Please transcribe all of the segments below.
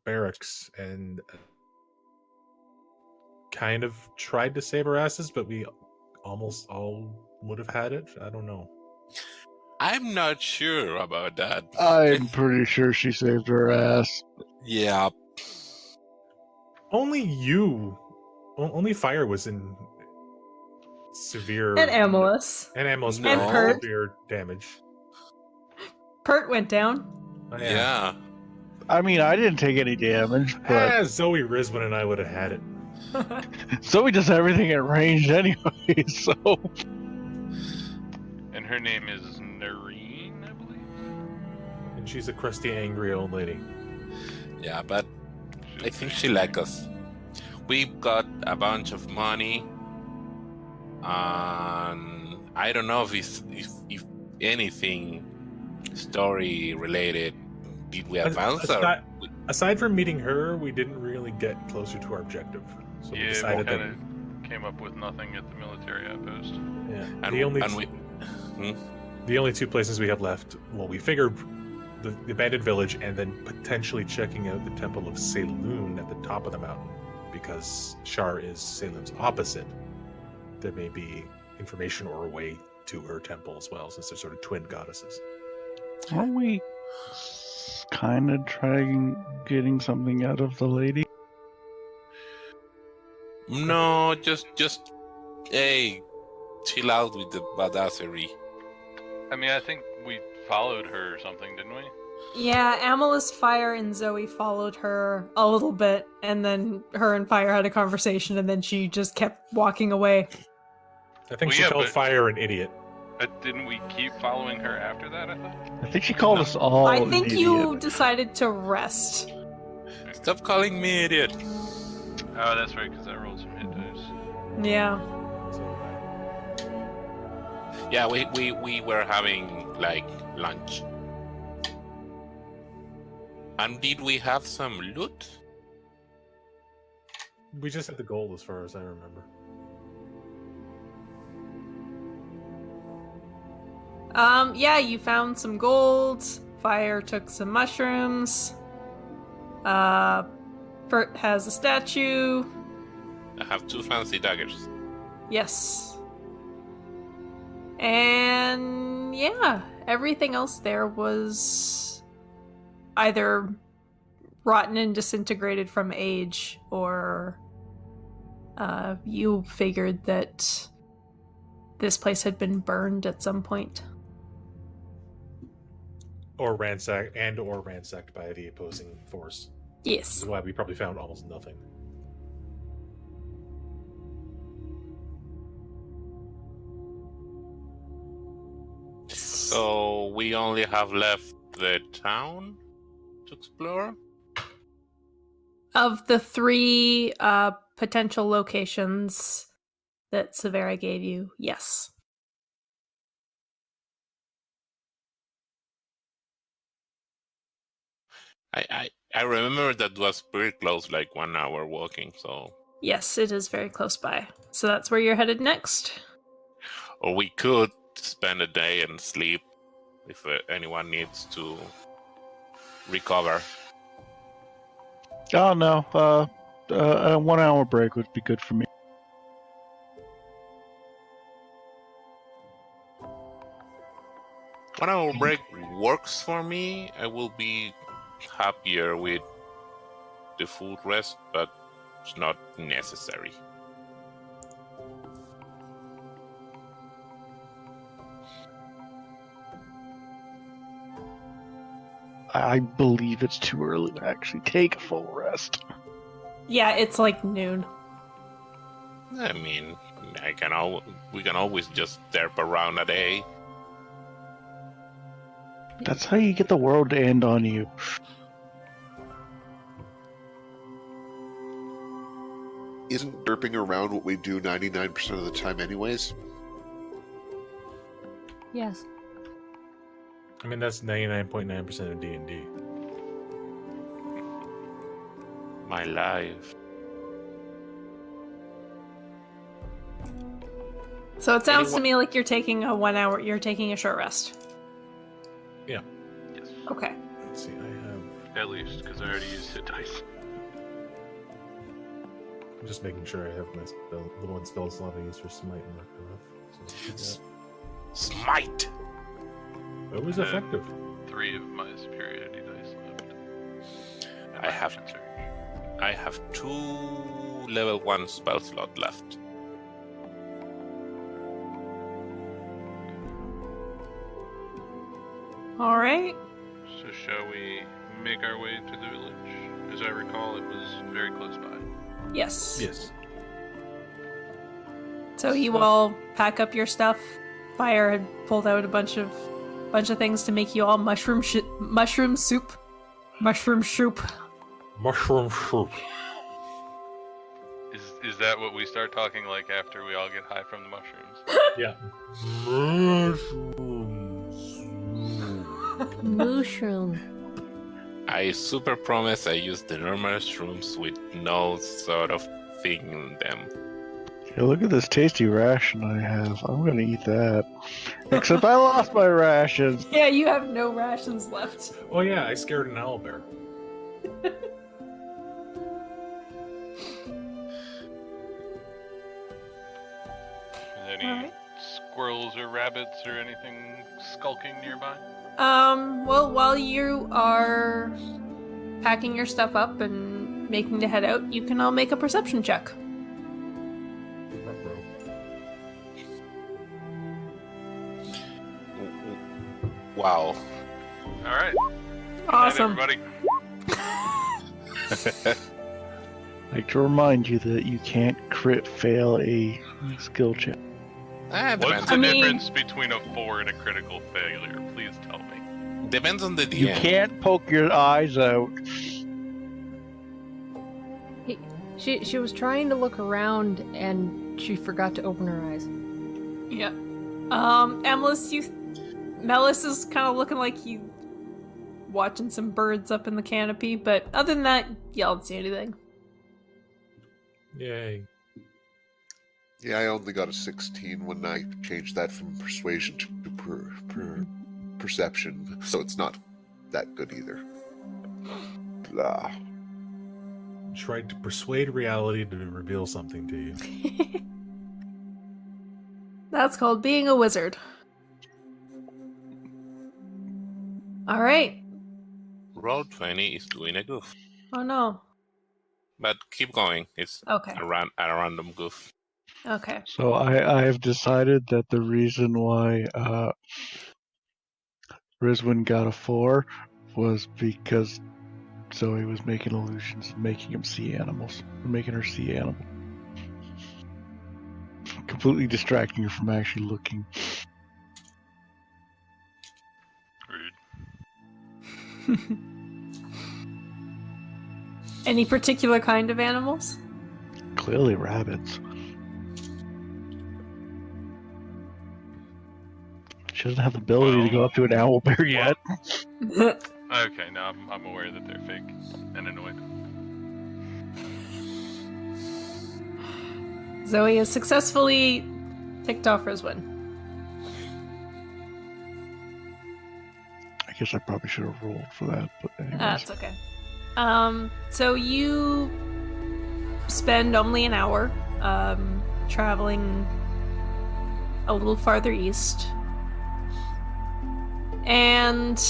barracks and kind of tried to save our asses, but we almost all would have had it. I don't know. I'm not sure about that. I'm pretty sure she saved her ass. Yeah. Only Fire was in severe... And Amelus. And Amelus No. were in Pert. severe damage. Pert went down. Oh, Yeah. I mean, I didn't take any damage, but Zoe, Rizwan, and I would have had it. Zoe does everything at range anyway, so... And her name is Noreen, I believe? And she's a crusty, angry old lady. Yeah, but I think she likes us. We've got a bunch of money. And I don't know if anything story related did we advance Aside from meeting her, we didn't really get closer to our objective. So we decided we that came up with nothing at the military outpost. yeah, and the only two places we have left. Well, we figured the abandoned village, and then potentially checking out the Temple of Saloon at the top of the mountain, because Shar is Saloon's opposite. There may be information or a way to her temple as well, since they're sort of twin goddesses. Aren't we kind of trying getting something out of the lady? No, just hey, chill out with the badassery. I mean, I think we followed her or something, didn't we? Yeah, Amelus, Fire, and Zoe followed her a little bit, and then her and Fire had a conversation, and then she just kept walking away. I think Well, she yeah, called but- Fire an idiot. Didn't we keep following her after that, I thought? I think she called us all I an think idiot. you decided to rest. Stop calling me idiot. Oh, that's right, because I rolled some hit dice. Yeah. Yeah, we were having like lunch. And did we have some loot? We just had the gold, as far as I remember. Yeah, you found some gold. Fire took some mushrooms. Bert has a statue. I have 2 fancy daggers. Yes. And yeah, everything else there was either rotten and disintegrated from age, or you figured that this place had been burned at some point. Or ransacked by the opposing force. This Yes. is why we probably found almost nothing. So we only have left the town to explore? Of the 3 potential locations that Severa gave you, yes. I remember that was pretty close, like 1 hour walking, so... Yes, it is very close by. So that's where you're headed next. Or we could spend a day and sleep if anyone needs to recover. Oh no, a 1 hour break would be good for me. One hour break works for me. I will be happier with the full rest, but it's not necessary. I believe it's too early to actually take a full rest. Yeah, it's like noon. I mean, we can always just derp around a day. That's how you get the world to end on you. Isn't derping around what we do 99% of the time anyways? Yes. I mean, that's 99.9% of D&D. My life. So it sounds to me like you're taking a short rest. Yeah. Yes. Okay. Let's see, I have... At least, because I already used hit dice. I'm just making sure I have my spell, the one spell slot I used for smite marked off. So S- Smite. it was effective. 3 of my superiority dice left. I have I have 2 level 1 spell slot left. All right. So shall we make our way to the village? As I recall, it was very close by. Yes. Yes. So you all pack up your stuff. Fire had pulled out a bunch of things to make you all mushroom soup. Mushroom soup. Mushroom soup. Is that what we start talking like after we all get high from the mushrooms? Yeah. Mushroom. I super promise I use the normal mushrooms with no sort of thing in them. Hey, look at this tasty ration I have. I'm gonna eat that. Except I lost my rations. Yeah, you have no rations left. Oh yeah, I scared an owlbear. Any Alright. squirrels or rabbits or anything skulking nearby? Well, while you are packing your stuff up and making to head out, you can all make a perception check. Wow. All right. Awesome. Good night, everybody. I'd like to remind you that you can't crit fail a skill check. What's Depends, the I mean- difference between a 4 and a critical failure? Please tell me. depends on the DM. You can't poke your eyes out. She was trying to look around and she forgot to open her eyes. Yeah. Melis is kind of looking like he watching some birds up in the canopy, but other than that, y'all don't see anything. Yay. Yeah, I only got a 16 when I changed that from persuasion to perception, so it's not that good either. Blah. Tried to persuade reality to reveal something to you. That's called being a wizard. All right. Roll 20 is doing a goof. Oh no. But keep going. It's Okay. a random goof. Okay. So I have decided that the reason why Rizwin got a 4 was because Zoe was making illusions and making him see animals. Making her see animals. Completely distracting her from actually looking. Rude. Any particular kind of animals? Clearly rabbits. She doesn't have the ability to go up to an owlbear yet. Okay, now I'm aware that they're fake and annoyed. Zoe has successfully ticked off Rizwin. I guess I probably should have rolled for that, but anyways. That's okay. So you spend only an hour traveling a little farther east. And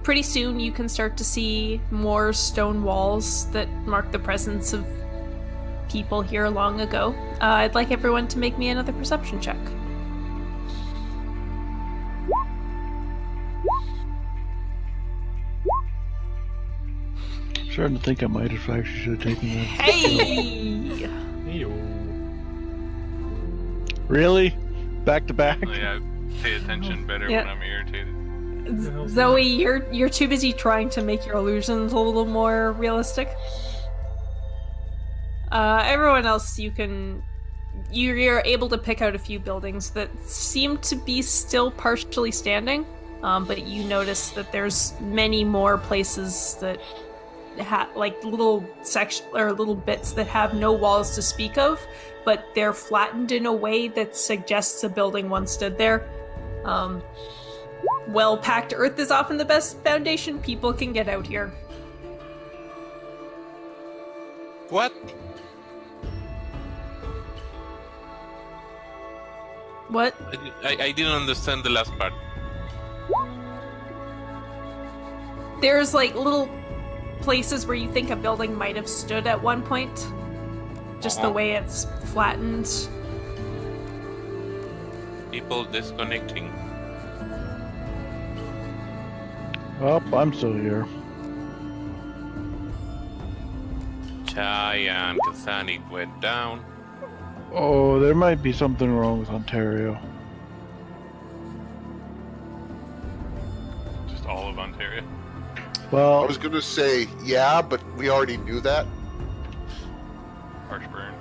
pretty soon you can start to see more stone walls that mark the presence of people here long ago. I'd like everyone to make me another perception check. I'm starting to think I might have actually should have taken that. Hey! Heyo. Really? Back to back? Yeah, I pay attention better Yeah. when I'm irritated. Zoe, you're too busy trying to make your illusions a little more realistic. Everyone else, you're able to pick out a few buildings that seem to be still partially standing, but you notice that there's many more places that like little section or little bits that have no walls to speak of, but they're flattened in a way that suggests a building once stood there. well-packed earth is often the best foundation people can get out here. What? What? I didn't understand the last part. There's like little places where you think a building might have stood at one point. Just the way it's flattened. People disconnecting. Oh, I'm still here. Chai and Kathanic went down. Oh, there might be something wrong with Ontario. Just all of Ontario. Well, I was going to say, yeah, but we already knew that. Harsh burn.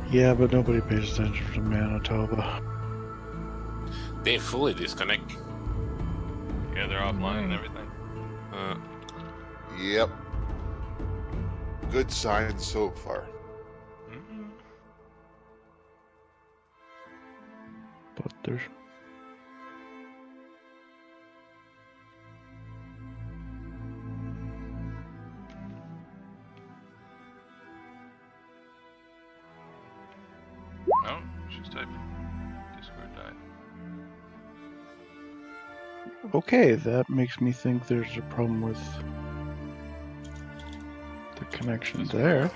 yeah, but nobody pays attention to Manitoba. They fully disconnect. Yeah, they're offline and everything. Yep. Good sign so far. Mm-mm. But there's No, she's typing. Discord died. okay. That makes me think there's a problem with the connection Discord, there. yeah.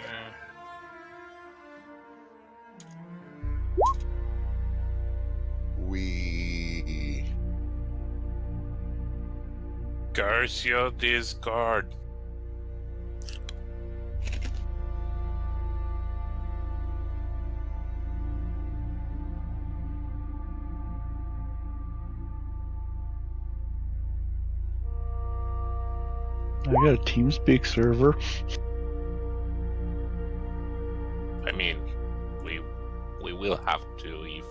We. Curse your Discord. I got a TeamSpeak server. I mean, we will have to if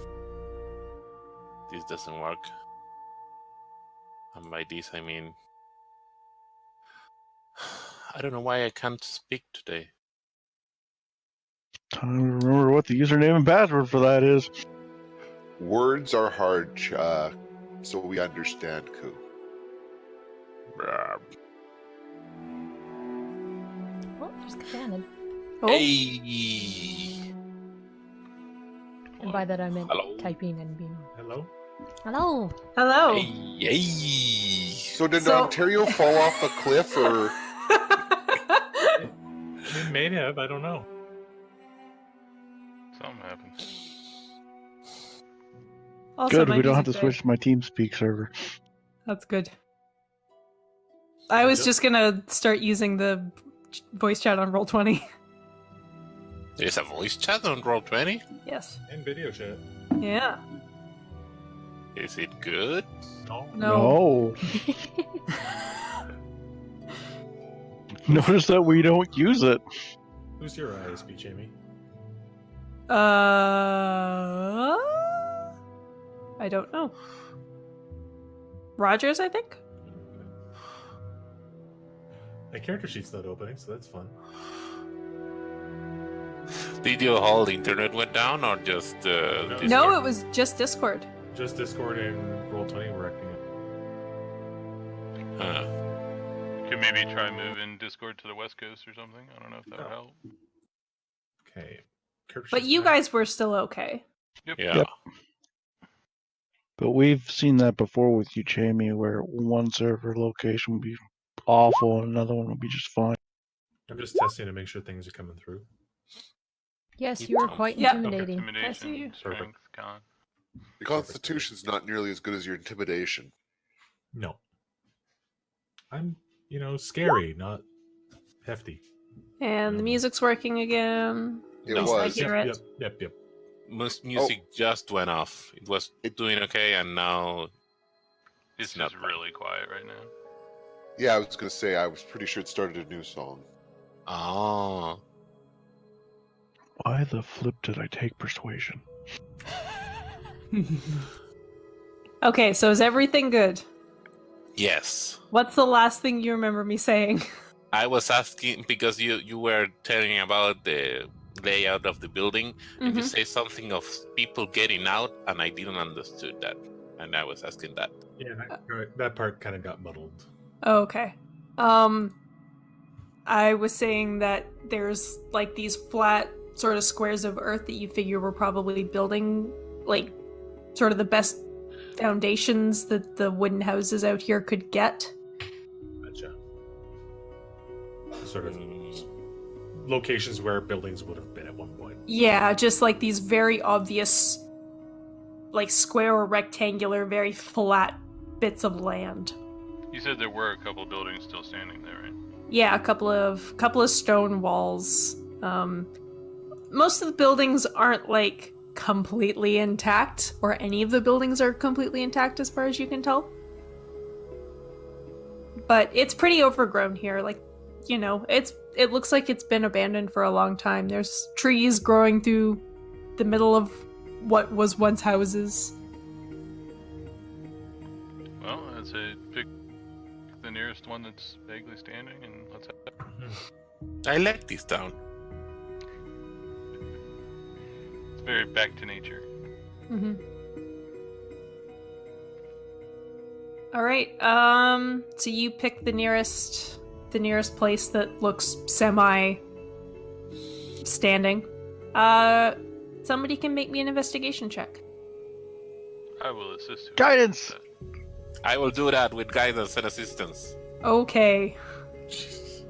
this doesn't work. And by this I mean, I don't know why I can't speak today. Time to remember what the username and password for that is. Words are hard, so we understand, Koo. Oh, there's the cannon. Oh, Hey! And by that I meant Hello? typing and being. Hello? Hello. hello. Hey! Hey! So did So- Ontario fall off a cliff, or It may have, I don't know. Something happened. Also, Good, my we don't have to music died. switch to my TeamSpeak server. That's good. I was Yep. just gonna start using the voice chat on Roll20. There's a voice chat on Roll20? Yes. And video chat. Yeah. Is it good? No. No. Notice that we don't use it. Who's your ISP, Jamie? I don't know. Rogers, I think. My character sheet's not opening, so that's fun. Did your whole internet went down or just Discord? No, it was just Discord. Just Discord and Roll20 were acting up. Huh. Could maybe try moving Discord to the West Coast or something. I don't know if that would Oh. help. Okay. Character But sheet's you back. guys were still okay. Yeah. Yep. But we've seen that before with you, Jamie, where one server location would be awful and another one would be just fine. I'm just testing to make sure things are coming through. Yes, you were quite Yeah. intimidating. Intimidation, you. strength, con. the Constitution's not nearly as good as your intimidation? No. I'm, scary, not hefty. And the music's working again. It No. was. Hear it. Yep. Music just went off. It was doing okay, and now It's not just bad. really quiet right now. Yeah, I was gonna say I was pretty sure it started a new song. Oh. Why the flip did I take persuasion? Okay, so is everything good? Yes. What's the last thing you remember me saying? I was asking because you were telling about the layout of the building, and you Mhm. say something of people getting out, and I didn't understood that. and I was asking that. Yeah, that part kind of got muddled. Oh, okay. I was saying that there's like these flat sort of squares of earth that you figure were probably building like sort of the best foundations that the wooden houses out here could get. Gotcha. Sort of locations where buildings would have been at one point. Yeah, just like these very obvious, like square or rectangular, very flat bits of land. You said there were a couple buildings still standing there, right? Yeah, a couple of stone walls. Most of the buildings aren't like completely intact, or any of the buildings are completely intact as far as you can tell. But it's pretty overgrown here. Like, you know, it looks like it's been abandoned for a long time. There's trees growing through the middle of what was once houses. Well, I'd say pick the nearest one that's vaguely standing, and let's have it. I like this town. It's very back to nature. Mm-hmm. All right. So you pick the nearest place that looks semi-standing. Somebody can make me an investigation check. I will assist you. Guidance! I will do that with guidance and assistance. Okay. Jesus.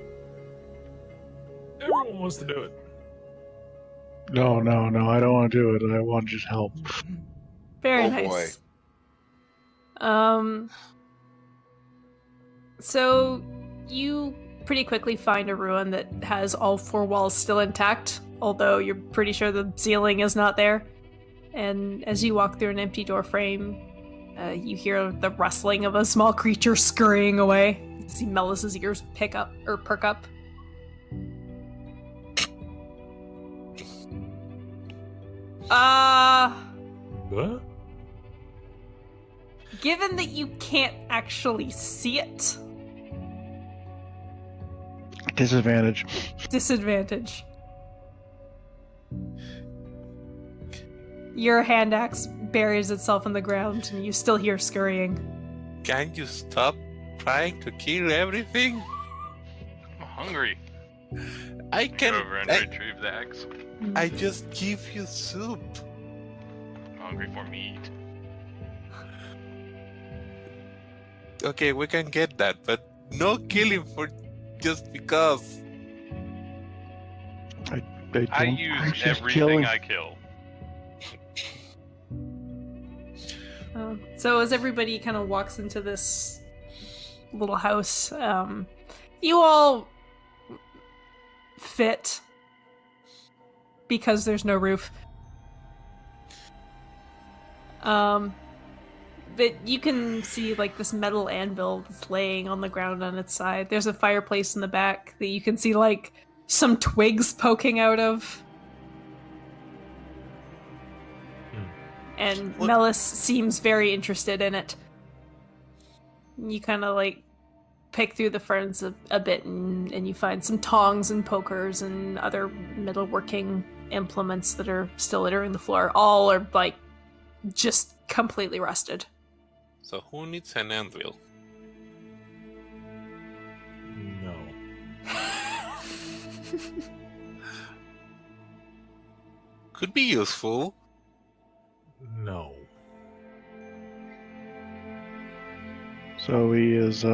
Everyone wants to do it. No, I don't want to do it. I want to just help. Very Oh, nice. So you pretty quickly find a ruin that has all four walls still intact, although you're pretty sure the ceiling is not there. And as you walk through an empty door frame, you hear the rustling of a small creature scurrying away. You see Melis's ears perk up. What? Given that you can't actually see it, Disadvantage. disadvantage. Your hand axe buries itself in the ground, and you still hear scurrying. Can you stop trying to kill everything? I'm hungry. I can. Go over and retrieve the axe. I just give you soup. I'm hungry for meat. Okay, we can get that, but no killing for just because. I don't use think she's everything killing. I kill. So as everybody kind of walks into this little house, you all fit because there's no roof. But you can see like this metal anvil that's laying on the ground on its side. There's a fireplace in the back that you can see like some twigs poking out of. And What? Melis seems very interested in it. You kind of like pick through the ferns a bit, and you find some tongs and pokers and other metalworking implements that are still littering the floor. All are like just completely rusted. So who needs an anvil? No. Could be useful. No. So he is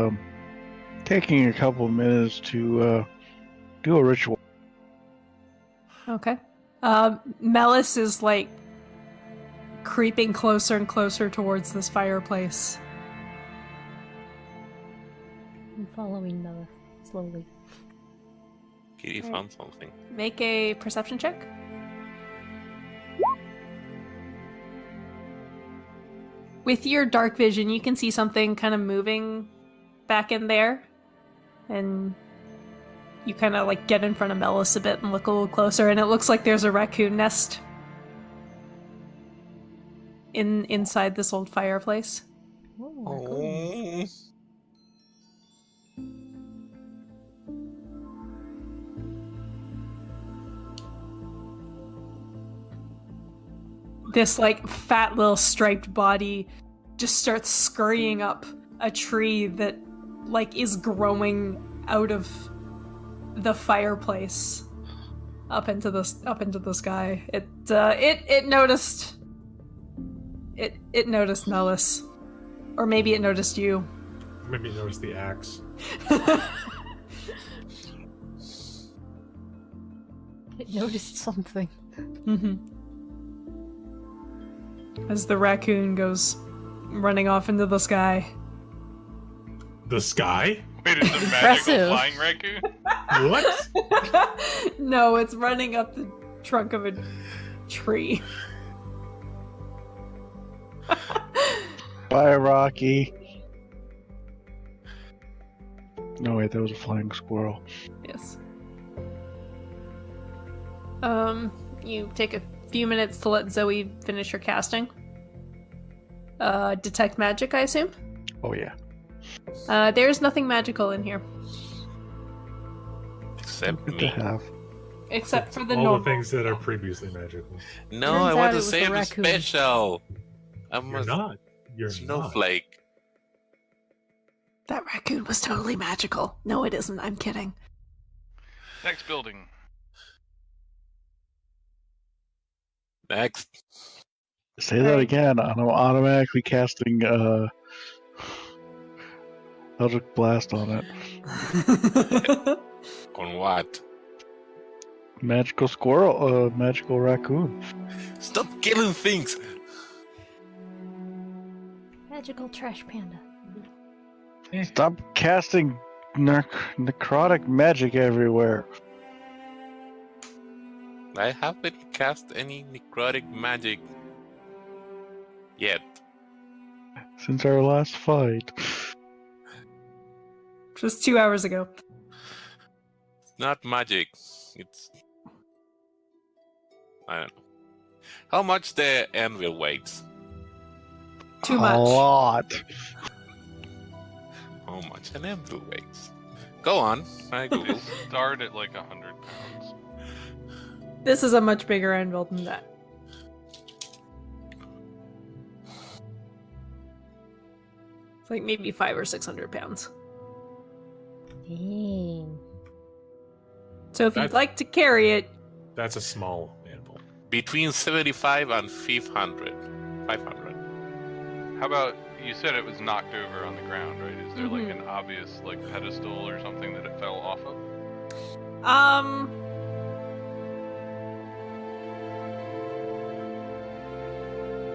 taking a couple minutes to do a ritual. Okay. Melis is like creeping closer and closer towards this fireplace. I'm following Noah slowly. Kitty Right. found something. Make a perception check. With your dark vision, you can see something kind of moving back in there. And you kind of like get in front of Melis a bit and look a little closer, and it looks like there's a raccoon nest inside this old fireplace. Oh, raccoon. Oh. This like fat little striped body just starts scurrying up a tree that like is growing out of the fireplace up into the sky. It noticed Nellis, or maybe it noticed you. Maybe notice the axe. It noticed something. Mm-hmm. As the raccoon goes running off into the sky. The sky? Wait, it's a magical Impressive. flying raccoon? What? No, it's running up the trunk of a tree. Bye, Rocky. No, wait, that was a flying squirrel. Yes. You take a few minutes to let Zoe finish her casting. Detect magic, I assume? Oh, yeah. There's nothing magical in here. Except Good to me. have. Except for the all normal. the things that are previously magical. No, Turns I out want it to was the save the raccoon. special. I'm You're a not. You're not. snowflake. That raccoon was totally magical. No, it isn't. I'm kidding. Next building. Next. Say that Right. again. I'm automatically casting Eldritch Blast on it. On what? Magical squirrel, magical raccoon. Stop killing things. Magical trash panda. Stop casting necrotic magic everywhere. I haven't cast any necrotic magic yet. Since our last fight. Just 2 hours ago. It's not magic. It's I don't know. How much the anvil weighs? Too A much. lot. How much an anvil weighs? Go on. I They Google. start at like 100 pounds. This is a much bigger anvil than that. It's like maybe 500 or 600 pounds. Dang. So if you'd That's- like to carry it, That's a small anvil. Between 75 and 500. 500. How about, you said it was knocked over on the ground, right? Is there like Mhm. an obvious like pedestal or something that it fell off of?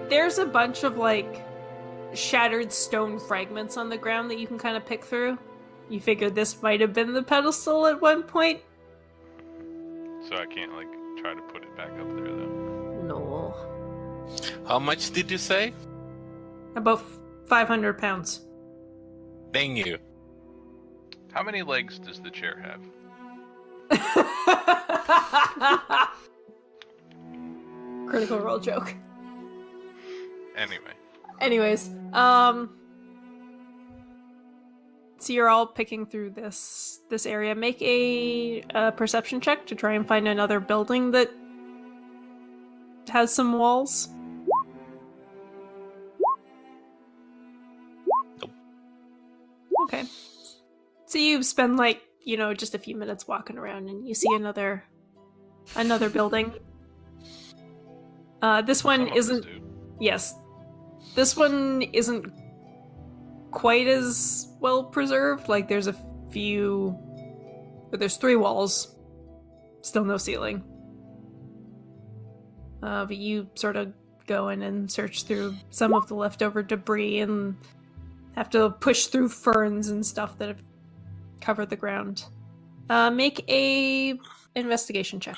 There's a bunch of like shattered stone fragments on the ground that you can kind of pick through. You figure this might have been the pedestal at one point? So I can't like try to put it back up there though. No. How much did you say? About 500 pounds. Dang you. How many legs does the chair have? Critical Role joke. Anyway. Anyways, so you're all picking through this area. Make a perception check to try and find another building that has some walls. Nope. Okay. So you spend like, just a few minutes walking around and you see another building. This one Some of us isn't do. Yes. This one isn't quite as well preserved. Like, there's a few... But there's 3 walls. Still no ceiling. But you sort of go in and search through some of the leftover debris and have to push through ferns and stuff that have covered the ground. Make a investigation check.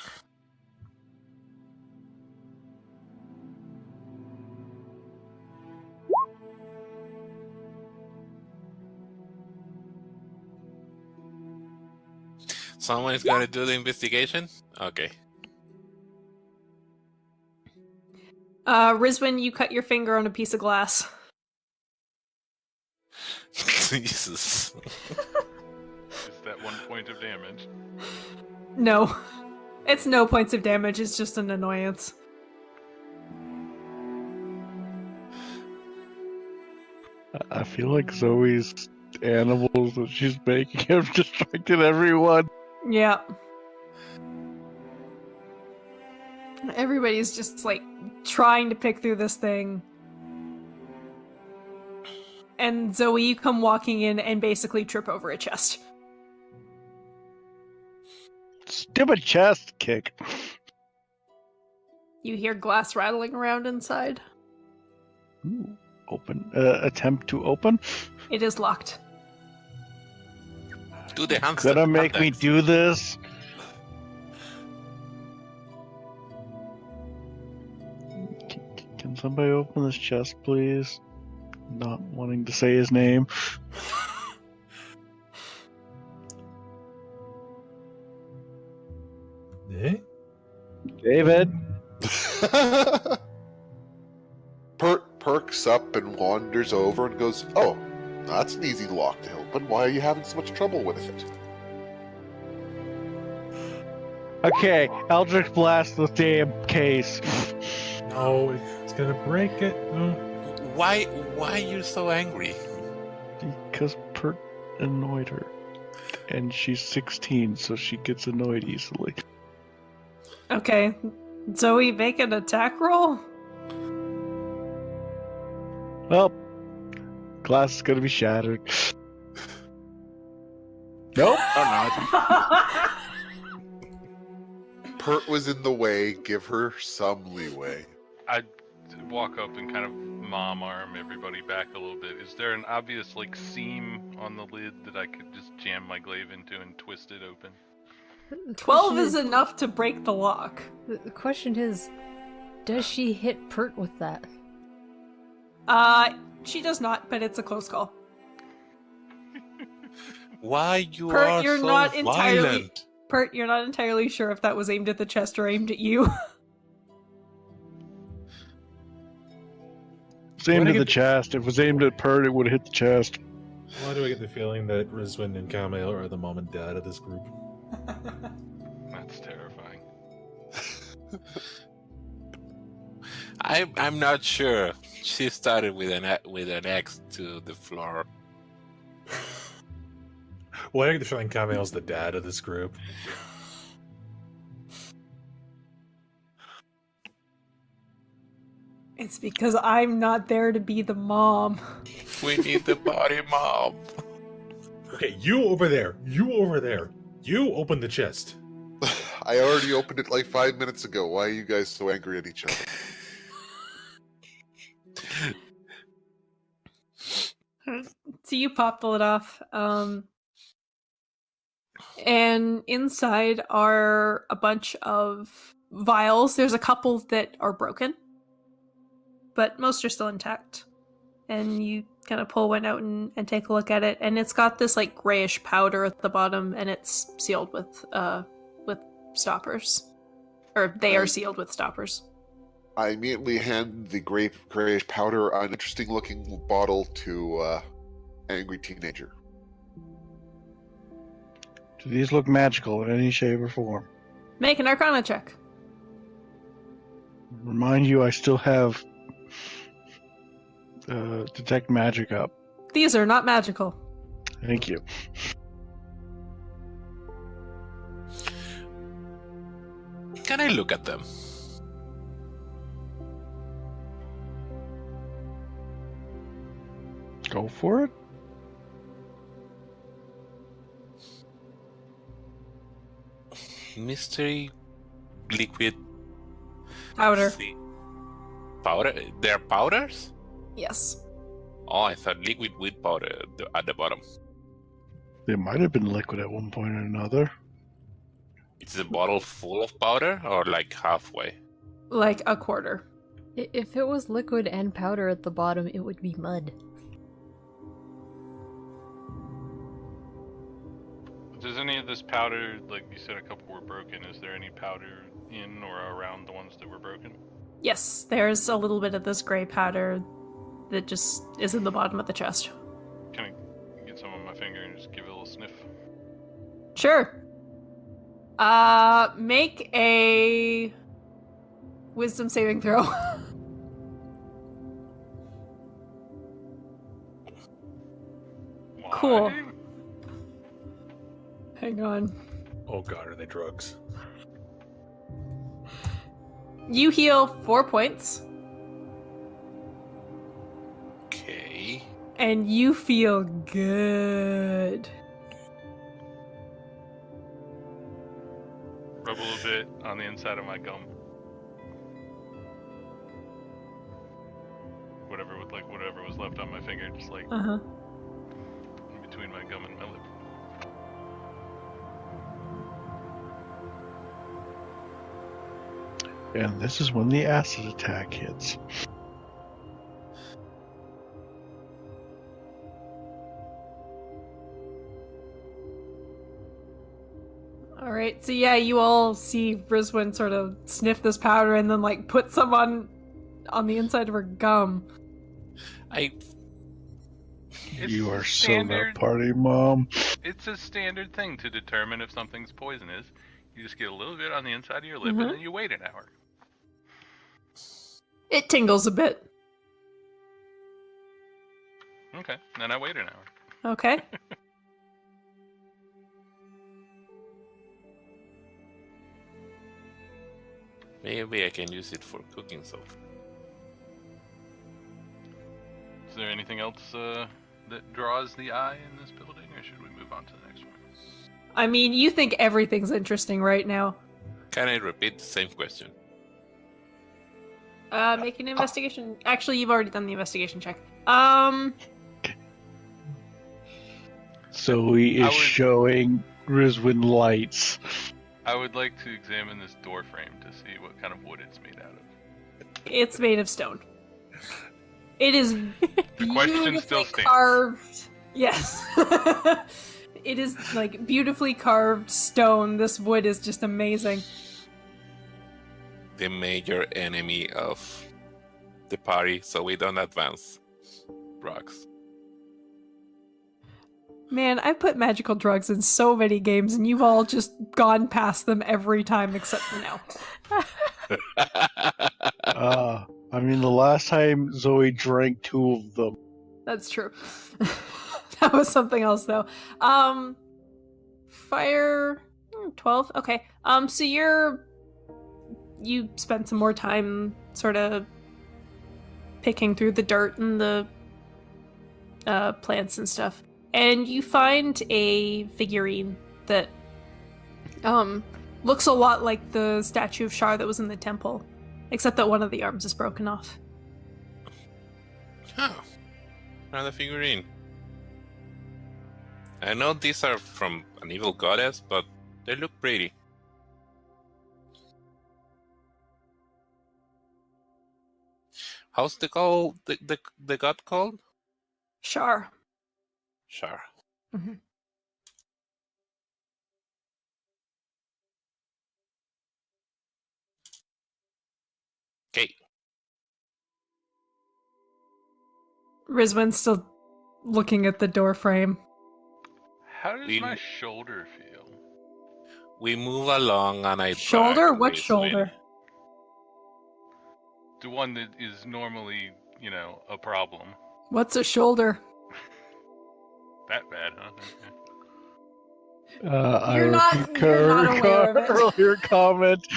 Someone is going to do the investigation? Okay. Rizwin, you cut your finger on a piece of glass. Jesus. Is that 1 point of damage? No. It's no points of damage, it's just an annoyance. I feel like Zoe's animals that she's making have distracted everyone. Yeah. Everybody's just like trying to pick through this thing. And Zoe, you come walking in and basically trip over a chest. Stupid chest kick. You hear glass rattling around inside. Ooh, open. Attempt to open. It is locked. Do the hamster. Gonna make me do this. Can somebody open this chest, please? Not wanting to say his name. Eh? David. Perks up and wanders over and goes, "Oh, that's an easy lock to open. Why are you having so much trouble with it?" Okay, Eldritch Blast the damn case. No, it's gonna break it. No. Why are you so angry? Because Pert annoyed her. And she's 16, so she gets annoyed easily. Okay. Zoe, make an attack roll? Well, glass is gonna be shattered. Nope. Or not? Pert was in the way. Give her some leeway. I'd walk up and kind of mom arm everybody back a little bit. Is there an obvious like seam on the lid that I could just jam my glaive into and twist it open? 12 is enough to break the lock. The question is, does she hit Pert with that? She does not, but it's a close call. Why you Pert, are you're so not violent? entirely- Pert, you're not entirely sure if that was aimed at the chest or aimed at you. It's aimed Why at do the I get- chest. If it was aimed at Pert, it would have hit the chest. Why do I get the feeling that Rizwin and Kamail are the mom and dad of this group? That's terrifying. I'm not sure. She started with an X to the floor. Why do I get the feeling Kamail's the dad of this group? It's because I'm not there to be the mom. We need the body, mom. Okay, you over there. You over there. You open the chest. I already opened it like 5 minutes ago. Why are you guys so angry at each other? So you pop the lid off. And inside are a bunch of vials. There's a couple that are broken, but most are still intact. And you kind of pull one out and take a look at it, and it's got this like grayish powder at the bottom, and it's sealed with stoppers, or they are sealed with stoppers. I immediately hand the grayish powder, uninteresting looking bottle to angry teenager. Do these look magical in any shape or form? Make an Arcana check. Remind you, I still have detect magic up. These are not magical. Thank you. Can I look at them? Go for it. Mystery liquid Powder. See. Powder? They're powders? Yes. Oh, I thought liquid with powder at the bottom. They might have been liquid at one point or another. Is the bottle full of powder or like halfway? Like a quarter. If it was liquid and powder at the bottom, it would be mud. Does any of this powder, like you said, a couple were broken? Is there any powder in or around the ones that were broken? Yes, there's a little bit of this gray powder that just is in the bottom of the chest. Can I get some on my finger and just give it a little sniff? Sure. Make a wisdom saving throw. cool. Dying? Hang on. Oh god, are they drugs? You heal 4 points, Okay. and you feel good. Rub a little bit on the inside of my gum. Whatever was left on my finger, just like Uh-huh. in between my gum and my lip. And this is when the acid attack hits. All right, so yeah, you all see Rizwin sort of sniff this powder and then like put some on the inside of her gum. It's You are so standard. not party, Mom. It's a standard thing to determine if something's poisonous. You just get a little bit on the inside of your lip, Mhm. and then you wait an hour. It tingles a bit. Okay, then I wait an hour. Okay. Maybe I can use it for cooking soap. Is there anything else that draws the eye in this building, or should we move on to the next one? I mean, you think everything's interesting right now. Can I repeat the same question? Make an investigation. Actually, you've already done the investigation check. So he I is would- showing Rizwin lights. I would like to examine this door frame to see what kind of wood it's made out of. It's made of stone. It is The question still beautifully stands. carved. Yes. It is like beautifully carved stone. This wood is just amazing. The major enemy of the party, so we don't advance drugs. Man, I've put magical drugs in so many games, and you've all just gone past them every time except for now. I mean, the last time Zoe drank 2 of them. That's true. That was something else, though. Fire 12. Okay. So you spent some more time sort of picking through the dirt and the plants and stuff, and you find a figurine that looks a lot like the statue of Shar that was in the temple, except that one of the arms is broken off. Huh. Another figurine. I know these are from an evil goddess, but they look pretty. How's the god called? Shar. Shar. Mhm. Okay. Rizwin's still looking at the door frame. How does We- my shoulder feel? We move along and I Shoulder? drag What Rizwin. shoulder? The one that is normally, a problem. What's a shoulder? That bad, huh? Okay. I You're not- repeat you're not aware of it. earlier comment,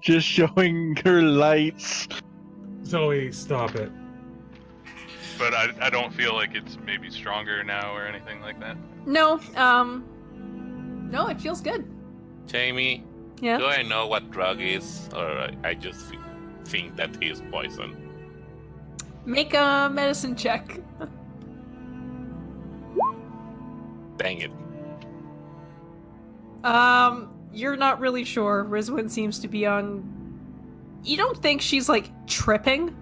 just showing her lights. Zoe, stop it. But I don't feel like it's maybe stronger now or anything like that. No, no, it feels good. Jamie, Yeah. do I know what drug is, or I just think that he is poison? Make a medicine check. Dang it. You're not really sure. Rizwin seems to be on. You don't think she's like tripping.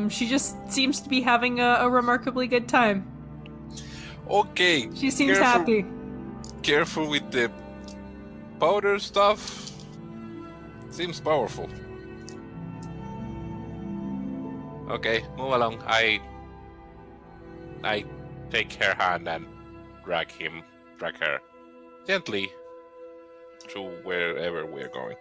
She just seems to be having a remarkably good time. Okay. She seems careful, happy. Careful with the powder stuff. Seems powerful. Okay, move along. I take her hand and drag her gently to wherever we're going.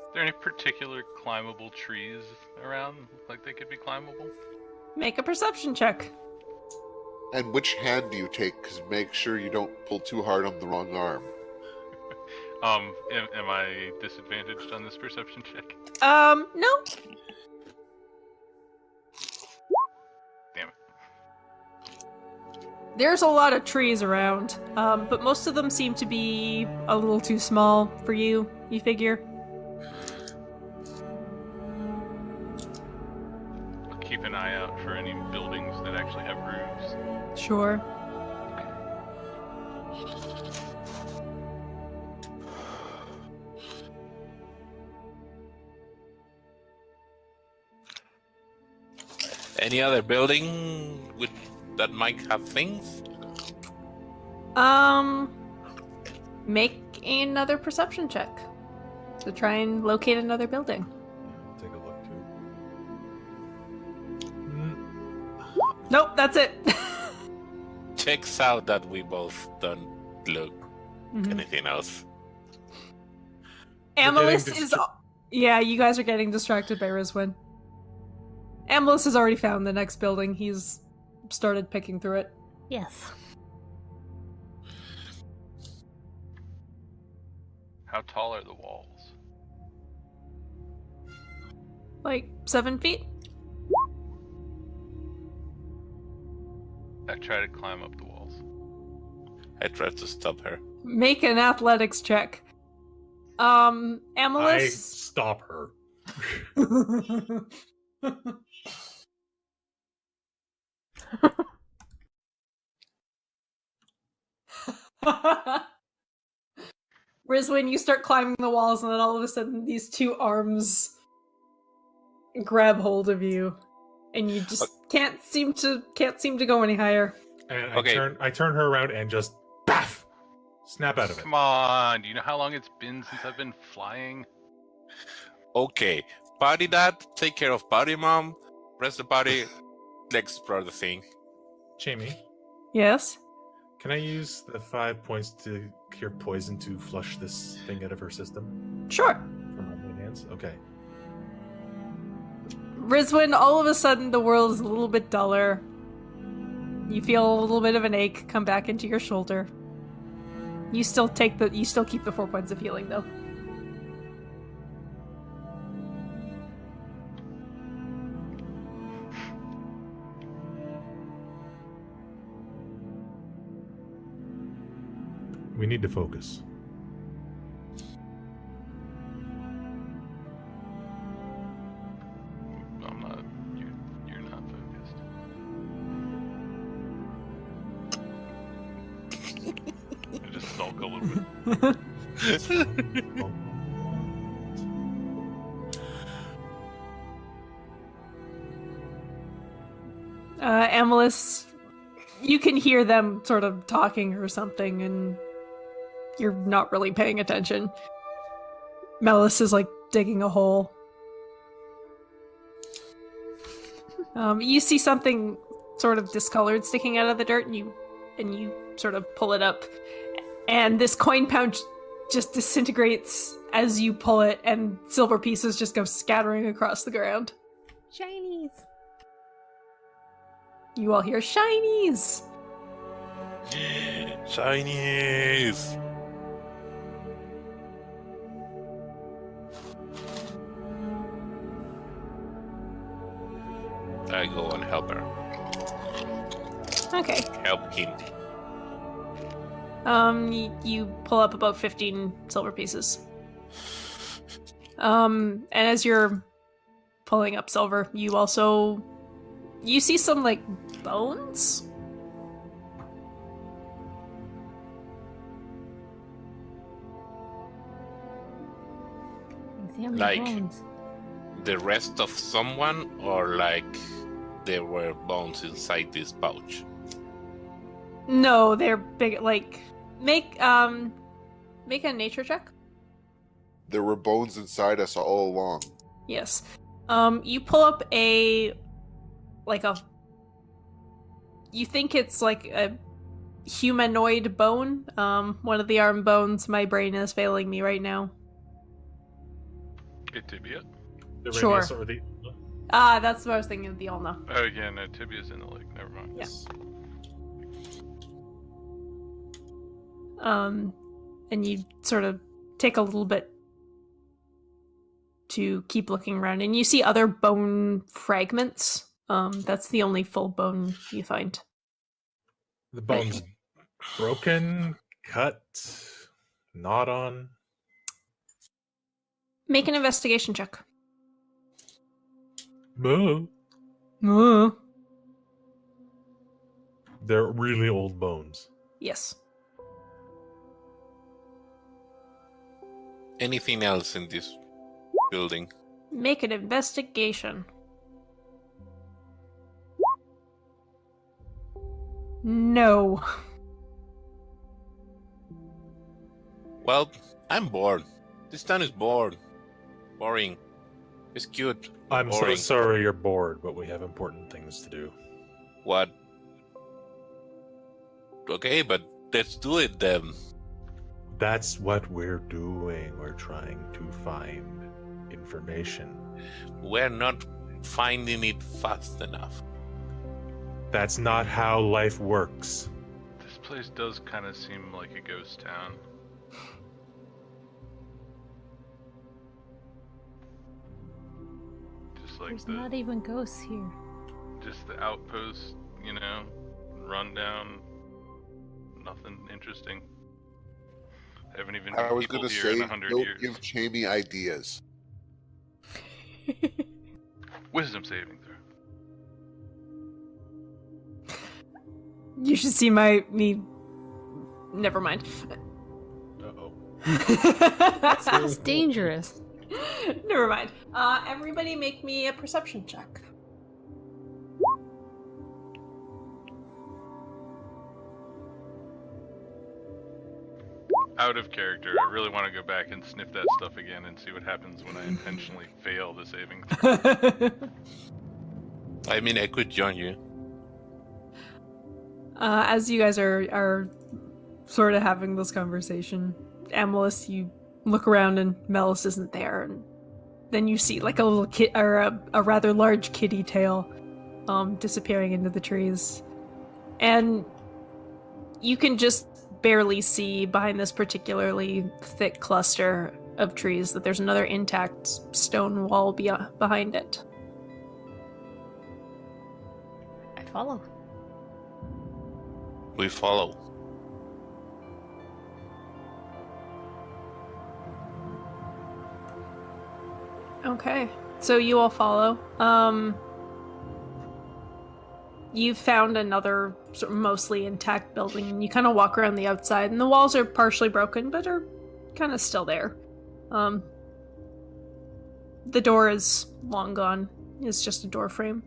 Are there any particular climbable trees around? Like they could be climbable? Make a perception check. And which hand do you take? Because make sure you don't pull too hard on the wrong arm. Am I disadvantaged on this perception check? No. Damn it. There's a lot of trees around, but most of them seem to be a little too small for you, you figure. I'll keep an eye out for any buildings that actually have roofs. Sure. Any other building that might have things? Make another perception check to try and locate another building. I'll take a look too. Nope, that's it. Checks out that we both don't look Mhm. anything else. Amalus getting is. Yeah, you guys are getting distracted by Rizwin. Amalus has already found the next building. He's started picking through it. Yes. How tall are the walls? Like 7 feet. I try to climb up the walls. I tried to stop her. Make an athletics check. I Amalus. stop her. Rizwin, you start climbing the walls, and then all of a sudden, these two arms grab hold of you, and you just can't seem to go any higher. And Okay. I turn her around and just baff, snap out of it. Come on, do you know how long it's been since I've been flying? Okay, party dad, take care of party mom. Rest the party. Let's explore the thing. Jamie, Yes. can I use the 5 points to cure poison to flush this thing out of her system Sure. from my main hands? Okay. Rizwin, all of a sudden, the world is a little bit duller. You feel a little bit of an ache come back into your shoulder. You still keep the 4 points of healing, though. We need to focus. I'm not. You're not focused. I just sulk a little bit. Amalus, you can hear them sort of talking or something, and you're not really paying attention. Melis is like digging a hole. You see something sort of discolored sticking out of the dirt, and you sort of pull it up, and this coin pouch just disintegrates as you pull it, and silver pieces just go scattering across the ground. Shinies. You all hear shinies. Chinese. I go and help her. Okay. Help him. You pull up about 15 silver pieces. And as you're pulling up silver, you see some, like, bones? Like- The rest of someone, or like there were bones inside this pouch? No, they're big, like, make a nature check. There were bones inside us all along. Yes. You pull up you think it's like a humanoid bone. One of the arm bones. My brain is failing me right now. A tibia. The Sure. radius or the That's what I was thinking of the ulna. Oh, yeah, no, tibia's in the leg. Never mind. Yeah. And you sort of take a little bit to keep looking around, and you see other bone fragments. That's the only full bone you find. The bone's broken, cut, gnawed on. Make an investigation check. Moo. Moo. They're really old bones. Yes. Anything else in this building? Make an investigation. No. Well, I'm bored. This town is bored. Boring. It's cute. but I'm so boring. sorry you're bored, but we have important things to do. What? Okay, but let's do it then. That's what we're doing. We're trying to find information. We're not finding it fast enough. That's not how life works. This place does kind of seem like a ghost town. Just like There's not even ghosts here. just the outpost, you know, rundown. Nothing interesting. Haven't even I been was people going to here say, in 100 don't years. give Jamie ideas. Wisdom saving throw. You should see me. Never mind. Uh-oh. Sounds dangerous. Never mind. Everybody make me a perception check. Out of character, I really want to go back and sniff that stuff again and see what happens when I intentionally fail the saving throw. I mean, I could join you. As you guys are sort of having this conversation, Amalus, you look around and Melis isn't there, and then you see like a little kid or a rather large kitty tail disappearing into the trees, and you can just barely see behind this particularly thick cluster of trees that there's another intact stone wall behind it. I follow. We follow. Okay, so you all follow. You found another sort of mostly intact building, and you kind of walk around the outside, and the walls are partially broken, but are kind of still there. The door is long gone. It's just a door frame.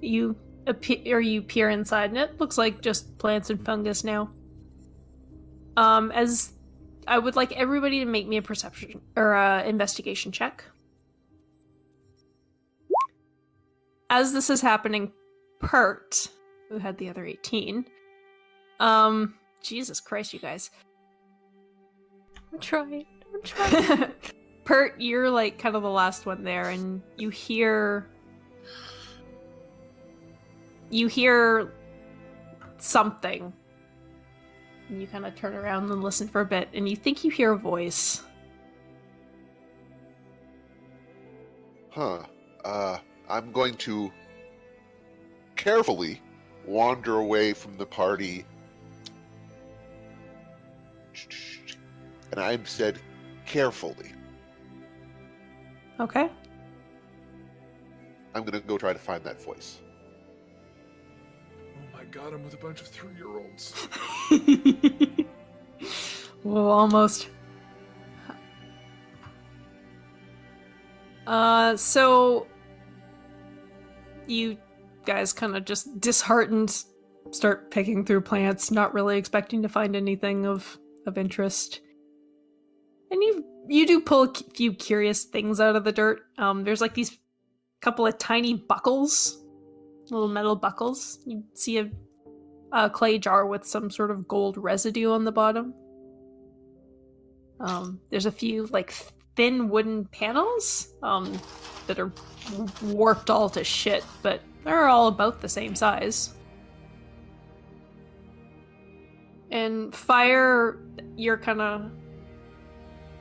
You peer inside, and it looks like just plants and fungus now. As I would like everybody to make me a perception or investigation check. As this is happening, Pert, who had the other 18, Jesus Christ, you guys. I'm trying. Pert, you're like kind of the last one there, and you hear something. And you kind of turn around and listen for a bit, and you think you hear a voice. Huh. I'm going to carefully wander away from the party. And I'm said carefully. Okay. I'm going to go try to find that voice. Oh my god, I'm with a bunch of 3-year-olds. Well, almost. So you guys kind of just disheartened start picking through plants, not really expecting to find anything of interest. And you do pull a few curious things out of the dirt. There's like these couple of tiny buckles, little metal buckles. You see a clay jar with some sort of gold residue on the bottom. There's a few like thin wooden panels that are warped all to shit, but they're all about the same size. And Fire, you're kind of,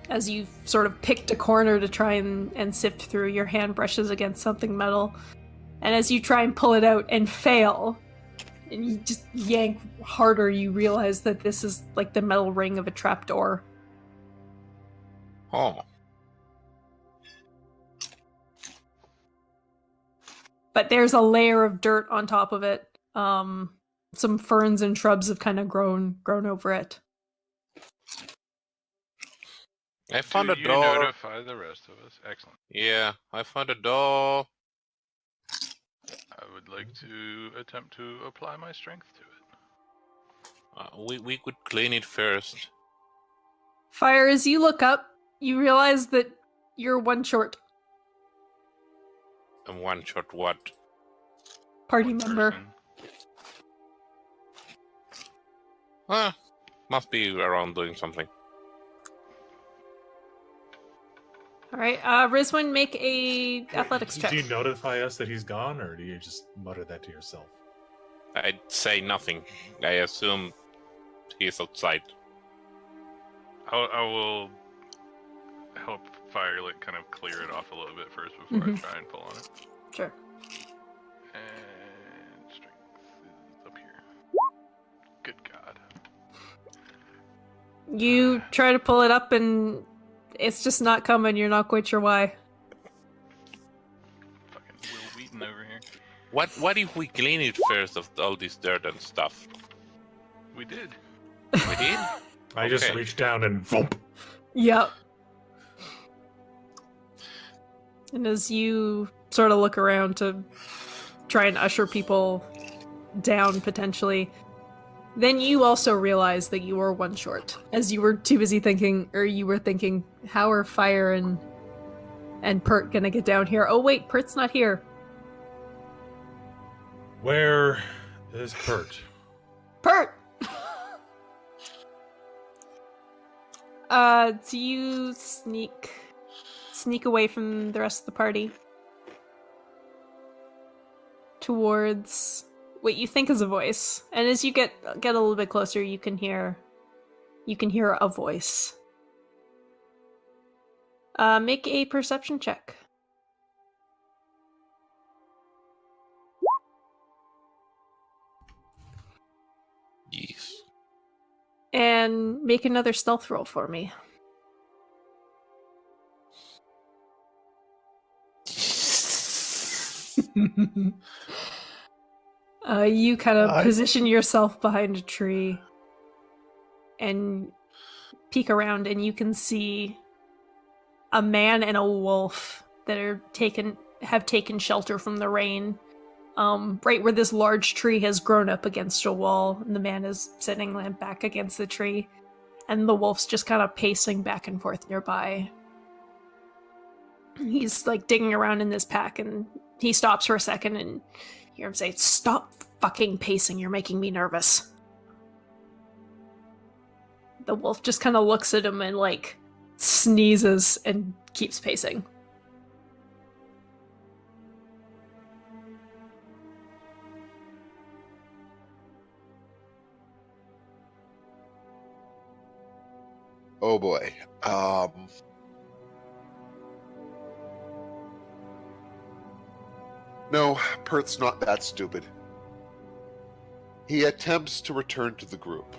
as you've sort of picked a corner to try and sift through, your hand brushes against something metal. And as you try and pull it out and fail, and you just yank harder, you realize that this is like the metal ring of a trapdoor. Oh. But there's a layer of dirt on top of it. Some ferns and shrubs have kind of grown over it. I found a Do door. you notify the rest of us? Excellent. Yeah, I found a door. I would like to attempt to apply my strength to it. We could clean it first. Fire, as you look up, you realize that you're one short And one shot what? party One member. person. Must be around doing something. All right, Rizwin, make a athletics check. Do you notify us that he's gone, or do you just mutter that to yourself? I'd say nothing. I assume he's outside. I will help Firelight kind of clear it off a little bit first before I try and pull on it. Sure. And strength is up here. Good God. You try to pull it up and it's just not coming. You're not quite sure why. Fucking Will Wheaton over here. What if we clean it first of all this dirt and stuff? We did. We did? I just Okay. reached down and thump. Yep. And as you sort of look around to try and usher people down potentially, then you also realize that you were one short. As you were too busy thinking, how are Fire and Pert gonna get down here? Oh wait, Pert's not here. Where is Pert? Pert! Do you sneak away from the rest of the party towards what you think is a voice, and as you get a little bit closer, you can hear a voice. Make a perception check. Yes. And make another stealth roll for me. You kind of position yourself behind a tree and peek around, and you can see a man and a wolf that have taken shelter from the rain. Right where this large tree has grown up against a wall, and the man is sitting back against the tree, and the wolf's just kind of pacing back and forth nearby. He's like digging around in this pack, and he stops for a second, and you hear him say, "Stop fucking pacing, you're making me nervous." The wolf just kind of looks at him and like sneezes and keeps pacing. Oh boy. No, Pert's not that stupid. He attempts to return to the group.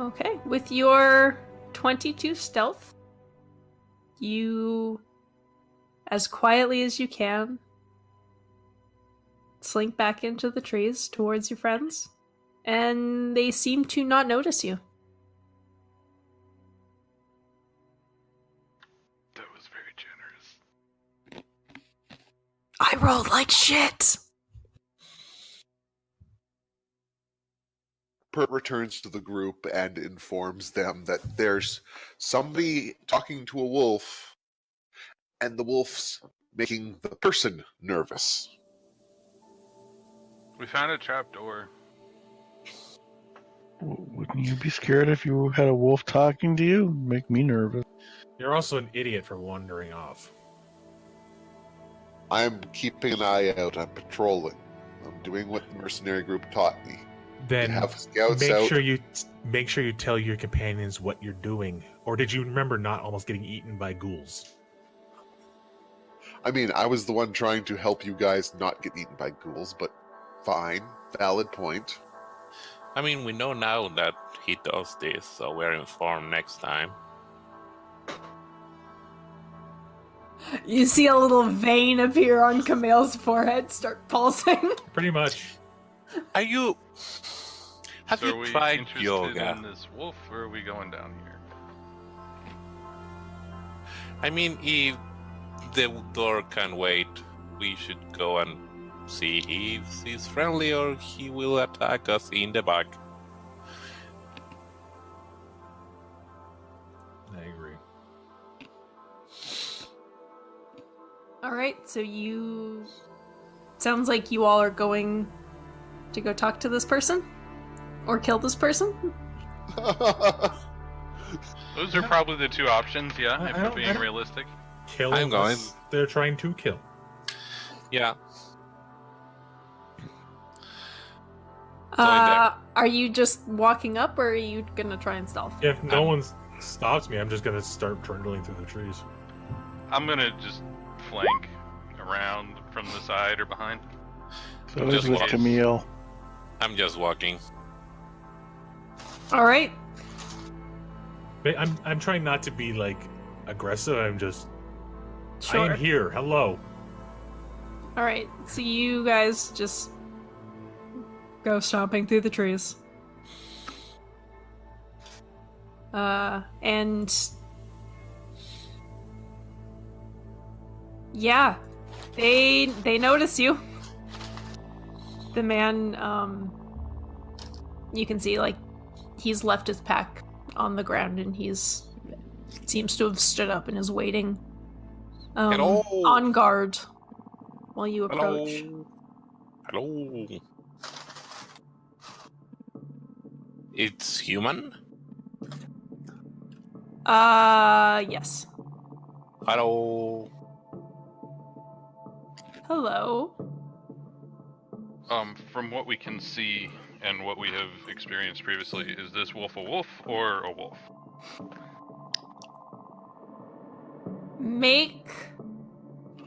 Okay, with your 22 stealth, you, as quietly as you can, slink back into the trees towards your friends, and they seem to not notice you. That was very generous. I rolled like shit! Pert returns to the group and informs them that there's somebody talking to a wolf, and the wolf's making the person nervous. We found a trap door. Would You'd be scared if you had a wolf talking to you. Make me nervous. You're also an idiot for wandering off. I'm keeping an eye out. I'm patrolling. I'm doing what the mercenary group taught me. Then You have scouts make out. sure you tell your companions what you're doing. Or did you remember not almost getting eaten by ghouls? I mean, I was the one trying to help you guys not get eaten by ghouls, but fine. Valid point. I mean, we know now that he does this, so we're informed next time. You see a little vein appear on Camille's forehead, start pulsing. Pretty much. Are you... Have So are you we tried interested yoga? in this wolf, or are we going down here? I mean, if the door can wait, we should go and see if he's friendly or he will attack us in the back. I agree. Alright, so you... Sounds like you all are going to go talk to this person? Or kill this person? Those are probably the two options, yeah, I if don't- we're being realistic. Kill I'm going. us they're trying to kill. Yeah. Going there. Are you just walking up, or are you gonna try and stealth? If no one stops me, I'm just gonna start trundling through the trees. I'm gonna just flank around from the side or behind. So Just is with walk. Camille. I'm just walking. Alright. I'm trying not to be like aggressive. I'm just I Sure. am here. Hello. Alright, so you guys just go stomping through the trees. And yeah, they notice you. The man, you can see like he's left his pack on the ground and seems to have stood up and is waiting Hello. on guard while you approach. Hello. It's human? Yes. Hello. Hello. From what we can see and what we have experienced previously, is this wolf a wolf or a wolf? Make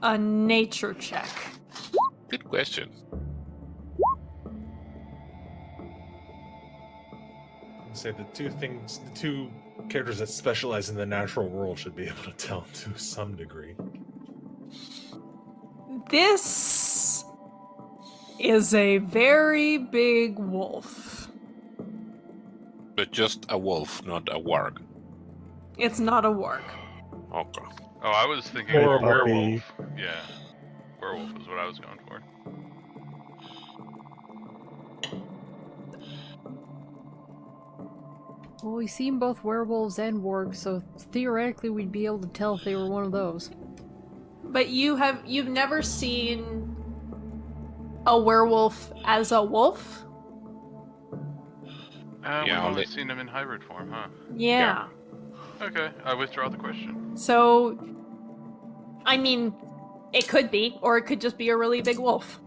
a nature check. Good question. Say the two characters that specialize in the natural world should be able to tell to some degree. This is a very big wolf. But just a wolf, not a warg. It's not a warg. Okay. Oh, I was thinking Or of a a puppy. werewolf. Yeah. Werewolf is what I was going for. Well, we've seen both werewolves and wargs, so theoretically we'd be able to tell if they were one of those. But you've never seen a werewolf as a wolf? Yeah, We've only only- seen him in hybrid form, huh? Yeah. Okay, I withdraw the question. So, I mean, it could be, or it could just be a really big wolf.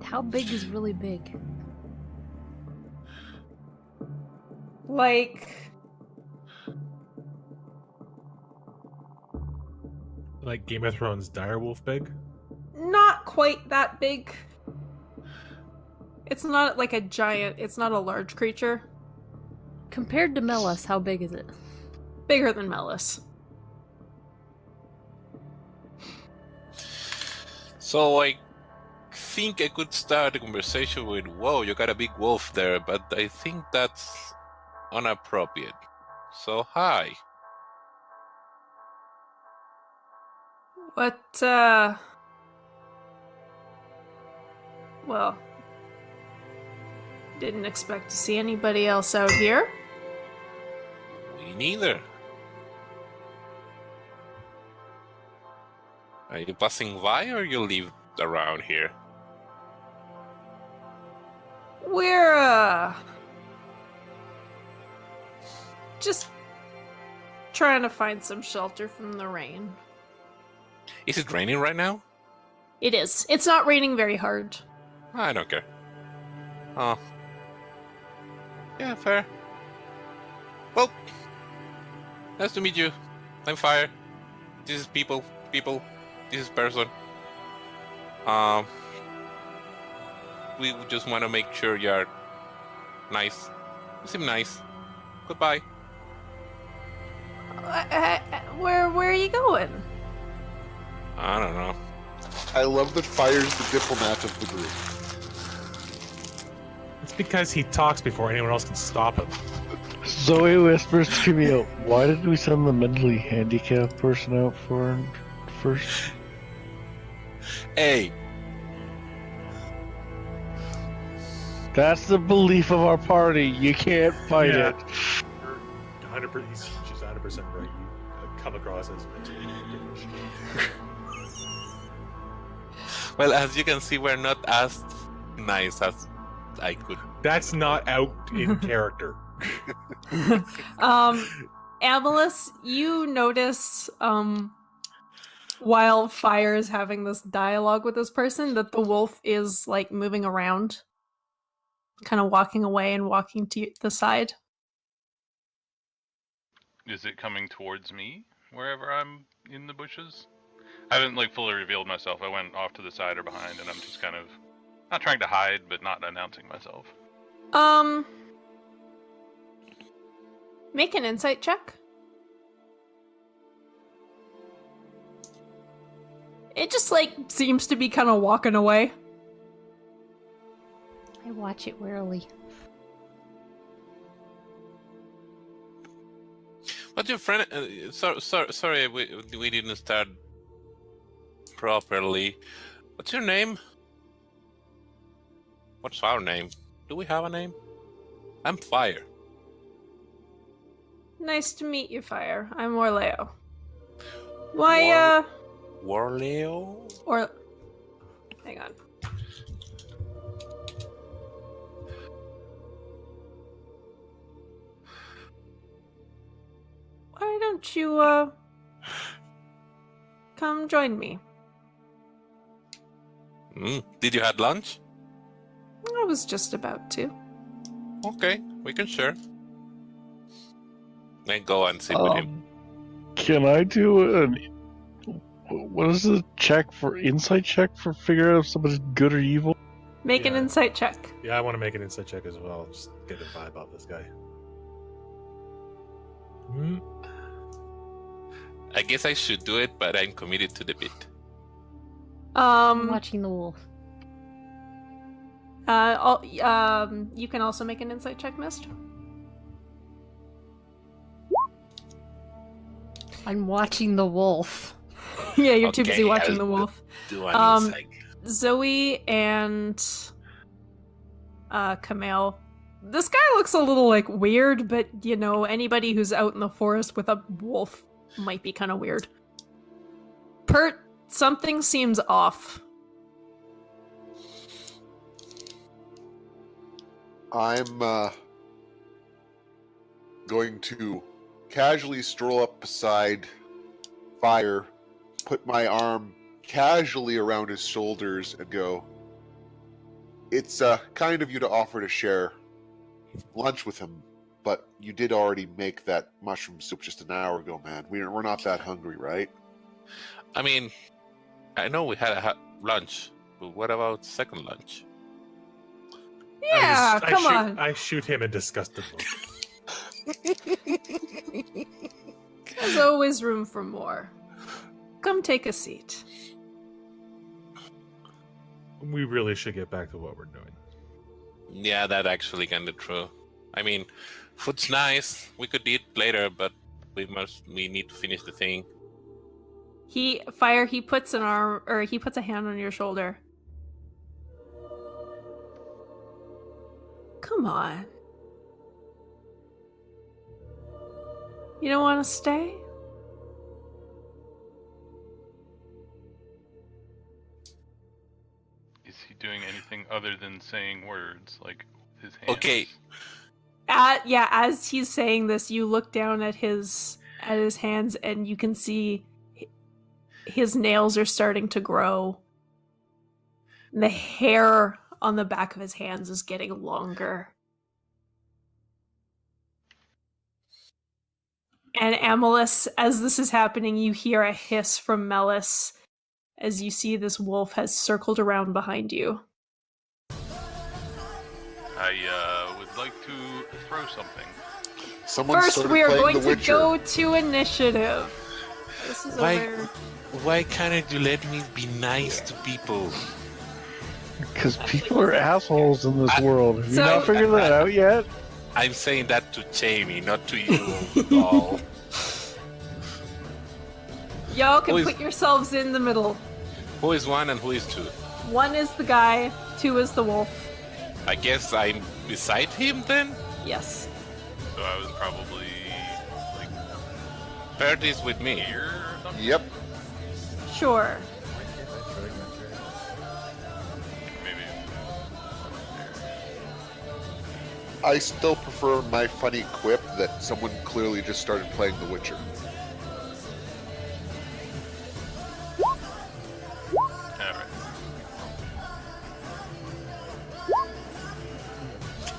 How big is really big? Like, Like Game of Thrones direwolf big? not quite that big. It's not like a giant, it's not a large creature. Compared to Melis, how big is it? Bigger than Melis. So I think I could start a conversation with, whoa, you got a big wolf there, but I think that's inappropriate. So hi. What, well, didn't expect to see anybody else out here. Me neither. Are you passing by or you live around here? We're just trying to find some shelter from the rain. Is it raining right now? It is. It's not raining very hard. I don't care. Oh. Yeah, fair. Well, nice to meet you. I'm Fire. This is people. This is person. We just want to make sure you're nice. You seem nice. Goodbye. Where are you going? I don't know. I love that Fire's the diplomat of the group. It's because he talks before anyone else can stop him. Zoe whispers to Camille, "Why did we send the mentally handicapped person out first?" Hey, That's the belief of our party. You can't fight Yeah. it. 100%. She's 100% right. You come across as mentally handicapped. well, as you can see, we're not as nice as I could. That's not out in character. Amalus, you notice, while Fire is having this dialogue with this person, that the wolf is, like, moving around. Kind of walking away and walking to the side. Is it coming towards me wherever I'm in the bushes? I haven't like fully revealed myself. I went off to the side or behind, and I'm just kind of not trying to hide, but not announcing myself. Make an insight check. It just, like, seems to be kind of walking away. I watch it warily. What's your friend? Sorry, we didn't start properly. What's your name? What's our name? Do we have a name? I'm Fire. Nice to meet you, Fire. I'm Orleo. Why, Warleo? or... Hang on. Why don't you, come join me? Did you have lunch? I was just about to. Okay, we can share. Then go and sit with him. Can I do what is the insight check for figuring out if somebody's good or evil? Make an Yeah. insight check. Yeah, I want to make an insight check as well. Just get a vibe off this guy. I guess I should do it, but I'm committed to the bit. I'm watching the wolf. You can also make an insight check, Mist. I'm watching the wolf. Yeah, you're too Okay, busy watching I'll the wolf. Do an insight. Zoe and Camille. This guy looks a little, like, weird, but, you know, anybody who's out in the forest with a wolf might be kind of weird. Pert, something seems off. I'm going to casually stroll up beside Fire, put my arm casually around his shoulders, and go, "It's kind of you to offer to share lunch with him, but you did already make that mushroom soup just an hour ago, man. We're not that hungry, right?" I mean, I know we had a lunch, but what about second lunch? Yeah, come on. I shoot him a disgusted look. There's always room for more. Come take a seat. We really should get back to what we're doing. Yeah, that actually kind of true. I mean, food's nice. We could eat later, but we need to finish the thing. He puts a hand on your shoulder. Come on. You don't want to stay? Is he doing anything other than saying words? Like, his hands. Okay. As he's saying this, you look down at his hands and you can see his nails are starting to grow. And the hair on the back of his hands is getting longer. And Amalus, as this is happening, you hear a hiss from Melis as you see this wolf has circled around behind you. I would like to throw something. Someone First, started we are playing going The to Witcher. go to initiative. This is Why- over. Why can't you let me be nice to people? Because people are assholes in this I- world. Have you So- not figured that out yet? I'm saying that to Jamie, not to you all. Y'all can Who is- put yourselves in the middle. Who is 1 and who is 2? 1 is the guy, 2 is the wolf. I guess I'm beside him then? Yes. So I was probably like Bert is with me. here or something. Yep. Sure. Maybe. I still prefer my funny quip that someone clearly just started playing The Witcher. Alright.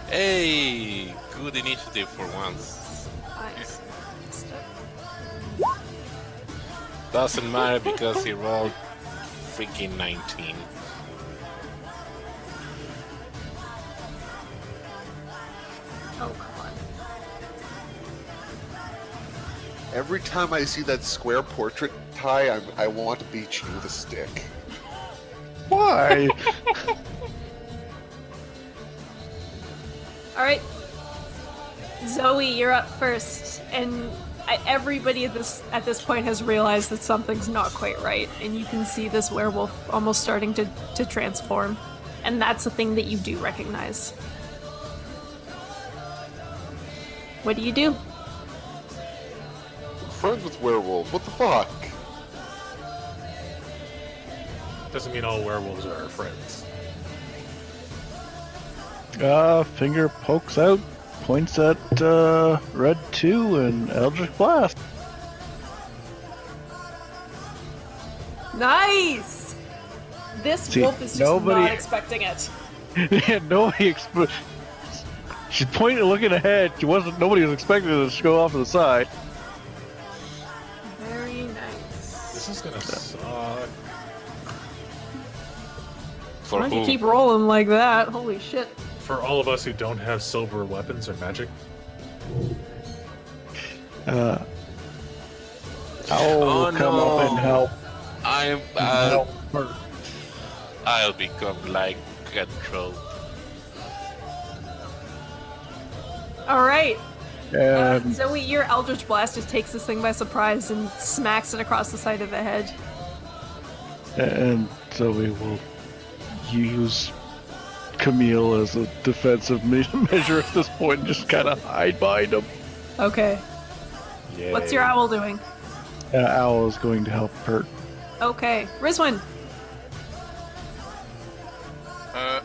Hey, good initiative for once. Nice. Doesn't matter because he rolled freaking 19. Oh, come on. Every time I see that square portrait, Ty, I want to beat you with a stick. Why? Alright. Zoe, you're up first. And everybody at this point has realized that something's not quite right. And you can see this werewolf almost starting to transform. And that's a thing that you do recognize. What do you do? Friends with werewolves, what the fuck? Doesn't mean all werewolves are our friends. Finger pokes out, points at Red 2 and Eldritch Blast. Nice! This See, wolf is just nobody- not expecting it. Yeah, nobody she's pointing, looking ahead. Nobody was expecting her to go off to the side. Very nice. This is gonna suck. For Why don't you who? keep rolling like that? Holy shit. For all of us who don't have silver weapons or magic, Owl Oh, will come up and no. help. I'll her. become like a troll. Alright. And Zoe, your Eldritch Blast just takes this thing by surprise and smacks it across the side of the head. and so we will use Camille as a defensive measure at this point and just kind of hide behind him. Okay. yay. What's your owl doing? Owl is going to help Pert. Okay. Rizwin.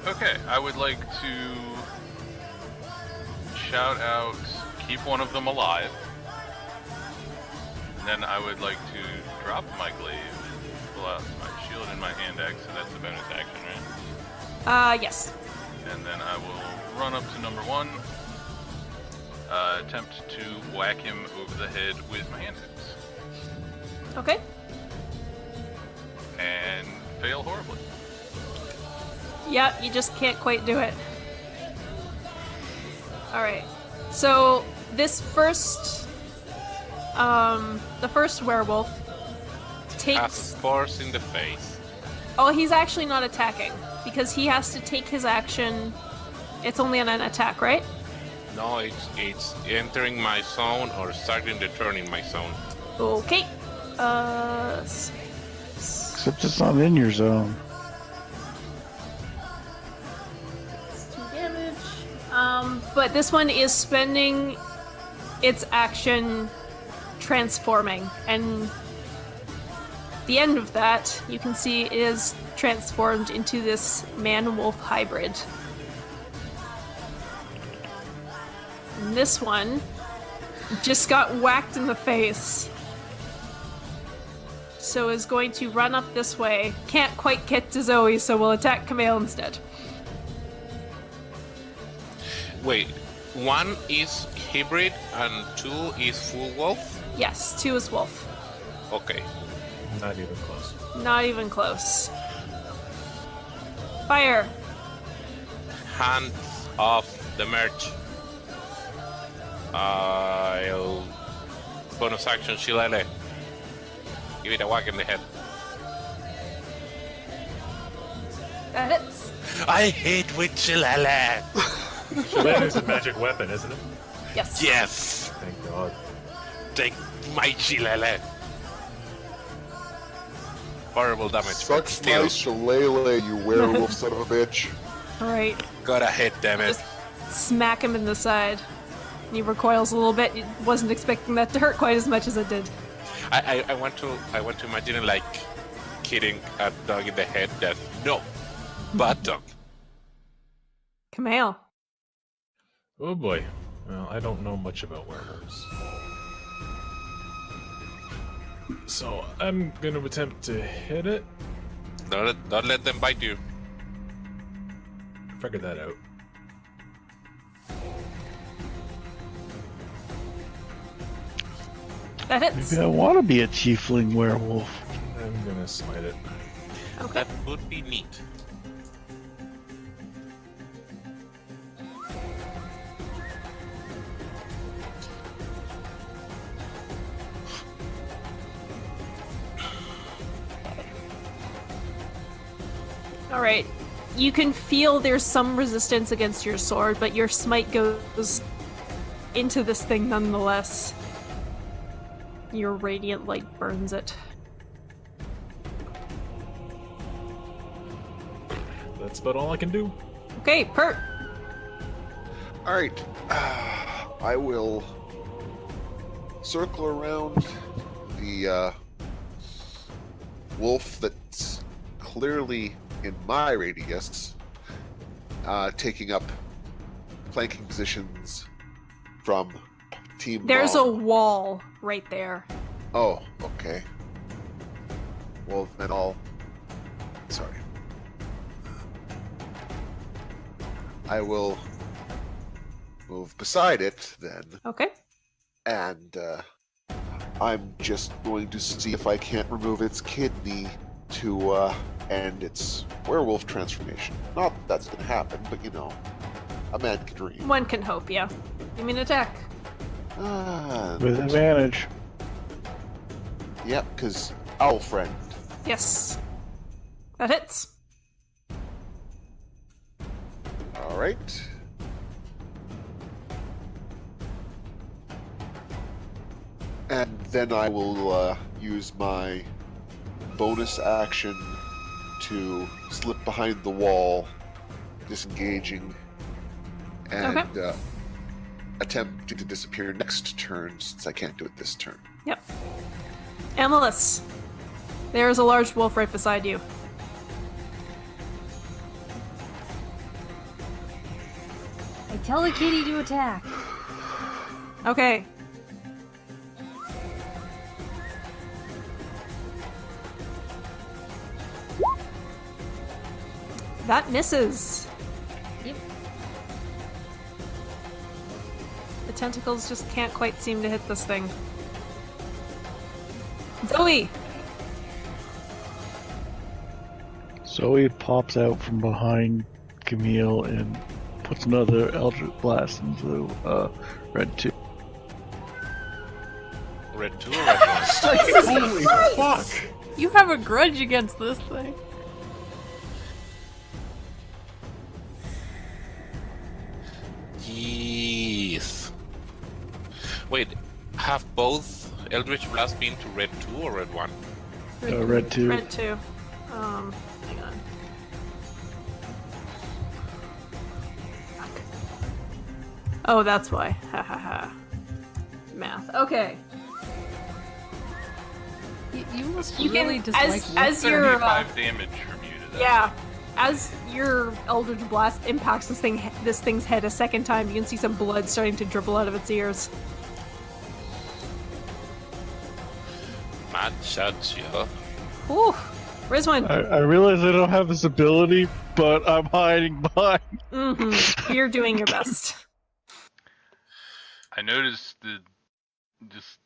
Okay, I would like to shout out, keep one of them alive. And then I would like to drop my glaive, pull out my shield and my hand axe, so that's the bonus action, right? Yes. And then I will run up to number 1, attempt to whack him over the head with my hand axe, Okay. and fail horribly. Yep, you just can't quite do it. Alright. So, this first... the first werewolf Has takes... spores in the face. Oh, he's actually not attacking. Because he has to take his action... It's only an attack, right? No, it's entering my zone or starting the turn in my zone. Okay. Except it's not in your zone. 2 damage. But this one is spending its action transforming, and the end of that, you can see, is transformed into this man-wolf hybrid. And this one just got whacked in the face. So is going to run up this way. Can't quite get to Zoe, so we'll attack Camille instead. Wait, 1 is hybrid and 2 is full wolf? Yes, 2 is wolf. Okay. Not even close. Not even close. Fire. Hands off the merch. I'll bonus action Shillelagh. Give it a whack in the head. That hits. I hate with Shillelagh. Shillelagh is a magic weapon, isn't it? Yes. Yes. Thank God. Take my Shillelagh. Horrible damage, but Suck my still. shillelagh, you werewolf son of a bitch. Alright. Got a hit, damn it. Just smack him in the side. He recoils a little bit. He wasn't expecting that to hurt quite as much as it did. I want to imagine it like hitting a dog in the head. That no, bad dog. Camille. Oh boy. Well, I don't know much about werewolves. So I'm gonna attempt to hit it. Don't let them bite you. Figured that out. That hits. Maybe I want to be a tiefling werewolf. I'm gonna smite it. Okay. That would be neat. Alright. You can feel there's some resistance against your sword, but your smite goes into this thing nonetheless. Your radiant light burns it. That's about all I can do. Okay, Pert. Alright. I will circle around the wolf that's clearly in my radius, taking up flanking positions from Team There's a Bomb. wall right there. Oh, okay. Well, then I'll... Sorry. I will move beside it, then, Okay. and I'm just going to see if I can't remove its kidney to end its werewolf transformation. Not that that's going to happen, but you know, a man can dream. One can hope, yeah. You mean attack? With advantage. Yep, because owl friend. Yes. That hits. Alright. And then I will use my bonus action to slip behind the wall, disengaging, and attempting to disappear next turn, since I can't do it this turn. Yep. Amalus. There's a large wolf right beside you. I tell the kitty to attack. Okay. That misses. Yep. The tentacles just can't quite seem to hit this thing. Zoe! Zoe pops out from behind Camille and puts another Eldritch Blast into Red 2. Red 2 or Red 1? Holy fuck! You have a grudge against this thing. Jeez. Wait, have both Eldritch Blast been to Red 2 or Red 1? Red 2. Red 2. Hang on. Fuck. Oh, that's why. Ha ha ha. Math. Okay. You must You really can, dislike as you're 35 damage from you to that. yeah, as your Eldritch Blast impacts this thing's head a second time, you can see some blood starting to dribble out of its ears. Mad shots, yeah. Ooh, Rizwan. I realize I don't have this ability, but I'm hiding behind. Mm-hmm. You're doing your best. I noticed the just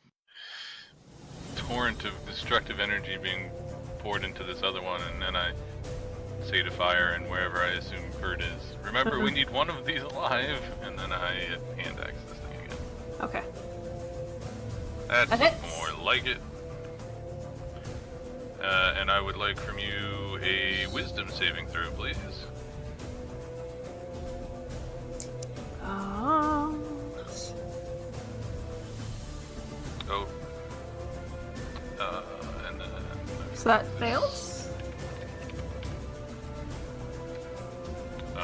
torrent of destructive energy being poured into this other one, and then I say to Fire and wherever I assume Kurt is, remember we need one of these alive, and then I hand axe this thing again. Okay. That's That hits. more like it. And I would like from you a wisdom saving throw, please. Oh. And then... So that fails?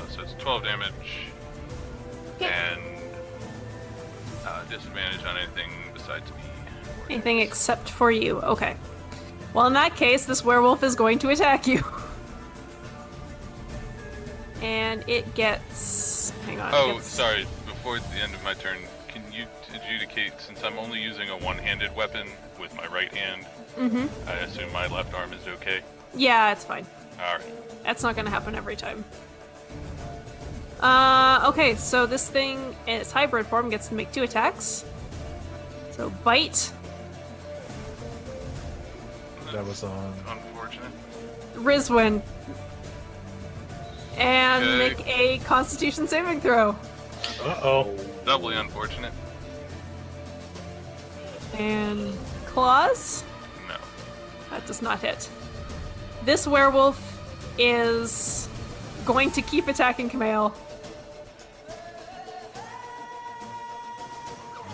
So it's 12 damage. Okay. And disadvantage on anything besides me. Anything except for you. Okay. Well, in that case, this werewolf is going to attack you. And it gets... Hang on. Oh, it gets... sorry. Before the end of my turn, can you adjudicate, since I'm only using a one-handed weapon with my right hand, I assume my left arm is okay? Yeah, it's fine. Alright. That's not going to happen every time. Okay, so this thing in its hybrid form gets to make 2 attacks. So bite. That was on. Unfortunate. Rizwin. And Okay. make a Constitution saving throw. Uh-oh. Doubly unfortunate. And claws. No. That does not hit. This werewolf is going to keep attacking Kamal.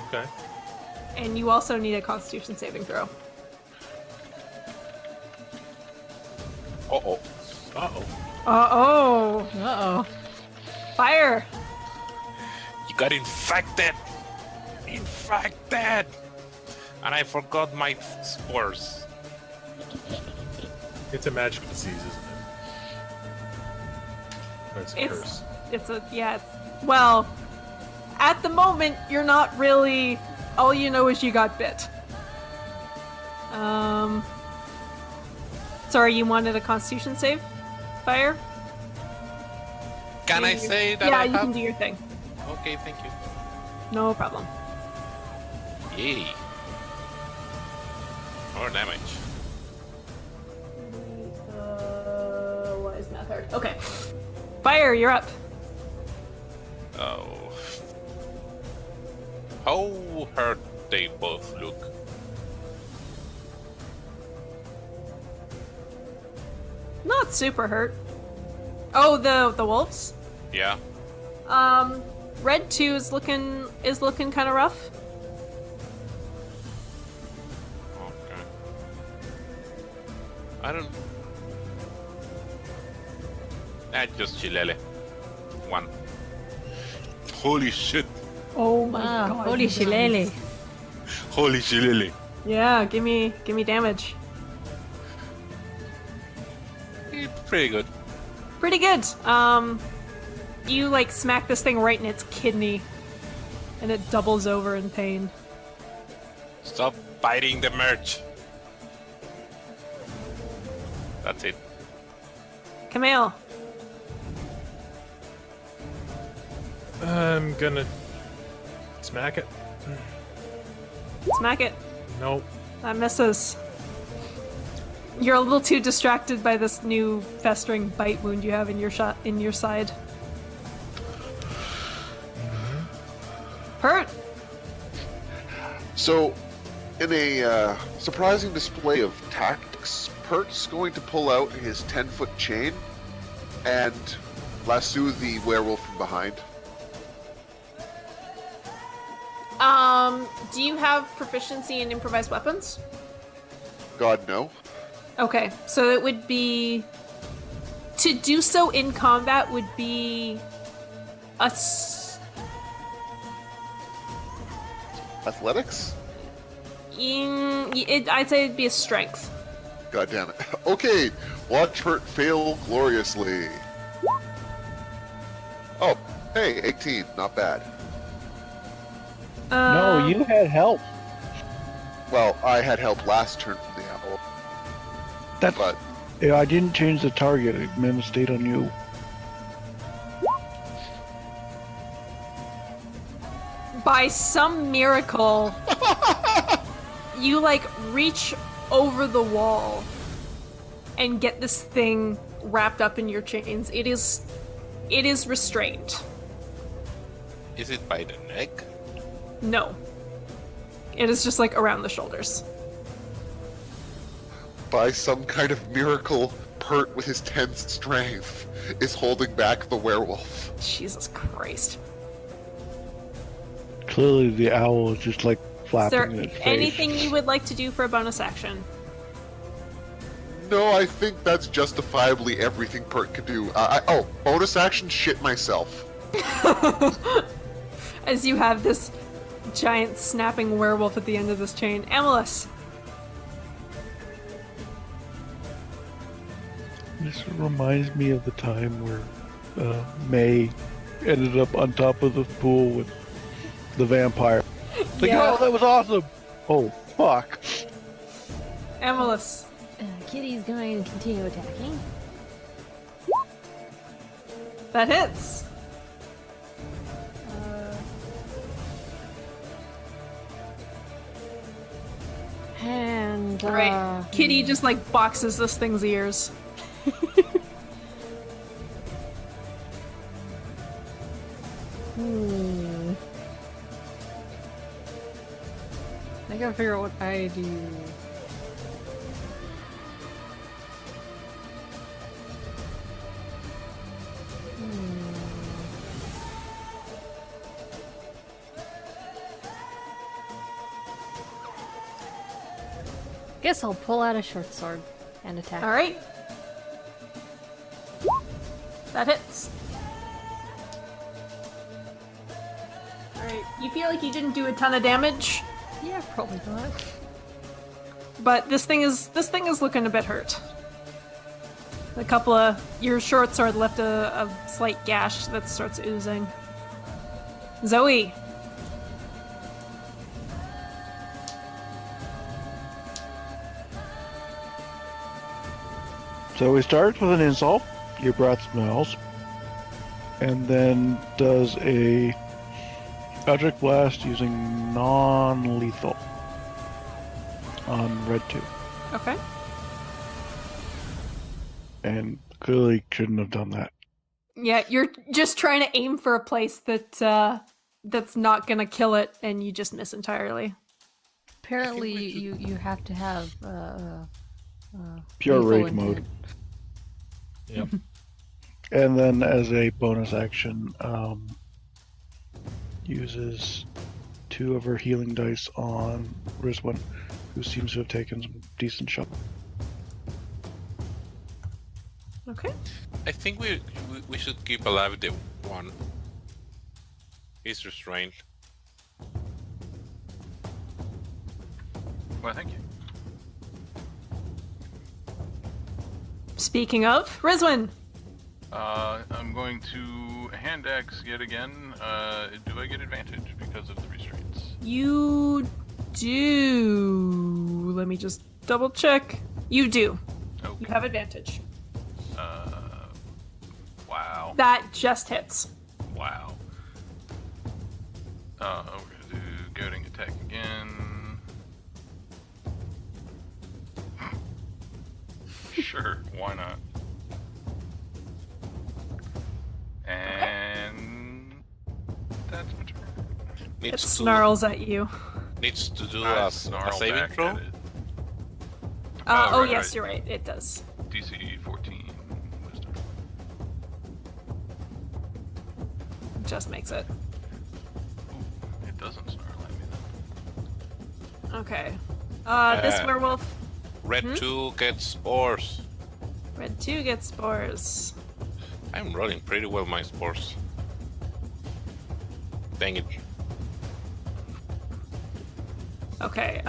Okay. And you also need a Constitution saving throw. Uh-oh. Uh-oh. Uh-oh. Uh-oh. Fire. You got infected! Infected! And I forgot my spores. It's a magical disease, isn't it? Or it's a curse. It's a, yeah, well, at the moment, you're not really, all you know is you got bit. Sorry, you wanted a Constitution save? Fire? Can I say that yeah, I you have? can do your thing. Okay, thank you. No problem. Yay. More damage. What is math hard? Okay. Fire, you're up. Oh. How hurt they both look? Not super hurt. Oh, the wolves? Yeah. Red 2 is looking kind of rough. Okay. I don't... just Chilele. 1. Holy shit. Oh my Wow, god. holy shillelagh. Holy Chilele. Yeah, give me damage. Pretty good. Pretty good. You like smack this thing right in its kidney, and it doubles over in pain. Stop biting the merch. That's it. Kamal. I'm gonna smack it. Smack it. Nope. That misses. You're a little too distracted by this new festering bite wound you have in your side. Hurt. So, in a surprising display of tactics, Pert's going to pull out his 10-foot chain and lasso the werewolf from behind. Do you have proficiency in improvised weapons? God, no. Okay, so it would be... To do so in combat would be... Athletics? I'd say it'd be a strength. God damn it. Okay, watch Pert fail gloriously. Oh, hey, 18, not bad. No, you had help. Well, I had help last turn from the owl, That's. but Yeah, I didn't change the target. It meant it stayed on you. By some miracle, you like reach over the wall and get this thing wrapped up in your chains. It is restrained. Is it by the neck? No. It is just like around the shoulders. by some kind of miracle, Pert, with his 10th strength, is holding back the werewolf. Jesus Christ. Clearly, the owl is just like Is flapping there in its face. anything you would like to do for a bonus action? No, I think that's justifiably everything Pert can do. Bonus action, shit myself. As you have this giant snapping werewolf at the end of this chain. Amalus. This reminds me of the time where May ended up on top of the pool with the vampire. Like, Yeah. oh, that was awesome! Oh, fuck. Amalus. Kitty's going to continue attacking. That hits. And Right. Kitty just like boxes this thing's ears. I gotta figure out what I do. Guess I'll pull out a short sword and attack. Alright. That hits. Alright, you feel like you didn't do a ton of damage, Yeah, probably not. but this thing is looking a bit hurt. A couple of your short sword left a slight gash that starts oozing. Zoe. So he starts with an insult, your breath smells, and then does a Eldritch Blast using non-lethal on Red 2. Okay. And clearly shouldn't have done that. Yeah, you're just trying to aim for a place that that's not gonna kill it, and you just miss entirely. Apparently, we should- you have to have Pure lethal rage intent. mode. Yep. And then as a bonus action, uses 2 of her healing dice on Rizwan, who seems to have taken some decent shot. Okay. I think we should keep alive the one. He's restrained. Well, thank you. Speaking of, Rizwan. I'm going to hand axe yet again. Do I get advantage because of the restraints? You do. Let me just double check. You do. You Okay. have advantage. Wow. That just hits. Wow. We're gonna do goading attack again. Sure, why not? And that's my turn. It Needs snarls at you. Needs to do I a snarl saving back throw. at it. Oh, right, yes, right. you're right. It does. DC 14 wisdom. Just makes it. Ooh, it doesn't snarl at me then. Okay. This werewolf, Red 2 gets spores. Red 2 gets spores. I'm rolling pretty well my spores. Dang it. Okay,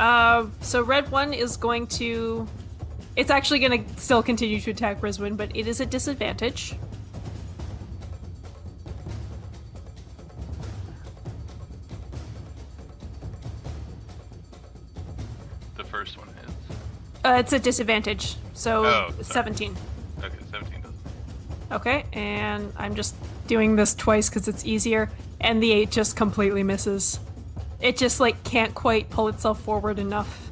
so Red 1 is going to... It's actually going to still continue to attack Rizwan, but it is at disadvantage. It's a disadvantage, so Oh, sorry. 17. Okay, 17 doesn't. Okay, and I'm just doing this twice because it's easier, and the 8 just completely misses. It just, like, can't quite pull itself forward enough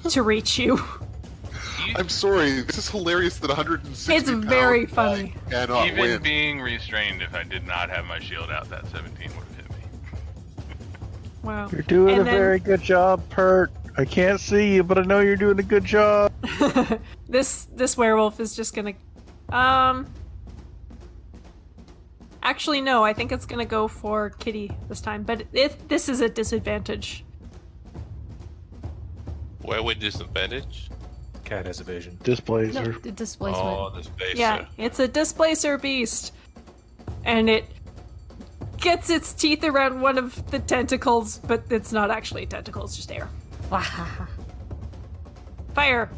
to reach you. I'm sorry. This is hilarious that 160 It's very pound funny. guy cannot Even win. being restrained, if I did not have my shield out, that 17 would have hit me. Wow. You're doing And a then- very good job, Pert. I can't see you, but I know you're doing a good job. This werewolf is just gonna... Actually, no, I think it's gonna go for Kitty this time, but this is a disadvantage. Where with disadvantage? Cat has evasion. Displacer. No, the displacement. Oh, the spacer. Yeah, it's a displacer beast. And it gets its teeth around one of the tentacles, but it's not actually a tentacle, it's just air. Fire!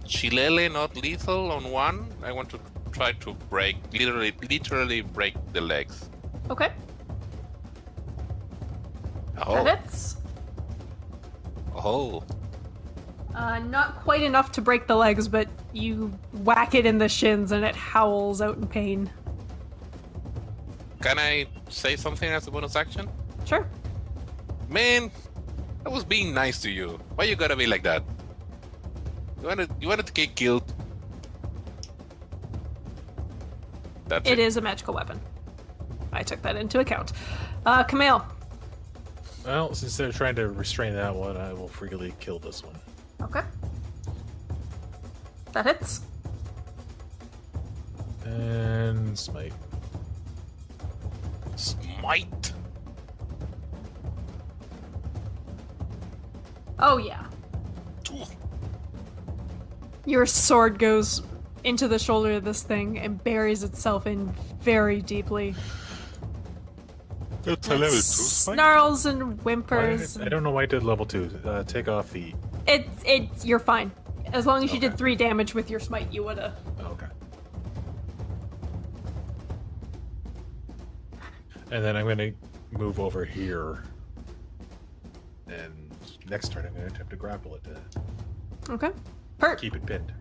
Shillelagh not lethal on one. I want to try to break, literally break the legs. Okay, Oh, that hits. oh. Not quite enough to break the legs, but you whack it in the shins and it howls out in pain. Can I say something as a bonus action? Sure. Man, I was being nice to you. Why you gotta be like that? You wanted to get killed. That's It is a magical weapon. I took that into account. Camille. Well, since they're trying to restrain that one, I will freely kill this one. Okay. That hits. And smite. Smite. Oh, yeah. Ooh. Your sword goes into the shoulder of this thing and buries itself in very deeply. That's It snarls and whimpers. I don't know why I did level 2. Take off the... You're fine. As long as you Okay. did 3 damage with your smite, you would've. Okay. And then I'm going to move over here. And next turn I'm going to attempt to grapple it to Okay. Pert. keep it pinned.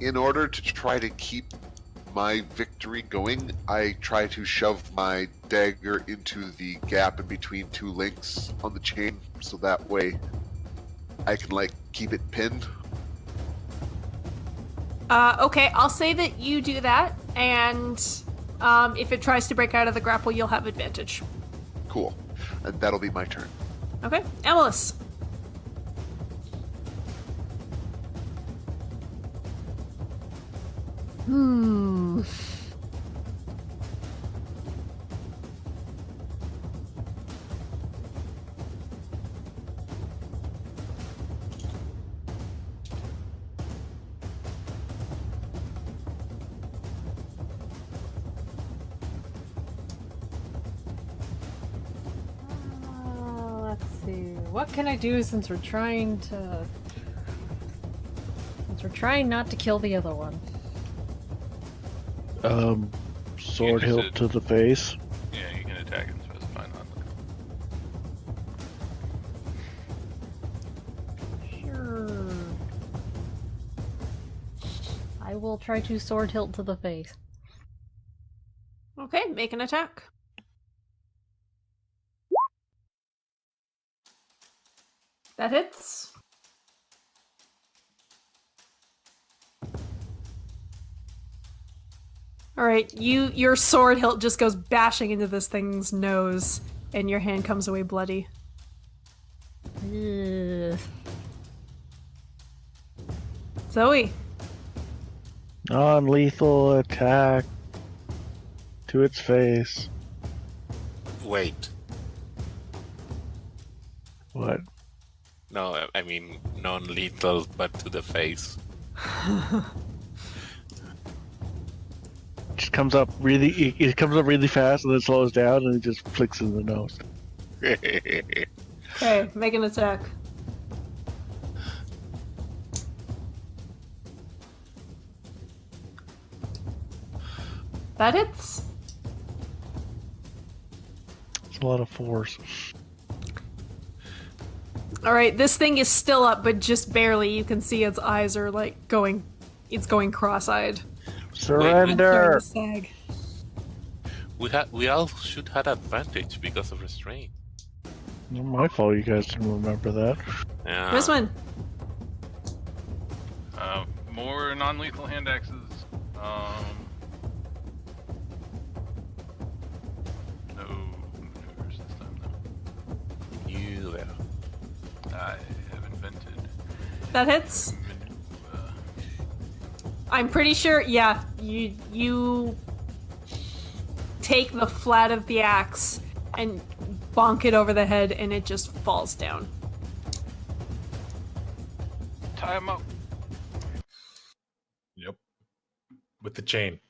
In order to try to keep my victory going, I try to shove my dagger into the gap in between 2 links on the chain, so that way I can, like, keep it pinned. Okay, I'll say that you do that, and if it tries to break out of the grapple, you'll have advantage. Cool. And that'll be my turn. Okay, Emilus. Hmm. Let's see. What can I do since we're trying to... Since we're trying not to kill the other one. Sword You just hilt said- to the face. Yeah, you can attack and specify not. Sure. I will try to sword hilt to the face. Okay, make an attack. That hits. Alright, your sword hilt just goes bashing into this thing's nose, and your hand comes away bloody. Ugh. Zoe. Non-lethal attack to its face. Wait. What? No, I mean non-lethal, but to the face. Just comes up really. It comes up really fast and then slows down and it just flicks in the nose. Okay, make an attack. That hits. It's a lot of force. All right, this thing is still up, but just barely. You can see its eyes are like going. It's going cross-eyed. Surrender. Starting to sag. We all should have advantage because of restraint. Not my fault you guys didn't remember that. Yeah. This one. More non-lethal hand axes. No maneuvers this time though. You there. I have invented That hits. maneuver. I'm pretty sure. Yeah, you take the flat of the axe and bonk it over the head, and it just falls down. Tie him up. Yep. With the chain.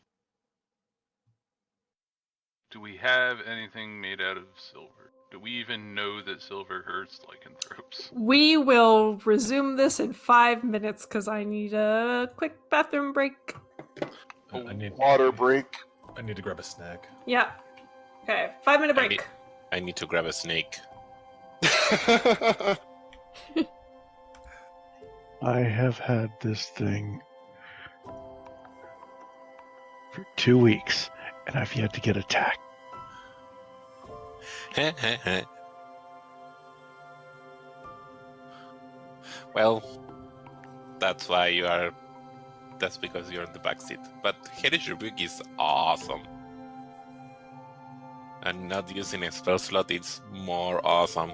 Do we have anything made out of silver? Do we even know that silver hurts lycanthropes? We will resume this in 5 minutes because I need a quick bathroom break. I need Water break. I need to grab a snack. Yeah. Okay, 5-minute break. I need to grab a snake. I have had this thing for 2 weeks, and I've yet to get attacked. Well, that's why you are. That's because you're in the back seat. But Heritage Rebuke is awesome. And not using a spell slot is more awesome.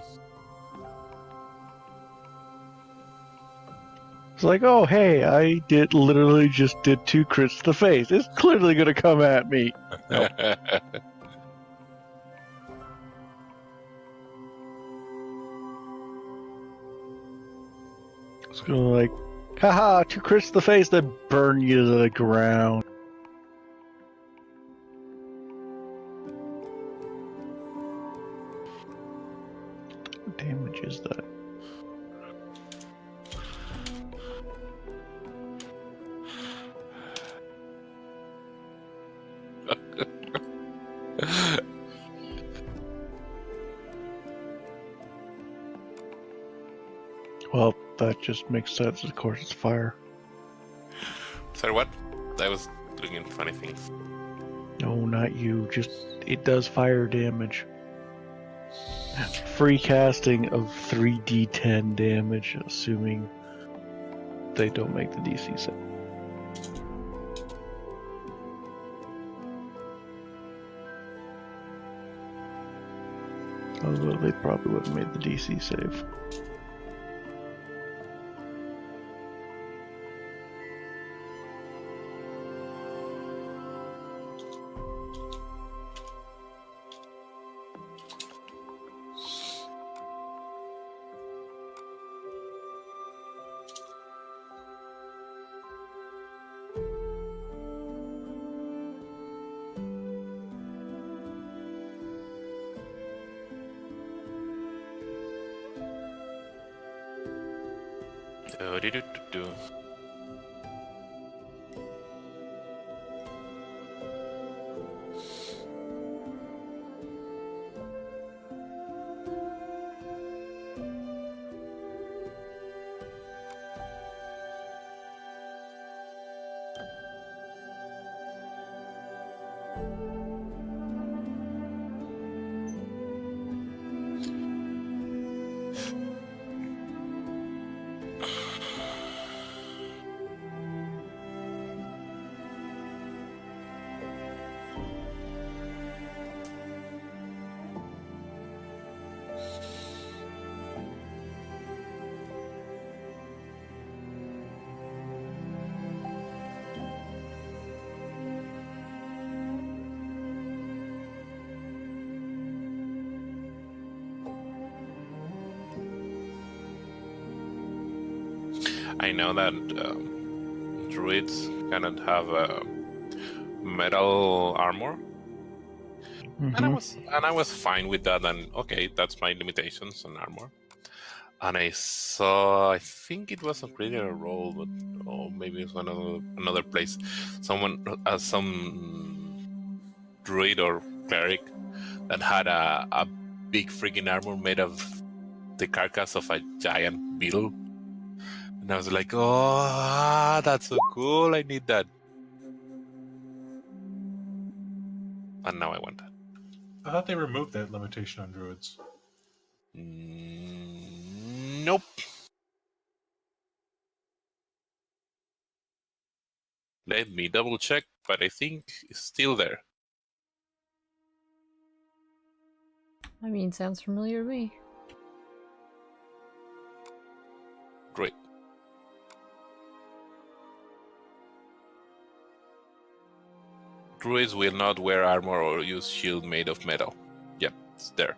It's like, oh hey, I literally just did 2 crits to the face. It's clearly gonna come at me. It's gonna like, haha, 2 crits to the face, then burn you to the ground. What damage is that? Well, that just makes sense. Of course, it's fire. Sorry, what? I was looking at funny things. No, not you. Just, it does fire damage. Free casting of 3d10 damage, assuming they don't make the DC set. Although they probably would have made the DC save. Do-do-do-do-do. I know that druids cannot have metal armor, and I was fine with that. And okay, that's my limitations on armor. And I saw, I think it was upgraded a role, but maybe it's another place. Someone, some druid or cleric that had a big freaking armor made of the carcass of a giant beetle. And I was like, oh, that's so cool. I need that. And now I want that. I thought they removed that limitation on druids. Nope. Let me double check, but I think it's still there. I mean, sounds familiar to me. Great. Druids will not wear armor or use shield made of metal. Yep, it's there.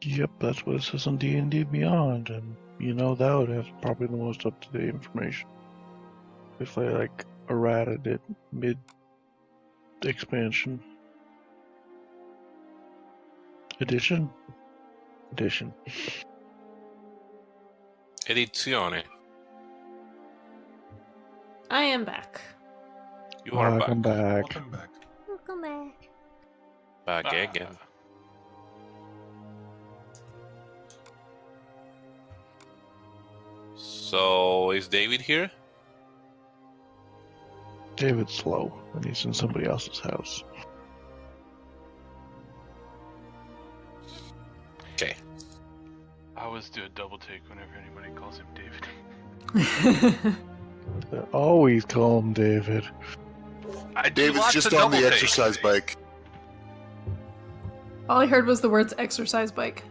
Yep, that's what it says on D&D Beyond, and that would have probably the most up-to-date information. If they, errated it mid-expansion. Edition? Edizione. I am back. You are back. Welcome back. Welcome back. Welcome back. Back Ah. again. So, is David here? David's slow, and he's in somebody else's house. Okay. I always do a double take whenever anybody calls him David. They always call him David. I do David's lots just of on the double takes. exercise bike. All I heard was the words exercise bike.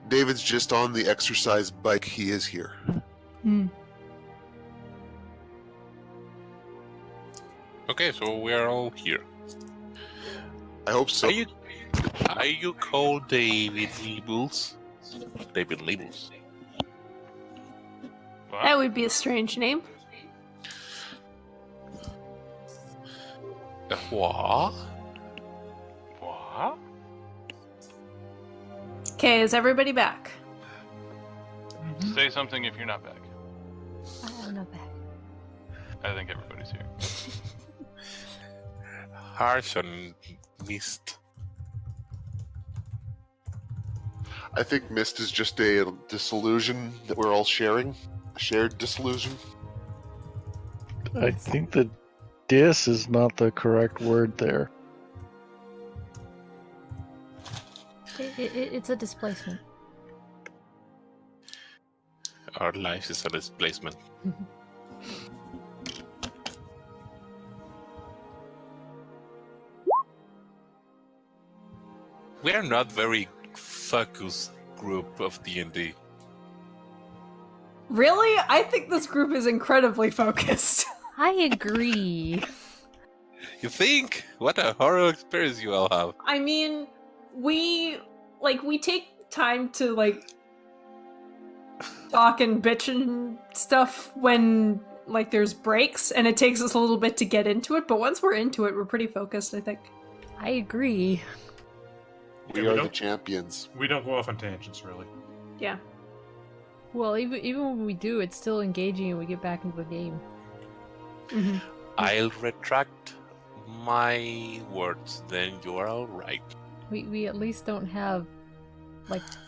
David's just on the exercise bike. He is here. Hmm. Okay, so we are all here. I hope so. Are you called David Labels? David Labels. What? That would be a strange name. What? What? Okay, is everybody back? Say something if you're not back. I'm not back. I think everybody's here. Harsh on mist. I think Mist is just a disillusion that we're all sharing. A shared disillusion. I think the dis is not the correct word there. It's a displacement. Our life is a displacement. We are not very focused group of D&D. Really? I think this group is incredibly focused. I agree. You think? What a horror experience you all have. I mean, we take time to talk and bitch and stuff when there's breaks, and it takes us a little bit to get into it, but once we're into it, we're pretty focused, I think. I agree. We we are the don't- champions. We don't go off on tangents, really. Yeah. Well, even when we do, it's still engaging and we get back into the game. Mm-hmm. I'll retract my words, then you are all right. We at least don't have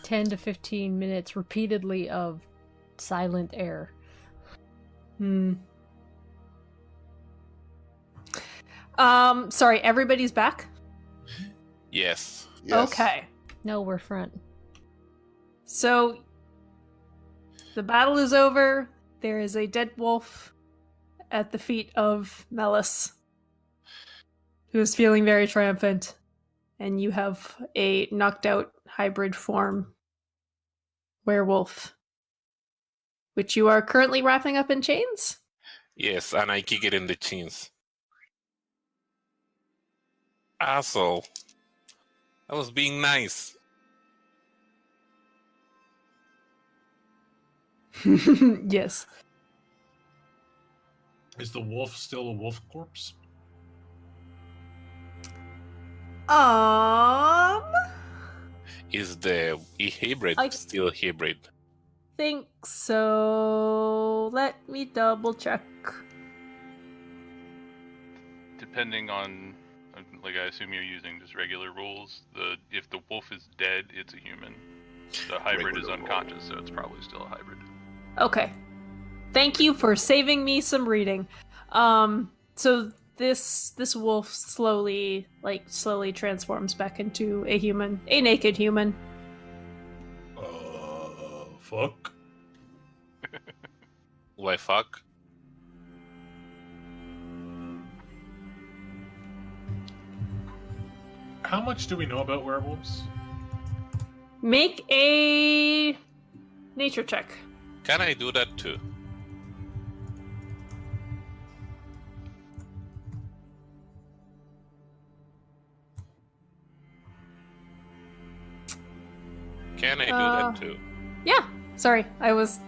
10 to 15 minutes repeatedly of silent air. Hmm. Sorry, everybody's back? Yes. Yes. Okay. No, we're front. So, the battle is over. There is a dead wolf at the feet of Melis, who is feeling very triumphant. And you have a knocked out hybrid form werewolf, which you are currently wrapping up in chains? Yes, and I kick it in the chins. Asshole. I was being nice. Yes. Is the wolf still a wolf corpse? Is the hybrid I- still hybrid? think so. Let me double check. Depending on, like, I assume you're using just regular rules. If the wolf is dead, it's a human. The hybrid is unconscious, so it's probably still a hybrid. Okay. Thank you for saving me some reading. So this wolf slowly transforms back into a human, a naked human. Fuck. Why fuck? How much do we know about werewolves? Make a nature check. Can I do that too? Can I do that too? Yeah. Sorry, I was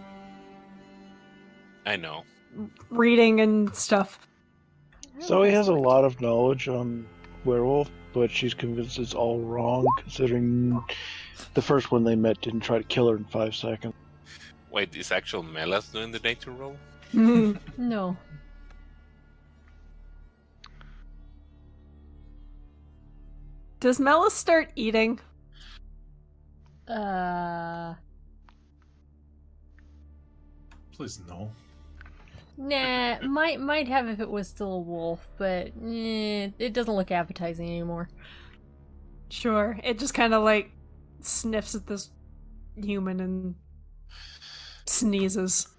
I know. reading and stuff. Zoe has a lot of knowledge on werewolf, but she's convinced it's all wrong, considering the first one they met didn't try to kill her in 5 seconds. Wait, is actual Melas doing the nature roll? No. Does Mellis start eating? Please no. Nah, might have if it was still a wolf, but it doesn't look appetizing anymore. Sure. It just kind of like sniffs at this human and sneezes.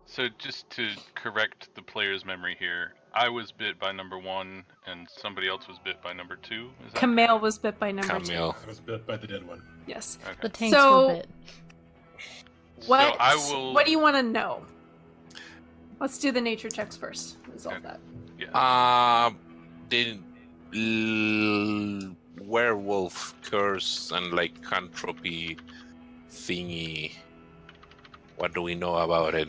So just to correct the player's memory here, I was bit by number 1, and somebody else was bit by number 2. Is that Camille correct? was bit by number Camille. I was bit by the dead one. 2. Yes. Okay. The tanks So- were bit. What? So I will. What do you want to know? Let's do the nature checks first. Resolve Okay. that. Yeah. The werewolf curse and lycanthropy thingy. What do we know about it?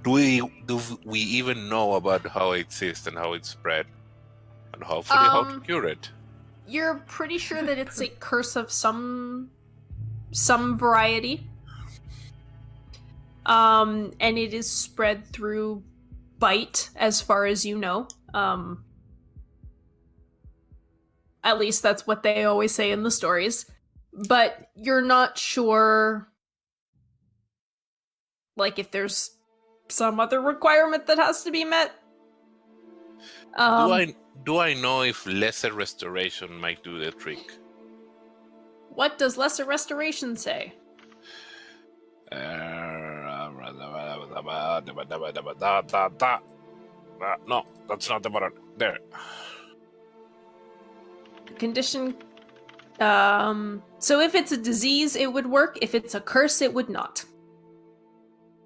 Do we even know about how it exists and how it spread, and hopefully how to cure it? You're pretty sure that it's a curse of some variety. And it is spread through bite, as far as you know. At least that's what they always say in the stories. But you're not sure, like, if there's some other requirement that has to be met. Do I know if lesser restoration might do the trick? What does lesser restoration say? No, that's not the button. There. Condition. So if it's a disease, it would work. If it's a curse, it would not.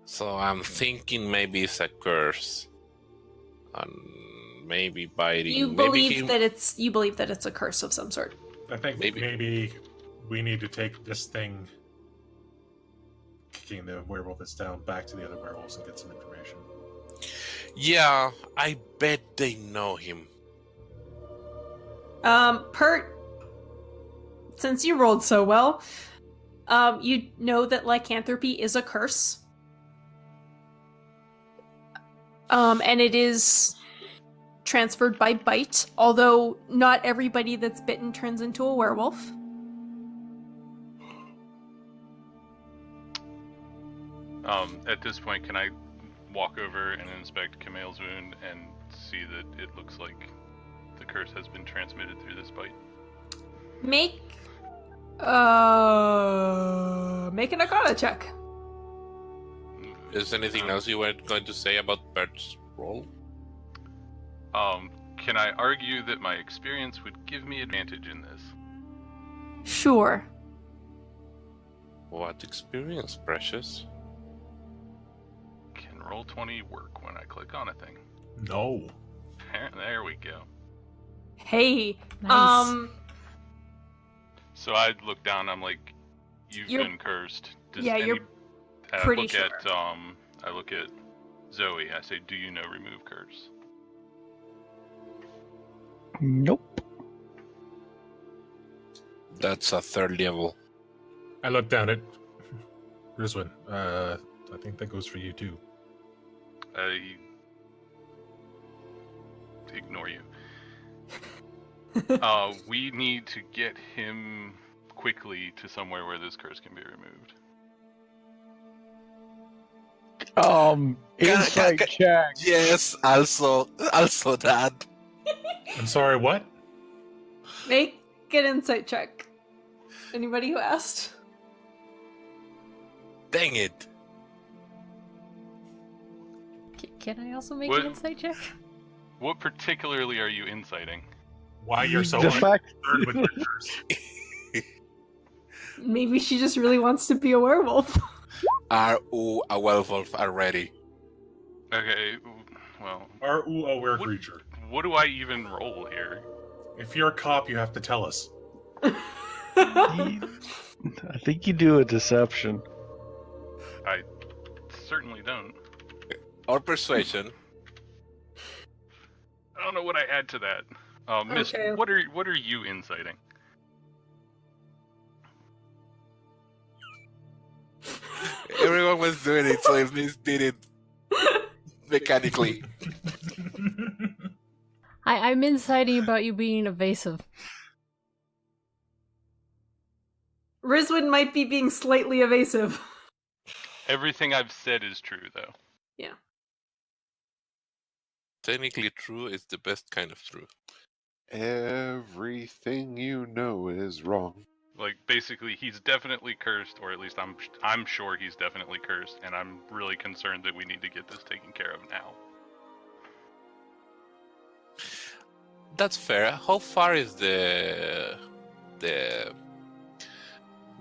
So I'm thinking maybe it's a curse. And maybe biting. You believe that it's a curse of some sort. I think maybe we need to take this thing, kicking the werewolf that's down, back to the other werewolves and get some information. Yeah, I bet they know him. Pert, since you rolled so well, you know that lycanthropy is a curse. And it is transferred by bite, although not everybody that's bitten turns into a werewolf. At this point, can I walk over and inspect Camille's wound and see that it looks like the curse has been transmitted through this bite? Make an Arcana check. Is there anything else you were going to say about Bert's role? Can I argue that my experience would give me advantage in this? Sure. What experience, precious? Can Roll20 work when I click on a thing? No. There we go. Hey, Nice. So I look down. I'm like, "You've You're- been cursed." you're I pretty look sure. at I look at Zoe. I say, "Do you know remove curse?" Nope. That's a third level. I look down at Rizwin, I think that goes for you too. I ignore you. We need to get him quickly to somewhere where this curse can be removed. Insight check. Yes, also that. I'm sorry, what? Make an insight check. Anybody who asked? Dang it. Can I also make What- an insight check? What particularly are you inciting? Why you're so The fact concerned with your curse? Maybe she just really wants to be a werewolf. Are a werewolf already? Okay, well, Are you a were creature? what do I even roll here? If you're a cop, you have to tell us. I think you do a deception. I certainly don't. Or persuasion? I don't know what I add to that. Miss, Okay. what are you inciting? Everyone was doing it, so if Miss did it mechanically. I'm inciting about you being evasive. Rizwin might be being slightly evasive. Everything I've said is true, though. Technically true is the best kind of true. Everything you know is wrong. Like, basically, he's definitely cursed, or at least I'm sure he's definitely cursed, and I'm really concerned that we need to get this taken care of now. That's fair. How far is the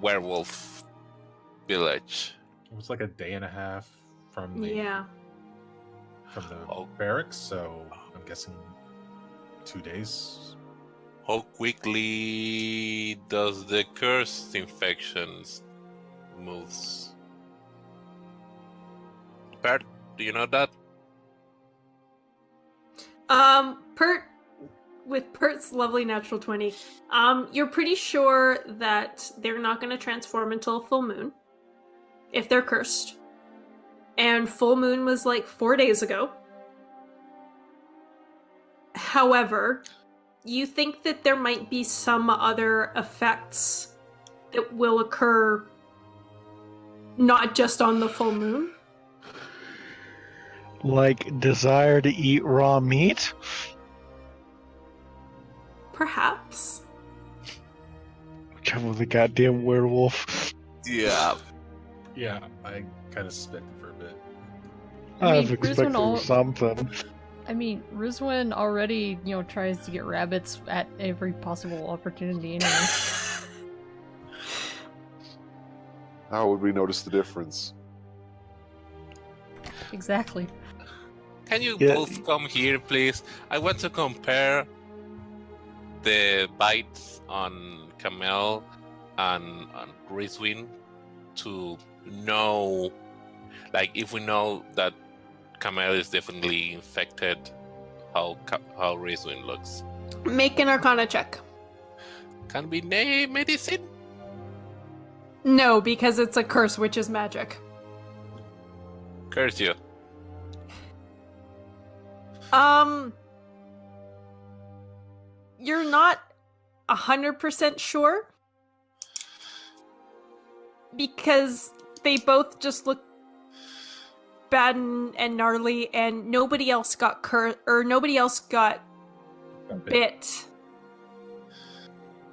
werewolf village? It was like a day and a half from the Yeah. Oh. barracks, so I'm guessing 2 days. How quickly does the curse infections moves? Bert, do you know that? Pert, with Pert's lovely natural 20, you're pretty sure that they're not going to transform until full moon, if they're cursed. And full moon was like 4 days ago. However, you think that there might be some other effects that will occur not just on the full moon. Like desire to eat raw meat? Perhaps. Come with the goddamn werewolf. Yeah. Yeah, I kind of suspected for a bit. I've Rizwan expected something. Rizwan already, tries to get rabbits at every possible opportunity anyway. How would we notice the difference? Exactly. Can you Yeah. both come here, please? I want to compare the bites on Camel and on Rizwin to know, like, if we know that Camel is definitely infected, how Rizwin looks. Make an Arcana check. Can be medicine? No, because it's a curse, which is magic. Curse you. You're not 100% sure because they both just look bad and gnarly, and nobody else got nobody else got bit.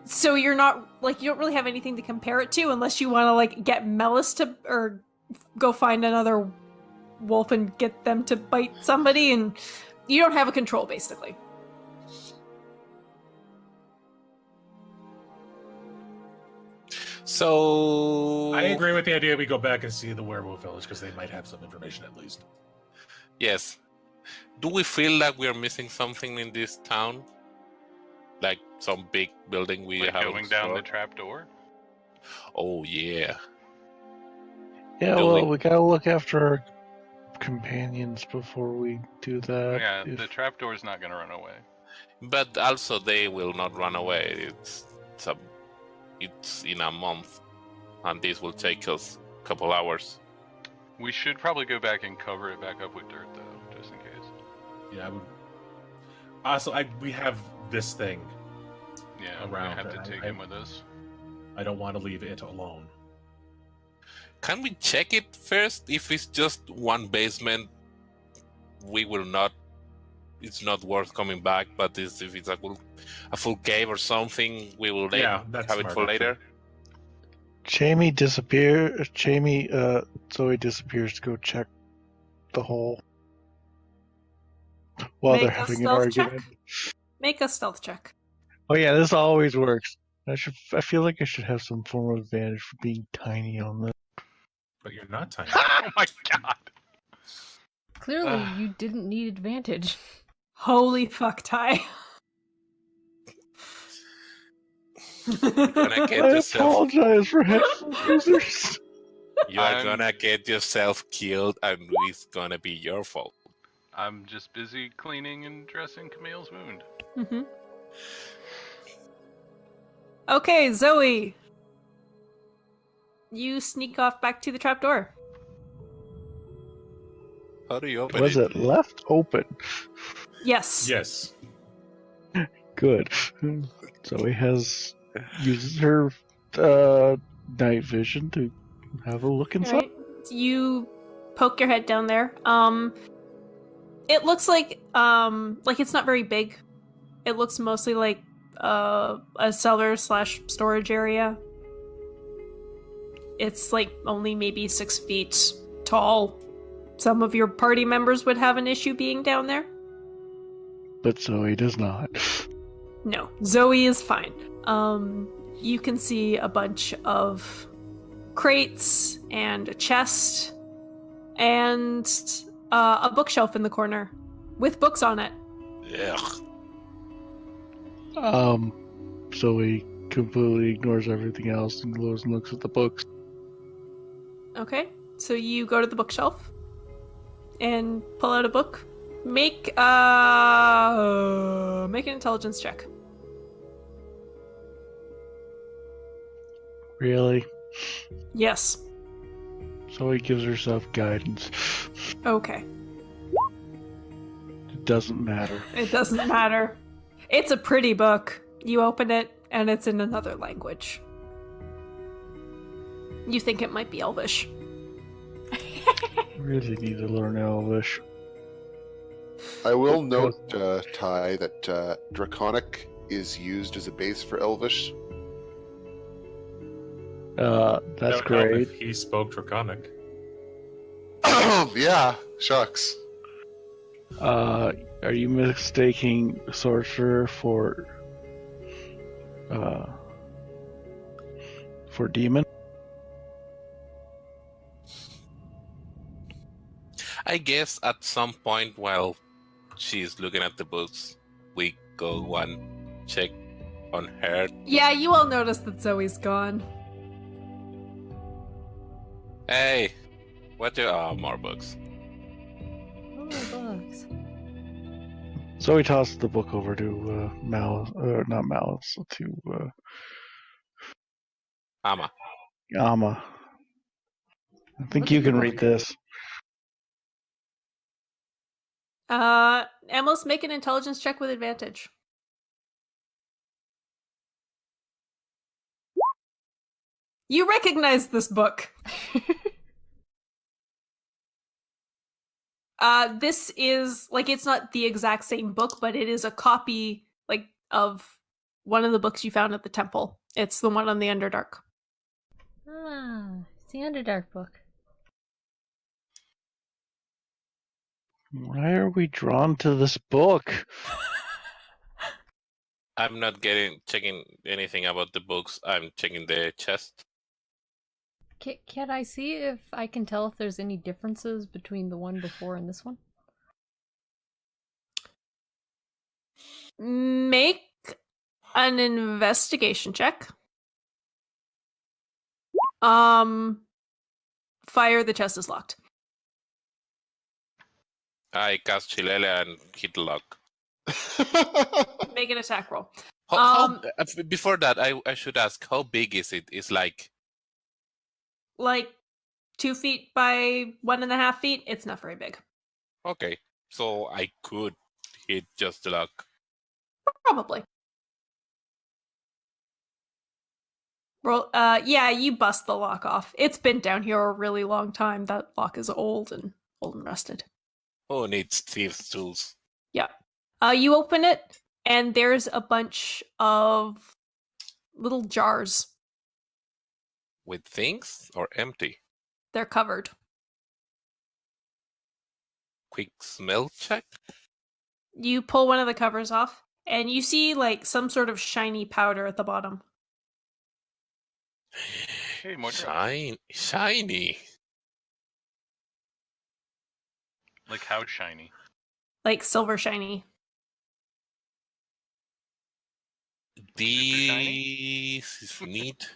So you're not you don't really have anything to compare it to unless you want to get Melis to or go find another wolf and get them to bite somebody, and you don't have a control basically. So I agree with the idea we go back and see the werewolf village because they might have some information at least. Yes. Do we feel like we are missing something in this town? Like some big building we Like haven't going down the explored? trap door? Oh yeah. Yeah, Building. well, we gotta look after our companions before we do that. Yeah, If- the trap door's not gonna run away. But also they will not run away. It's in a month, and this will take us couple hours. We should probably go back and cover it back up with dirt, though, just in case. Yeah, I would. Also, we have this thing. Yeah, we Around have to it. take him with us. I don't want to leave it alone. Can we check it first? If it's just one basement, we will not. It's not worth coming back. But if it's a full cave or something, we will Yeah, that's have it smart, for later. Zoe disappears to go check the hole while Make they're a having an stealth argument. check. Make a stealth check. Oh yeah, this always works. I feel like I should have some form of advantage for being tiny on this. But you're not tiny. Oh my god! Clearly, you didn't need advantage. Holy fuck, Ty. Gonna get I yourself. apologize for headphone users. You are I'm- gonna get yourself killed, and it's gonna be your fault. I'm just busy cleaning and dressing Camille's wound. Mhm. Okay, Zoe. You sneak off back to the trapdoor. How do you open Was it left open? Yes. Yes. Good. Zoe uses her night vision to have a look inside. Alright. You poke your head down there. It looks like it's not very big. It looks mostly like a cellar/storage area. It's like only maybe 6 feet tall. Some of your party members would have an issue being down there. But Zoe does not. No, Zoe is fine. You can see a bunch of crates and a chest and a bookshelf in the corner with books on it. Ugh. Zoe completely ignores everything else and goes and looks at the books. Okay, so you go to the bookshelf and pull out a book. Make an intelligence check. Really? Yes. Zoe gives herself guidance. Okay. It doesn't matter. It doesn't matter. It's a pretty book. You open it, and it's in another language. You think it might be Elvish. Really need to learn Elvish. I will note, Ty, that Draconic is used as a base for Elvish. That's Don't know great. if he spoke Draconic. Yeah, shucks. Are you mistaking sorcerer for demon? I guess at some point while she's looking at the books, we go one check on her. Yeah, you all notice that Zoe's gone. Hey, what do? Oh, more books. Oh, books. Zoe tosses the book over to Malice, not Malice, to Ama. Amma. I think Look you at the can read book. this. Amos, make an intelligence check with advantage. You recognize this book. This is it's not the exact same book, but it is a copy of one of the books you found at the temple. It's the one on the Underdark. Ah, it's the Underdark book. Why are we drawn to this book? I'm not checking anything about the books. I'm checking the chest. Can I see if I can tell if there's any differences between the one before and this one? Make an investigation check. Fire, the chest is locked. I cast Chilele and hit the lock. Make an attack roll. Before that, I should ask, how big is it? It's like 2 feet by 1.5 feet. It's not very big. Okay, so I could hit just the lock. Probably. Roll. Yeah, you bust the lock off. It's been down here a really long time. That lock is old and rusted. Who needs thieves' tools? Yeah. You open it, and there's a bunch of little jars. With things or empty? They're covered. Quick smell check? You pull one of the covers off, and you see like some sort of shiny powder at the bottom. Hey, more drugs. Shiny. Like how shiny? Like silver shiny. This is neat.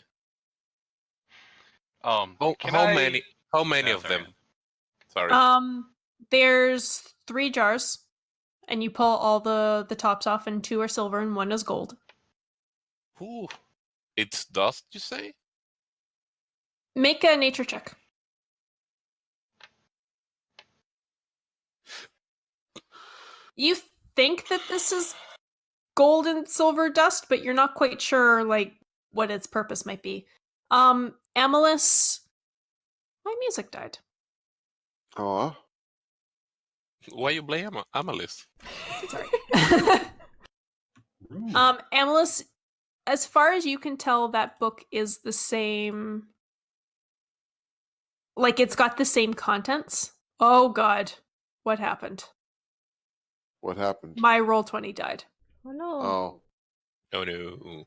How How many Yeah, of sorry. them? Sorry. There's 3 jars, and you pull all the tops off, and 2 are silver and 1 is gold. Ooh. It's dust, you say? Make a nature check. You think that this is gold and silver dust, but you're not quite sure like what its purpose might be. Amalus, my music died. Aw. Why you blame Amalis? Sorry. Amalus, as far as you can tell, that book is the same. Like it's got the same contents. Oh god. What happened? What happened? My Roll20 died. Oh no. Oh. Oh no.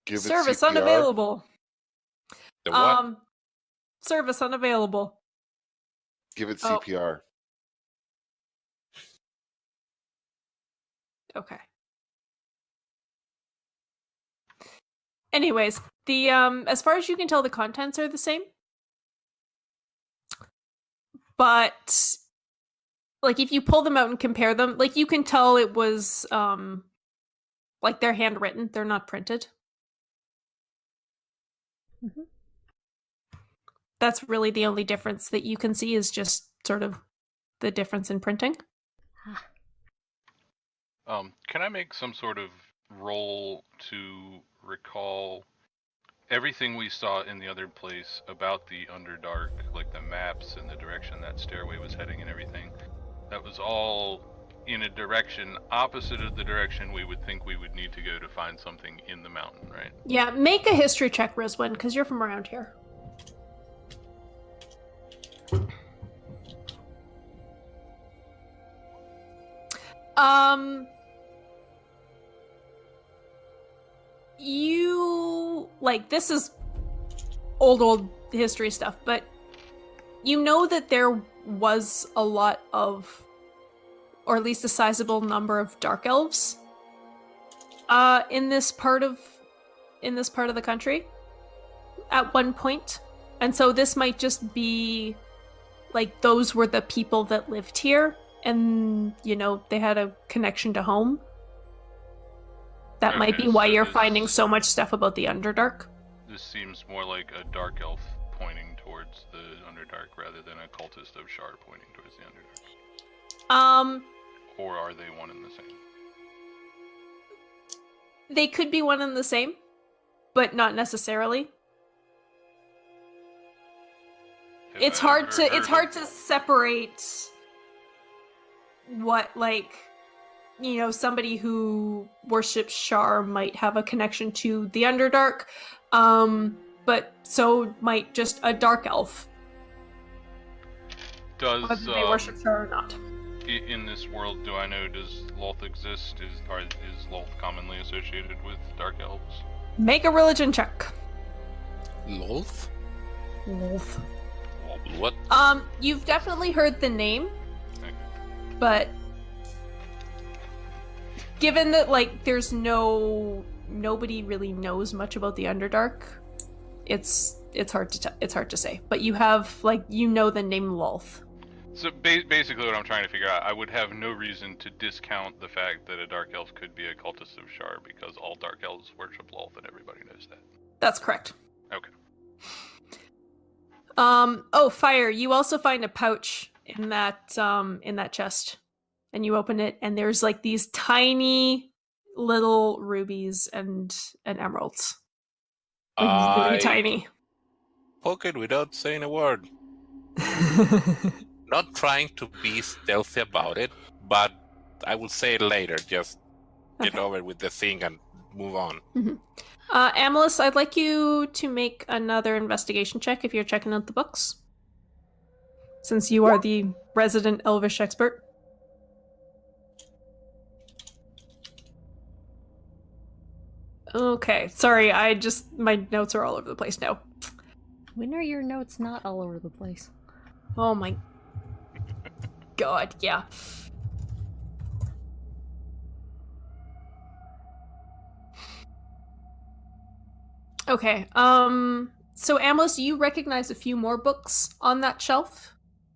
Give it Service CPR. unavailable. The what? Service unavailable. Give it Oh. CPR. Okay. Anyways, the as far as you can tell, the contents are the same. But like if you pull them out and compare them, like you can tell it was like they're handwritten, they're not printed. Mhm. That's really the only difference that you can see is just sort of the difference in printing. Can I make some sort of roll to recall everything we saw in the other place about the Underdark, like the maps and the direction that stairway was heading and everything? That was all in a direction opposite of the direction we would think we would need to go to find something in the mountain, right? Yeah, make a history check, Rizwin, because you're from around here. You like this is old history stuff, but you know that there was a lot of, or at least a sizable number of dark elves in this part of the country at one point. And so this might just be like those were the people that lived here, and you know they had a connection to home. That might Okay, be why so you're this- finding so much stuff about the Underdark. This seems more like a dark elf pointing towards the Underdark rather than a cultist of Shar pointing towards the Underdark. Or are they one and the same? They could be one and the same, but not necessarily. Have It's I hard ever to heard it's hard of- to separate what, like, you know, somebody who worships Shar might have a connection to the Underdark, but so might just a dark elf, Does whether they worship Shar or not. in this world, do I know, does Loth exist? Is Loth commonly associated with dark elves? Make a religion check. Loth? Wolf. What? You've definitely heard the name, Okay. but given that like there's nobody really knows much about the Underdark, it's hard to say. But you have like you know the name Lolth. So basically what I'm trying to figure out, I would have no reason to discount the fact that a dark elf could be a cultist of Shar because all dark elves worship Loth and everybody knows that. That's correct. Okay. Oh, fire. You also find a pouch in that chest. And you open it and there's like these tiny little rubies and emeralds. Like really I tiny. poke it without saying a word. Not trying to be stealthy about it, but I will say it later. Just get Okay. over with the thing and move on. Amalus, I'd like you to make another investigation check if you're checking out the books. Since you are the resident Elvish expert. Okay, sorry, my notes are all over the place now. When are your notes not all over the place? Oh my god, yeah. Okay, so Amalus, you recognize a few more books on that shelf.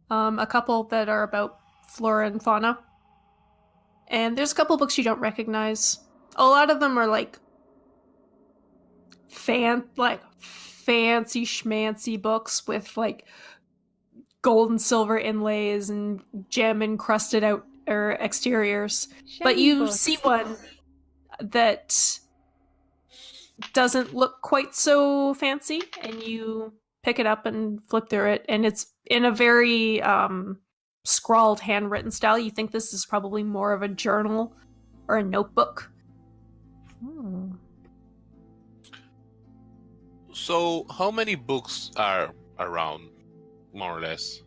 A couple that are about flora and fauna. And there's a couple books you don't recognize. A lot of them are like fancy schmancy books with like gold and silver inlays and gem encrusted out or exteriors. But Shiny you books. see one that doesn't look quite so fancy, and you pick it up and flip through it, and it's in a very scrawled handwritten style. You think this is probably more of a journal or a notebook. Hmm. So, how many books are around, more or less?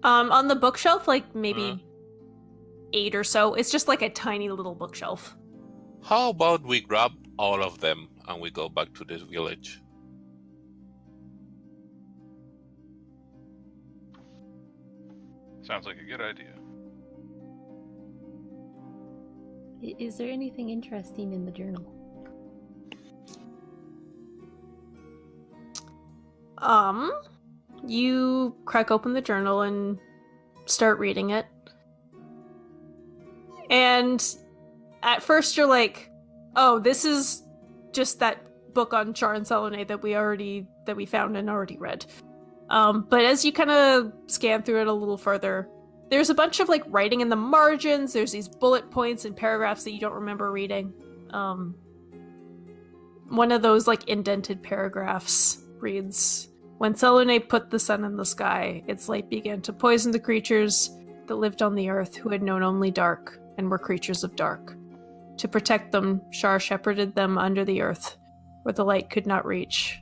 On the bookshelf, like maybe 8 or so. It's just like a tiny little bookshelf. How about we grab all of them and we go back to this village? Sounds like a good idea. Is there anything interesting in the journal? You crack open the journal and start reading it. And at first you're like, oh, this is just that book on Char and Salome that we found and already read. But as you kind of scan through it a little further, there's a bunch of like writing in the margins. There's these bullet points and paragraphs that you don't remember reading. One of those like indented paragraphs reads, "When Salome put the sun in the sky, its light began to poison the creatures that lived on the earth who had known only dark and were creatures of dark. To protect them, Shar shepherded them under the earth, where the light could not reach.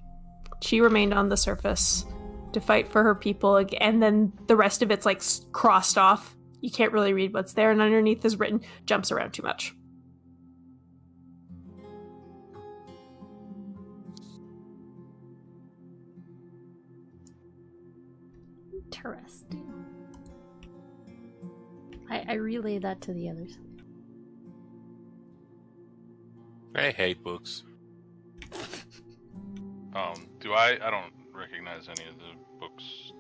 She remained on the surface to fight for her people." And then the rest of it's like crossed off. You can't really read what's there, and underneath is written, "Jumps around too much." Interesting. I relay that to the others. I hate books. I don't recognize any of the books'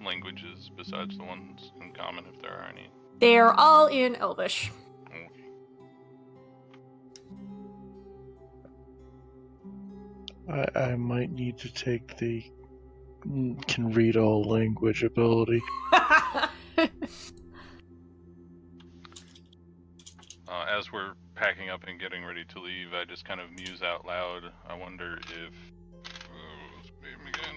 languages besides the ones in common, if there are any. They're all in Elvish. Okay. I might need to take the can read all language ability. As we're packing up and getting ready to leave, I just kind of muse out loud. I wonder if... what's her name again?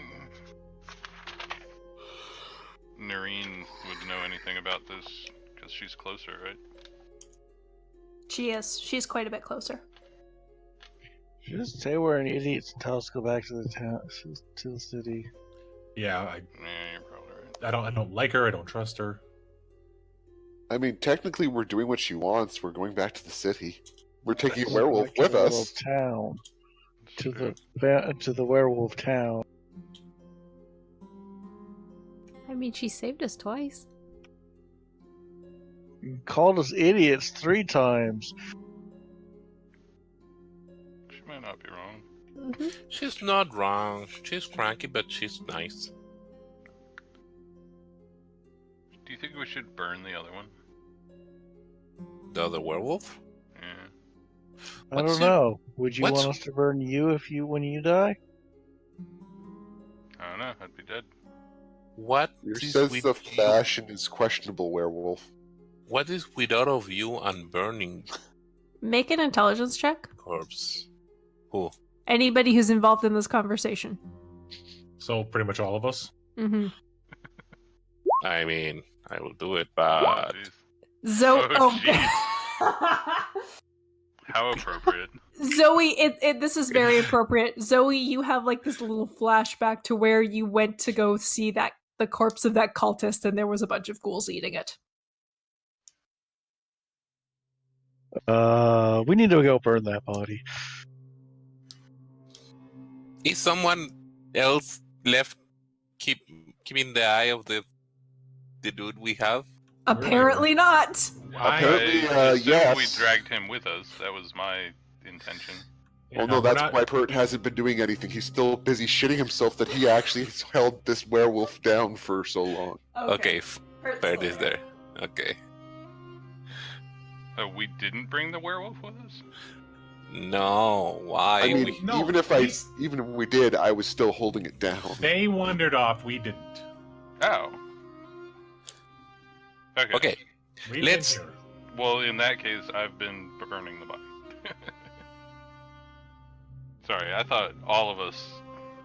Noreen would know anything about this, because she's closer, right? She is. She's quite a bit closer. Just say we're idiots and tell us to go back to the town, to the city. Yeah, You're probably right. I don't like her. I don't trust her. I mean, technically, we're doing what she wants. We're going back to the city. We're taking a Let's werewolf go back with to the us. Town True. to the werewolf town. I mean, she saved us twice. You called us idiots 3 times. She might not be wrong. Mm-hmm. She's not wrong. She's cranky, but she's nice. Do you think we should burn the other one? The other werewolf? Yeah. I don't What's know. Would you what's- want us to burn you when you die? What Your is sense with of you? fashion is questionable, werewolf. What is with all of you and burning Make an intelligence check. corpse? Who? Anybody who's involved in this conversation. So pretty much all of us. Mm-hmm. I mean, I will do it, Oh, but jeez. Zoe. Oh, Oh, How appropriate. Zoe, this is very appropriate. Zoe, you have like this little flashback to where you went to go see the corpse of that cultist, and there was a bunch of ghouls eating it. We need to go burn that body. is someone else left keeping the eye of the dude we have? Apparently not. Apparently, I assumed yes. we dragged him with us. That was my intention. Well, Yeah, no, we're that's not- why Pert hasn't been doing anything. He's still busy shitting himself that he actually has held this werewolf down for so long. Okay, Hurts Fred the is there. Okay. We didn't bring the werewolf with us? No, why? I mean, We- No, even if we did, I was still holding it down. They wandered off. We didn't. Oh. Okay. Okay, We've Let's- been here. Well, in that case, I've been burning the body. Sorry, I thought all of us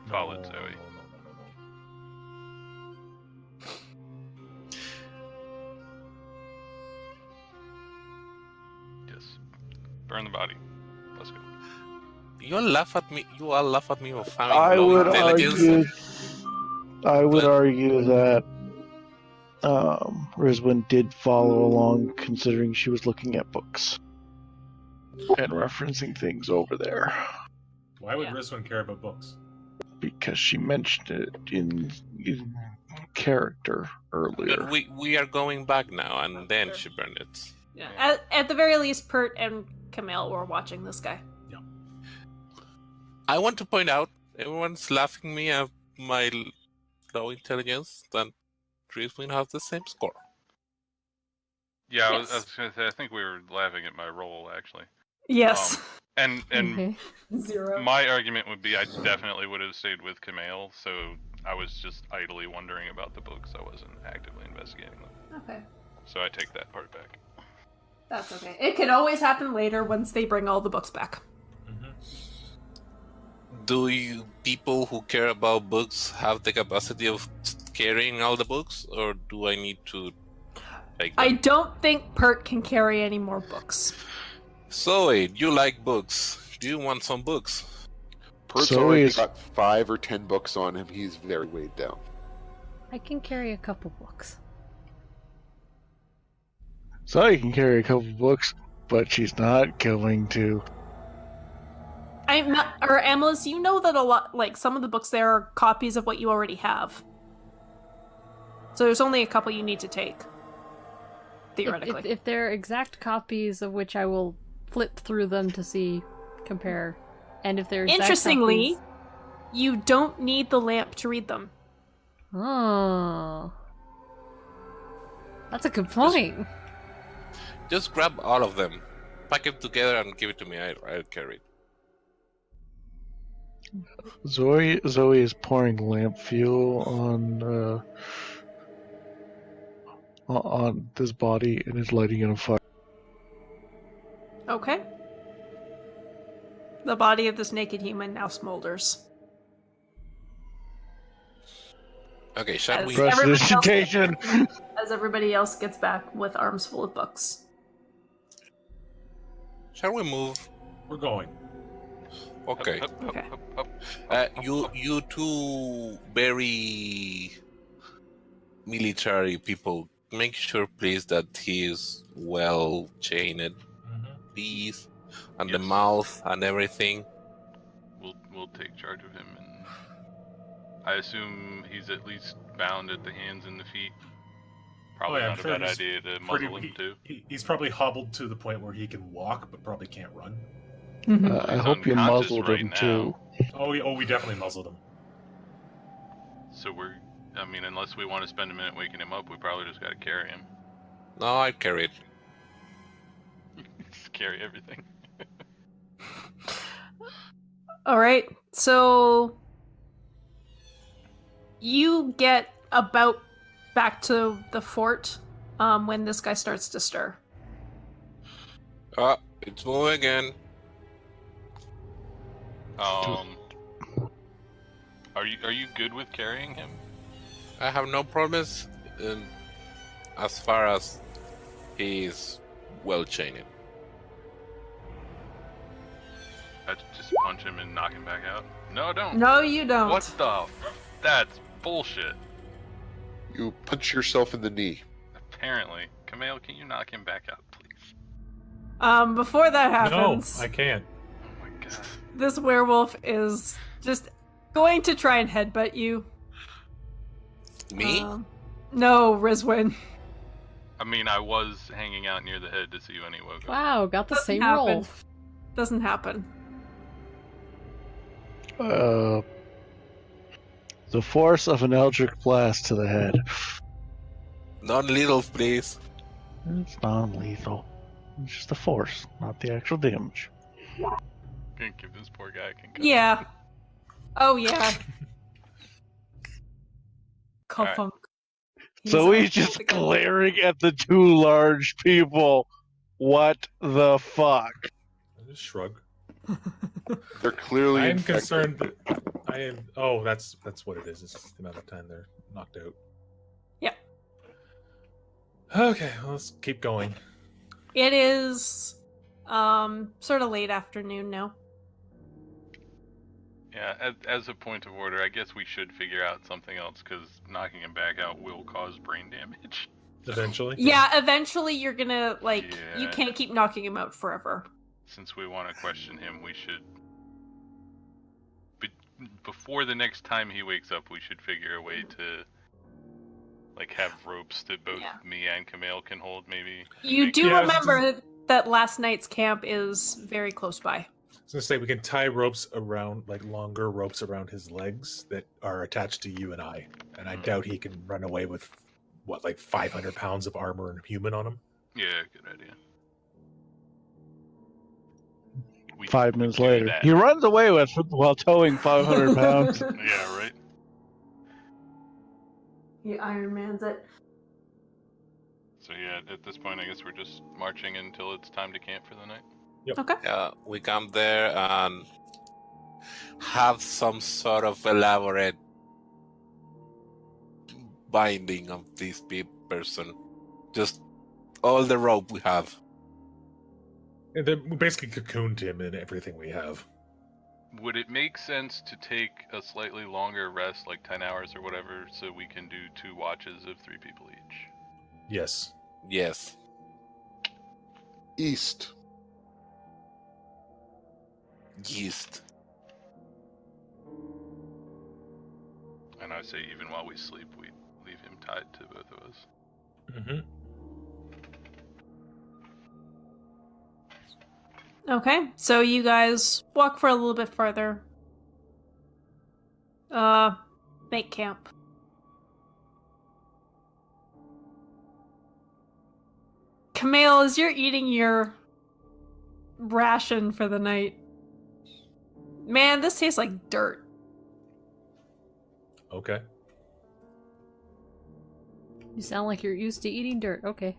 followed No, Zoe. no. Yes. Burn the body. Let's go. you all laugh at me. You all laugh at me for having I low would intelligence. argue that Rizwin did follow along, considering she was looking at books and referencing things over there, Why would Yeah. Rizwan care about books? because she mentioned it in character earlier. But we are going back now, and then she burned it. Yeah. At the very least, Pert and Camille were watching this guy. I want to point out, everyone's laughing me at my low intelligence. Then Triswin has the same score. Yeah, I Yes. was gonna say, I think we were laughing at my roll, actually. Yes. And Okay. 0. my argument would be I definitely would have stayed with Camille, so I was just idly wondering about the books. I wasn't actively investigating them. Okay. So I take that part back. That's okay. It can always happen later once they bring all the books back. Do you people who care about books have the capacity of carrying all the books, or do I need to take them? I don't think Pert can carry any more books. Zoe, you like books. Do you want some books? Pert's So already is- got 5 or 10 books on him. He's very weighed down. I can carry a couple books. So you can carry a couple books, but she's not going to. I'm not, or Amelis, you know that a lot, like some of the books there are copies of what you already have. So there's only a couple you need to take. Theoretically. If they're exact copies of which I will flip through them to see, compare, and if they're exact Interestingly, copies... you don't need the lamp to read them. Oh. That's a good point. Just grab all of them, pack them together, and give it to me. I'll carry it. Zoe is pouring lamp fuel on this body and is lighting it on fire. Okay. The body of this naked human now smolders. Okay, shall As we? Prestidigitation. As everybody else gets back with arms full of books. Shall we move? We're going. Okay. Hup, hup, Okay. hup, hup, hup, hup, You two very military people, make sure please that he is well chained, please, and the Yes. mouth and everything. We'll take charge of him, and I assume he's at least bound at the hands and the feet. Probably I'm not sure a bad he's idea to Pretty, muzzle him too. he's probably hobbled to the point where he can walk, but probably can't run. I He's hope you unconscious muzzled right him now. too. Oh, we definitely muzzled him. So unless we want to spend a minute waking him up, we probably just got to carry him. No, I carry it. Just carry everything. Alright, so you get about back to the fort when this guy starts to stir. It's moving again. Are you good with carrying him? I have no problems as far as he's well chained. I just punch him and knock him back out. No, don't. No, you don't. What the? That's bullshit. You punch yourself in the knee. Apparently, Camille, can you knock him back out, please? Before that happens, No, I can't. Oh my god. this werewolf is just going to try and headbutt you. Me? No, Rizwin. I mean, I was hanging out near the head to see when he woke up. Wow, got the Doesn't same happen. roll. Doesn't happen. The force of an eldritch blast to the head. Non-lethal, please. It's non-lethal. It's just the force, not the actual damage. Can't give this poor guy a concussion. Yeah. Oh yeah. Alright. Kofunk. So he's just glaring at the two large people. What the fuck? I just shrug. They're clearly I am infected. concerned that I am. Oh, that's what it is. It's the amount of time they're knocked out. Yeah. Okay, well, let's keep going. It is sort of late afternoon now. Yeah, as a point of order, I guess we should figure out something else, because knocking him back out will cause brain damage. Eventually. Yeah, eventually you're gonna you Yeah. can't keep knocking him out forever. Since we want to question him, we should... Before the next time he wakes up, we should figure a way to... have ropes that both Yeah. me and Camille can hold, maybe. and You make- do Yeah, remember that last night's camp is very close by. I was gonna say we can tie ropes around, longer ropes around his legs that are attached to you and I Mhm. doubt he can run away with 500 pounds of armor and human on him. Yeah, good idea. We 5 we minutes do later, that. he runs away with while towing 500 pounds. Yeah, right? He Iron Man's it. So yeah, at this point, I guess we're just marching until it's time to camp for the night. Okay. Yeah, we come there and have some sort of elaborate binding of this person. Just all the rope we have. And then we basically cocooned him in everything we have. Would it make sense to take a slightly longer rest, like 10 hours or whatever, so we can do 2 watches of 3 people each? Yes. Yes. East. Yeast. And I say even while we sleep, we leave him tied to both of us. Mm-hmm. Okay, so you guys walk for a little bit further. Make camp. Camille, as you're eating your ration for the night, man, this tastes like dirt. Okay. You sound like you're used to eating dirt. Okay.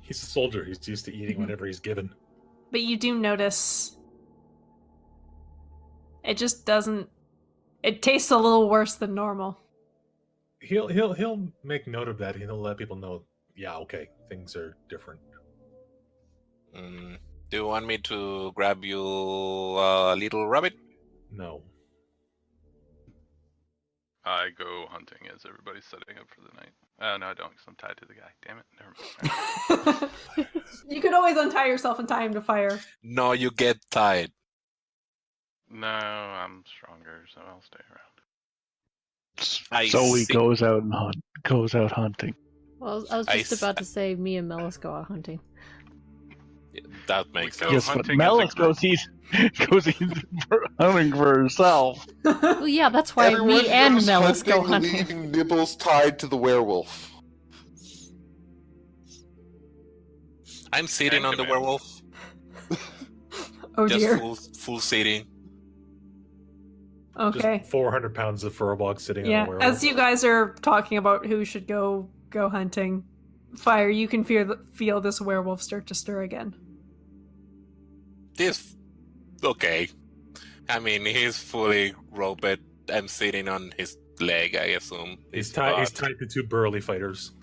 He's a soldier. He's used to eating whatever he's given. But you do notice it just doesn't. It tastes a little worse than normal. He'll make note of that. He'll let people know. Yeah, okay, things are different. Do you want me to grab you a little rabbit? No. I go hunting as everybody's setting up for the night. Oh, no, I don't, because I'm tied to the guy. Damn it. Never mind. You could always untie yourself and tie him to fire. No, you get tied. No, I'm stronger, so I'll stay around. I So he see. goes out and goes out hunting. Well, I was I just about to say me and Melis go out hunting. That makes Go sense. Yes, but hunting as a Melis group. goes hunting for herself. Well, yeah, that's why Everyone me and goes Melis go hunting. leaving Nibbles tied to the werewolf. I'm sitting And on the Camille. werewolf. Oh Just dear. full sitting. Okay. Just 400 pounds of furbolg sitting on Yeah. a werewolf. As you guys are talking about who should go hunting, Fire, you can feel this werewolf start to stir again. This okay. I mean, he's fully roped. I'm sitting on his leg, I assume. He's His He's butt. tied to two burly fighters.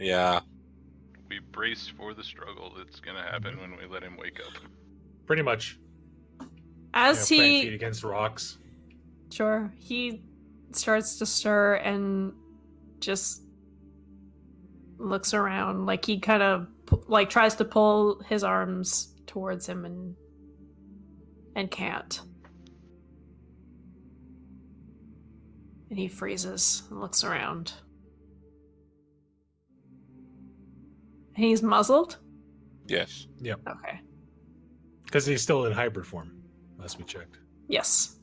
Yeah. We braced for the struggle that's gonna happen when we let him wake up. Pretty much. As Plant feet he against rocks. Sure. He starts to stir and just looks around, like he kind of like tries to pull his arms towards him and can't. And he freezes and looks around. And he's muzzled? Yes. Okay. Because he's still in hybrid form, last we checked. Yes.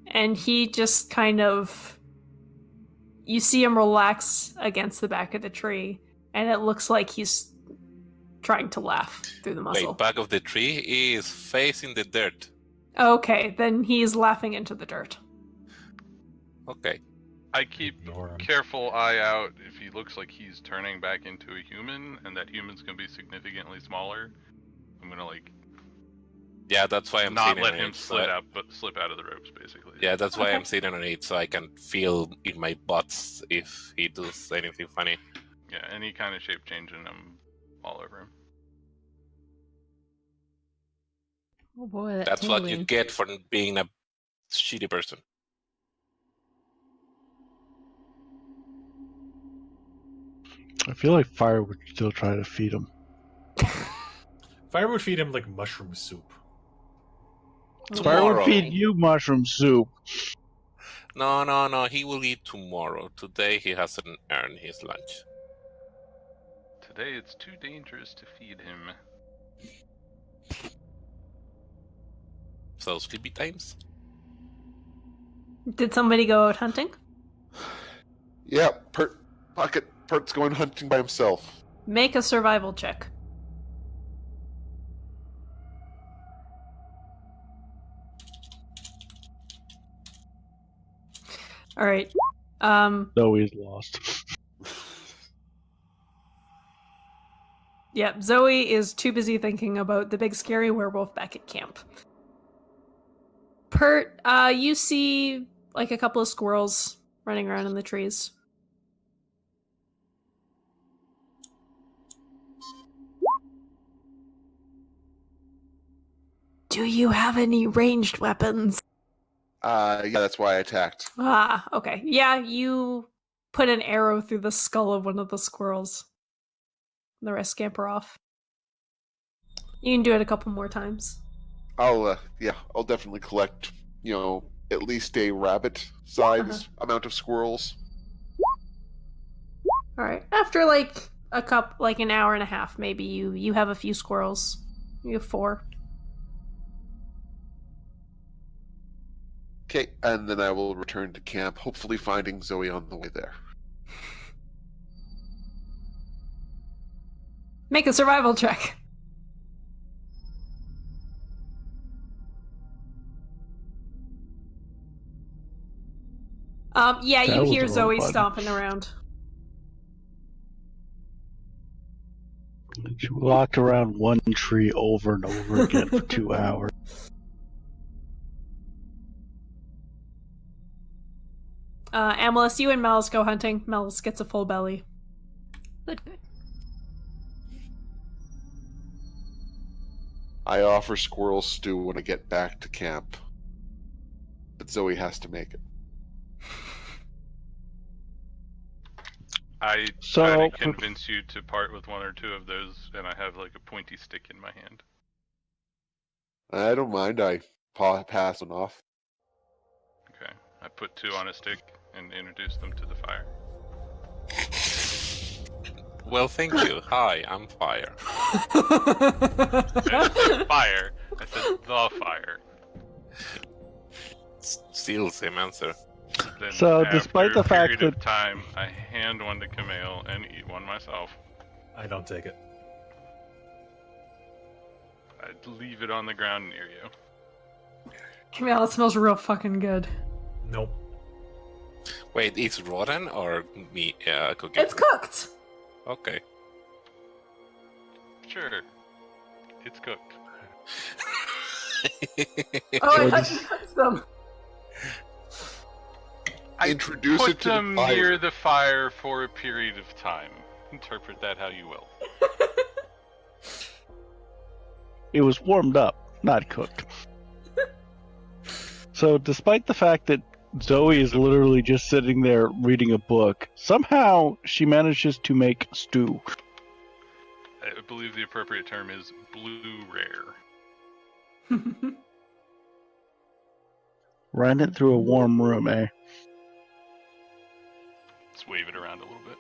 And he just kind of... You see him relax against the back of the tree, and it looks like he's trying to laugh through the muzzle. Wait, back of the tree is facing the dirt. Okay, then he's laughing into the dirt. Okay. I keep Ignore him. careful eye out if he looks like he's turning back into a human, and that human's gonna be significantly smaller. I'm gonna Yeah, that's why I'm not sitting let on him it. slip out of the ropes, basically. Yeah, that's why Okay. I'm sitting on it, so I can feel in my butts if he does anything funny. Yeah, any kind of shape change, and I'm all over him. Oh boy, that That's what you tingling. get for being a shitty person. I feel like Fire would still try to feed him. Fire would feed him like mushroom soup. Fire would Tomorrow. feed you mushroom soup. No, he will eat tomorrow. Today he hasn't earned his lunch. Today it's too dangerous to feed him. So sleepy times? Did somebody go out hunting? Yeah, Pert's going hunting by himself. Make a survival check. All right. No, he's lost. Yep. Zoe is too busy thinking about the big scary werewolf back at camp. Pert, you see like a couple of squirrels running around in the trees. Do you have any ranged weapons? Yeah, that's why I attacked. Ah, okay. Yeah, you put an arrow through the skull of one of the squirrels. The rest scamper off. You can do it a couple more times. I'll definitely collect, at least a rabbit-sized amount of squirrels. All right. After like an hour and a half, maybe you have a few squirrels. You have 4. Okay, and then I will return to camp, hopefully finding Zoe on the way there. Make a survival check. Yeah, That you was hear the wrong Zoe button. stomping around. She walked around one tree over and over again for 2 hours. Amalus, you and Melis go hunting. Melis gets a full belly. Good. I offer squirrel stew when I get back to camp. But Zoe has to make it. I So- try to convince you to part with 1 or 2 of those, and I have like a pointy stick in my hand. I don't mind, I pass one off. Okay, I put 2 on a stick and introduce them to the fire. Well, thank you. Hi, I'm Fire. I didn't say fire, I said the fire. Still same answer. Then So, after despite a the fact period of that- time, I hand 1 to Camille and eat 1 myself. I don't take it. I leave it on the ground near you. Camille, it smells real fucking good. Nope. Wait, it's rotten or meat cooking? It's cooked. Okay. Sure. It's cooked. Oh, I Or thought this- you cooked them. I Introduce put it to them the fire. near the fire for a period of time. Interpret that how you will. It was warmed up, not cooked. So, despite the fact that Zoe is literally just sitting there reading a book, somehow she manages to make stew. I believe the appropriate term is blue rare. Ran it through a warm room, eh? Let's wave it around a little bit.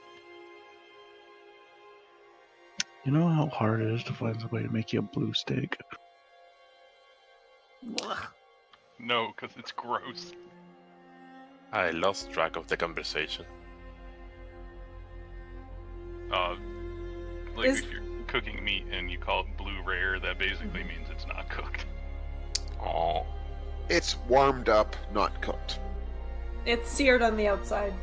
You know how hard it is to find somebody to make you a blue steak? No, because it's gross. I lost track of the conversation. Like Is- if you're cooking meat and you call it blue rare, that basically means it's not cooked. Oh. It's warmed up, not cooked. It's seared on the outside.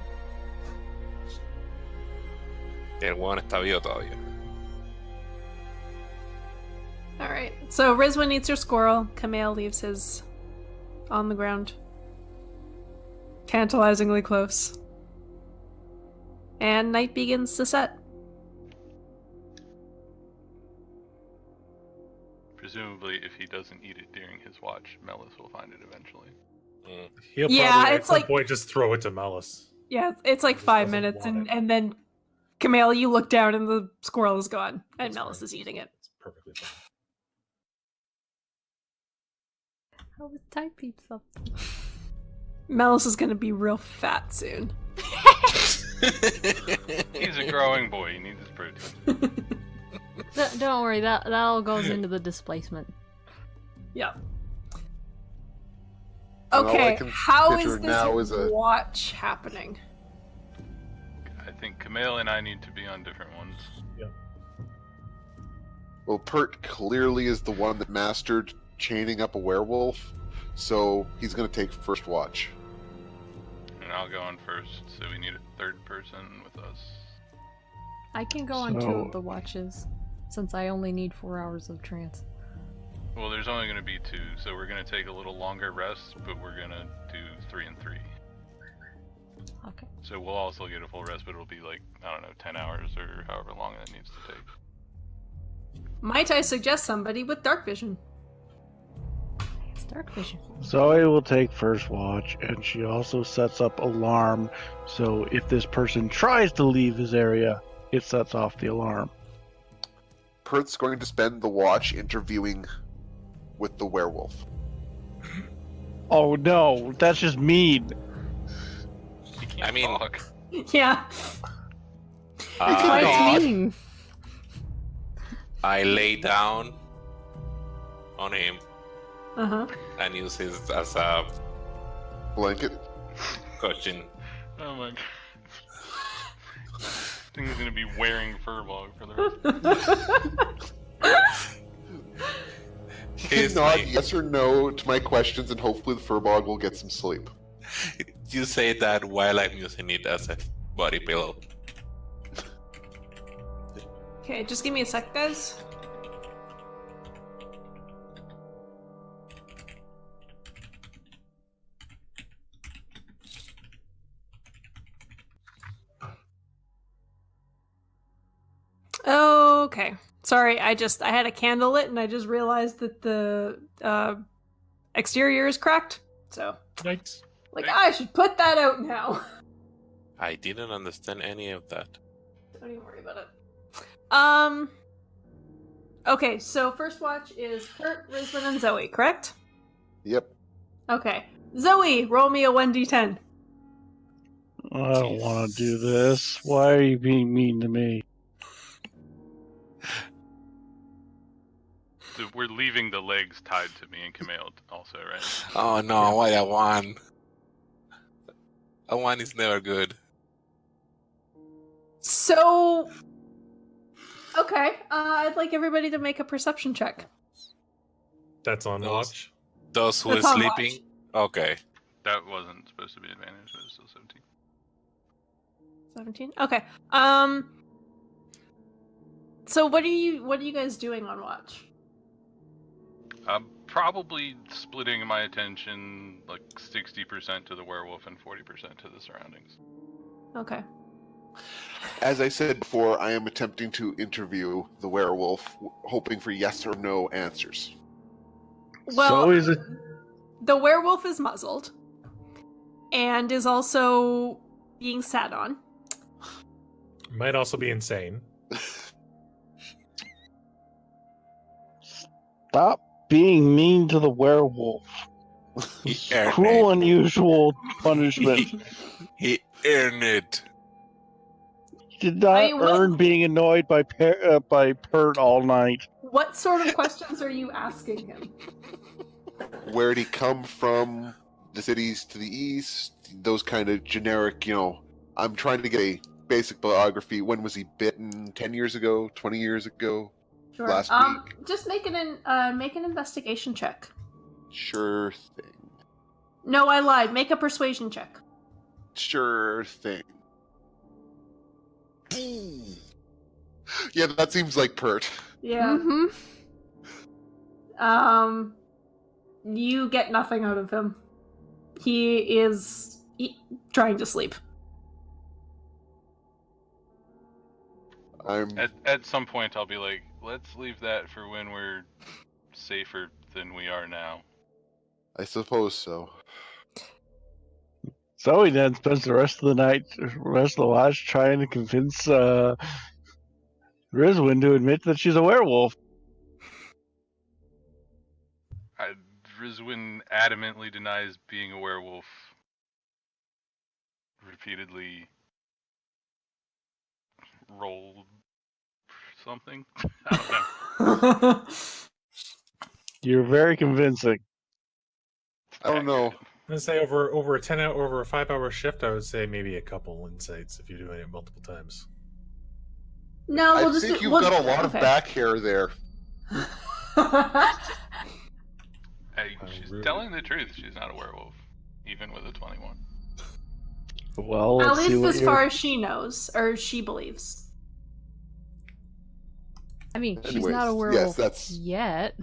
El hueón está vivo todavía. Alright, so Rizwan eats her squirrel. Kamal leaves his on the ground. Tantalizingly close. And night begins to set. Presumably, if he doesn't eat it during his watch, Melis will find it eventually. He'll Yeah, probably at it's some like- point just throw it to Melis. Yeah, it's like Just 5 doesn't minutes, want it. and then Kamal, you look down and the squirrel is gone, and That's Melis fine. is eating it. It's perfectly fine. How was Thai pizza? Melis is gonna be real fat soon. He's a growing boy. He needs his protein. Don't worry, that all goes into the displacement. Yeah. And all I Okay, can how picture is this now is a- watch happening? I think Camille and I need to be on different ones. Well, Pert clearly is the one that mastered chaining up a werewolf, so he's going to take first watch. And I'll go on first, so we need a third person with us. I can go on 2 So- of the watches, since I only need 4 hours of trance. Well, there's only going to be 2, so we're going to take a little longer rest, but we're going to do 3 and 3. Okay. So we'll also get a full rest, but it'll be like, I don't know, 10 hours or however long that needs to take. Might I suggest somebody with dark vision? It's dark vision. Zoe will take first watch, and she also sets up alarm, so if this person tries to leave his area, it sets off the alarm. Pert's going to spend the watch interviewing with the werewolf. Oh no, that's just mean. He can't I mean- talk. Yeah. Why I, not? mean. I lay down on him Uh-huh. and use it as a Blanket. cushion. Oh my god. Thing's going to be wearing furlong for the rest. He can Here's nod my- yes or no to my questions, and hopefully the furbog will get some sleep. You say that while I'm using it as a body pillow. Okay, just give me a sec, guys. Okay. Sorry, I had a candle lit and I just realized that the exterior is cracked. So, Yikes. like, I should put that out now. I didn't understand any of that. Don't even worry about it. Okay, so first watch is Kurt, Rizwan, and Zoe, correct? Yep. Okay. Zoe, roll me a 1d10. I don't want to do this. Why are you being mean to me? So we're leaving the legs tied to me and Camille also, right? Oh no, why a 1? A 1 is never good. So, okay, I'd like everybody to make a perception check. That's on Those- watch. Those who That's are on sleeping? Okay. That wasn't supposed to be advantage, but it's still 17. 17. Okay. So what are you guys doing on watch? I'm probably splitting my attention like 60% to the werewolf and 40% to the surroundings. Okay. As I said before, I am attempting to interview the werewolf, hoping for yes or no answers. Well, So is it? the werewolf is muzzled and is also being sat on. Might also be insane. Stop being mean to the werewolf. It's earned cruel, it. unusual punishment. He earned it. Did not I mean, what- earn being annoyed by Pert all night. What sort of questions are you asking him? Where did he come from? The cities to the east? Those kind of generic, I'm trying to get a basic biography. When was he bitten? 10 years ago? 20 years ago? Sure. Last week? Just make an investigation check. Sure thing. No, I lied. Make a persuasion check. Sure thing. Yeah, that seems like Pert. Yeah. Mm-hmm. You get nothing out of him. He is trying to sleep. At some point, I'll be like, let's leave that for when we're safer than we are now. I suppose so. Zoe then spends the rest of the watch trying to convince Rizwin to admit that she's a werewolf. Rizwin adamantly denies being a werewolf. Repeatedly rolled something. I don't know. You're very convincing. I don't know. I'm gonna say over a 5-hour shift, I would say maybe a couple insights if you're doing it multiple times. No, I we'll just think do, you've we'll, got a lot of okay. back hair there. Hey, she's telling the truth. She's not a werewolf, even with a 21. Well, At let's see least what as far as she knows, or she believes. I mean, she's Anyways, not a yes, werewolf that's- yet.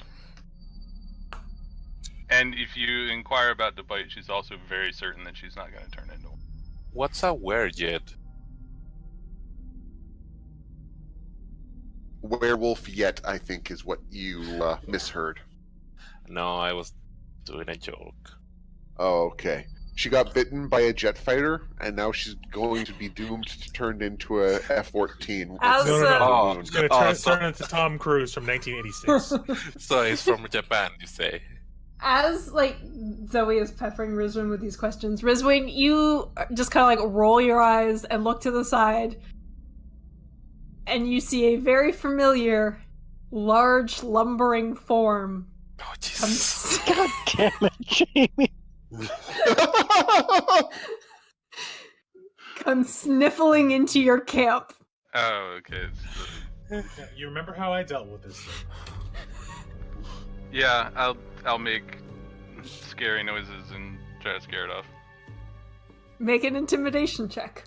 And if you inquire about the bite, she's also very certain that she's not going to turn into one. What's a yet? Werewolf yet, I think, is what you misheard. No, I was doing a joke. Oh, okay. She got bitten by a jet fighter, and now she's going to be doomed to turn into a F-14. As, No. Oh, It's gonna turn into Tom Cruise from 1986. So it's from Japan, you say? As, Zoe is peppering Rizwin with these questions, Rizwin, you just kind of, roll your eyes and look to the side, and you see a very familiar, large, lumbering form Oh, Jesus. God damn it, Jamie. come sniffling into your camp. Oh, okay. Yeah, you remember how I dealt with this thing? Yeah, I'll make scary noises and try to scare it off. Make an intimidation check.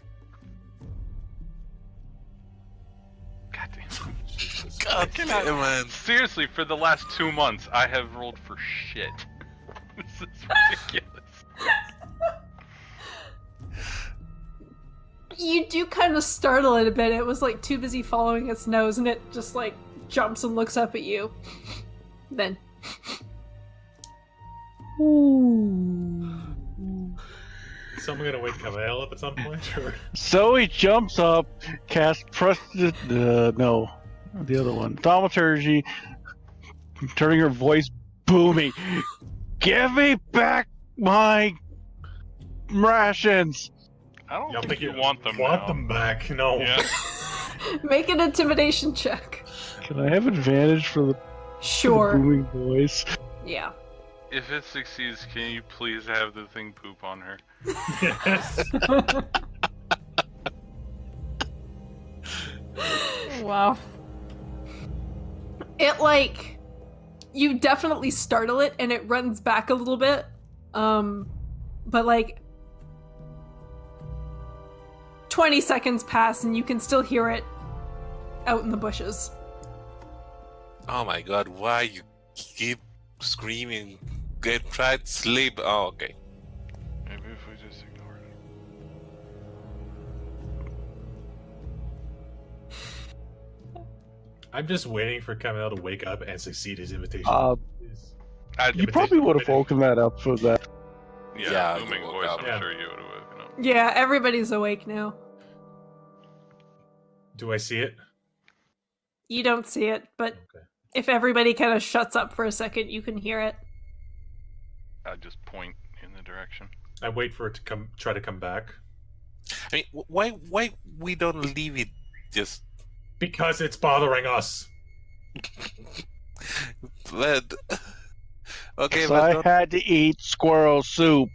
God damn. God damn, man. Seriously, for the last 2 months, I have rolled for shit. This is ridiculous. You do kind of startle it a bit. It was too busy following its nose, and it just jumps and looks up at you. Then. Someone gonna wake Cavail up at some point? Or... Zoe jumps up, casts no, the other one, Thaumaturgy, turning her voice booming. Give me back my rations. I don't You don't think you want them now. them back? No. Yeah. Make an intimidation check. Can I have advantage for the Sure. booming voice? Yeah. If it succeeds, can you please have the thing poop on her? Yes. Wow. It you definitely startle it and it runs back a little bit. but like 20 seconds pass and you can still hear it out in the bushes. Oh my god, why you keep screaming? Try to sleep. Oh, okay. Maybe if we just ignore it. I'm just waiting for Camille to wake up and succeed his invitation. You probably would have woken that up for that. Yeah, booming you woke voice, up. I'm Yeah. sure you would have woken up. Yeah, everybody's awake now. Do I see it? You don't see it, but Okay. if everybody kind of shuts up for a second, you can hear it. I just point in the direction. I wait for it to try to come back. I mean, why we don't leave it just? Because it's bothering us. But okay, So but I don't... had to eat squirrel soup.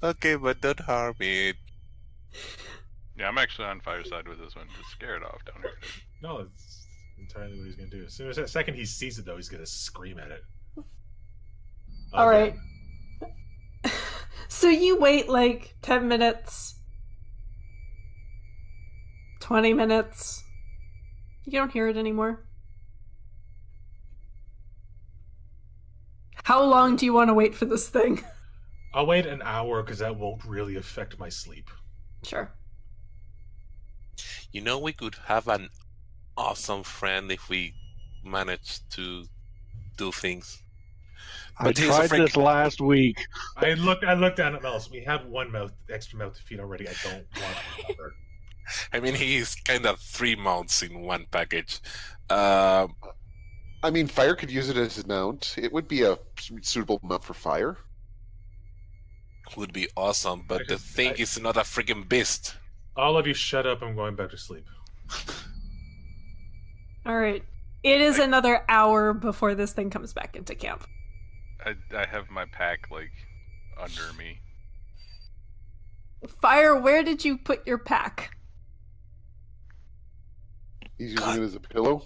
Okay, but don't harm it. Yeah, I'm actually on Fireside with this one to scare it off. Don't hurt it. No, it's entirely what he's gonna do. As soon as the second he sees it, though, he's gonna scream at it. All right. Again. So you wait like 10 minutes, 20 minutes. You don't hear it anymore. How long do you want to wait for this thing? I'll wait an hour because that won't really affect my sleep. Sure. You know, we could have an awesome friend if we managed to do things. I But he's a tried freak- this last week. I looked down at Mel's. We have one extra mouth to feed already. I don't want another. I mean, he's kind of 3 mounts in one package. I mean, Fire could use it as his mount. It would be a suitable mount for Fire. Would be awesome, but the thing is not a freaking beast. All of you shut up. I'm going back to sleep. All right. It is another hour before this thing comes back into camp. I have my pack like under me. Fire, where did you put your pack? He's using God. it as a pillow.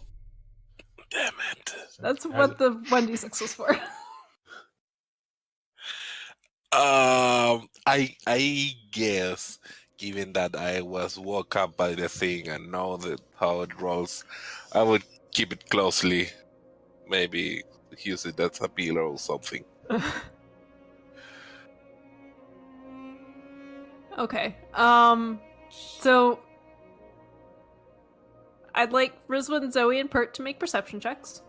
Damn it. That's what the 1d6 was for. I guess, given that I was woke up by the thing and know that how it rolls, I would keep it closely. Maybe use it as a pillow or something. Okay. So I'd like Rizwan, Zoe, and Pert to make perception checks.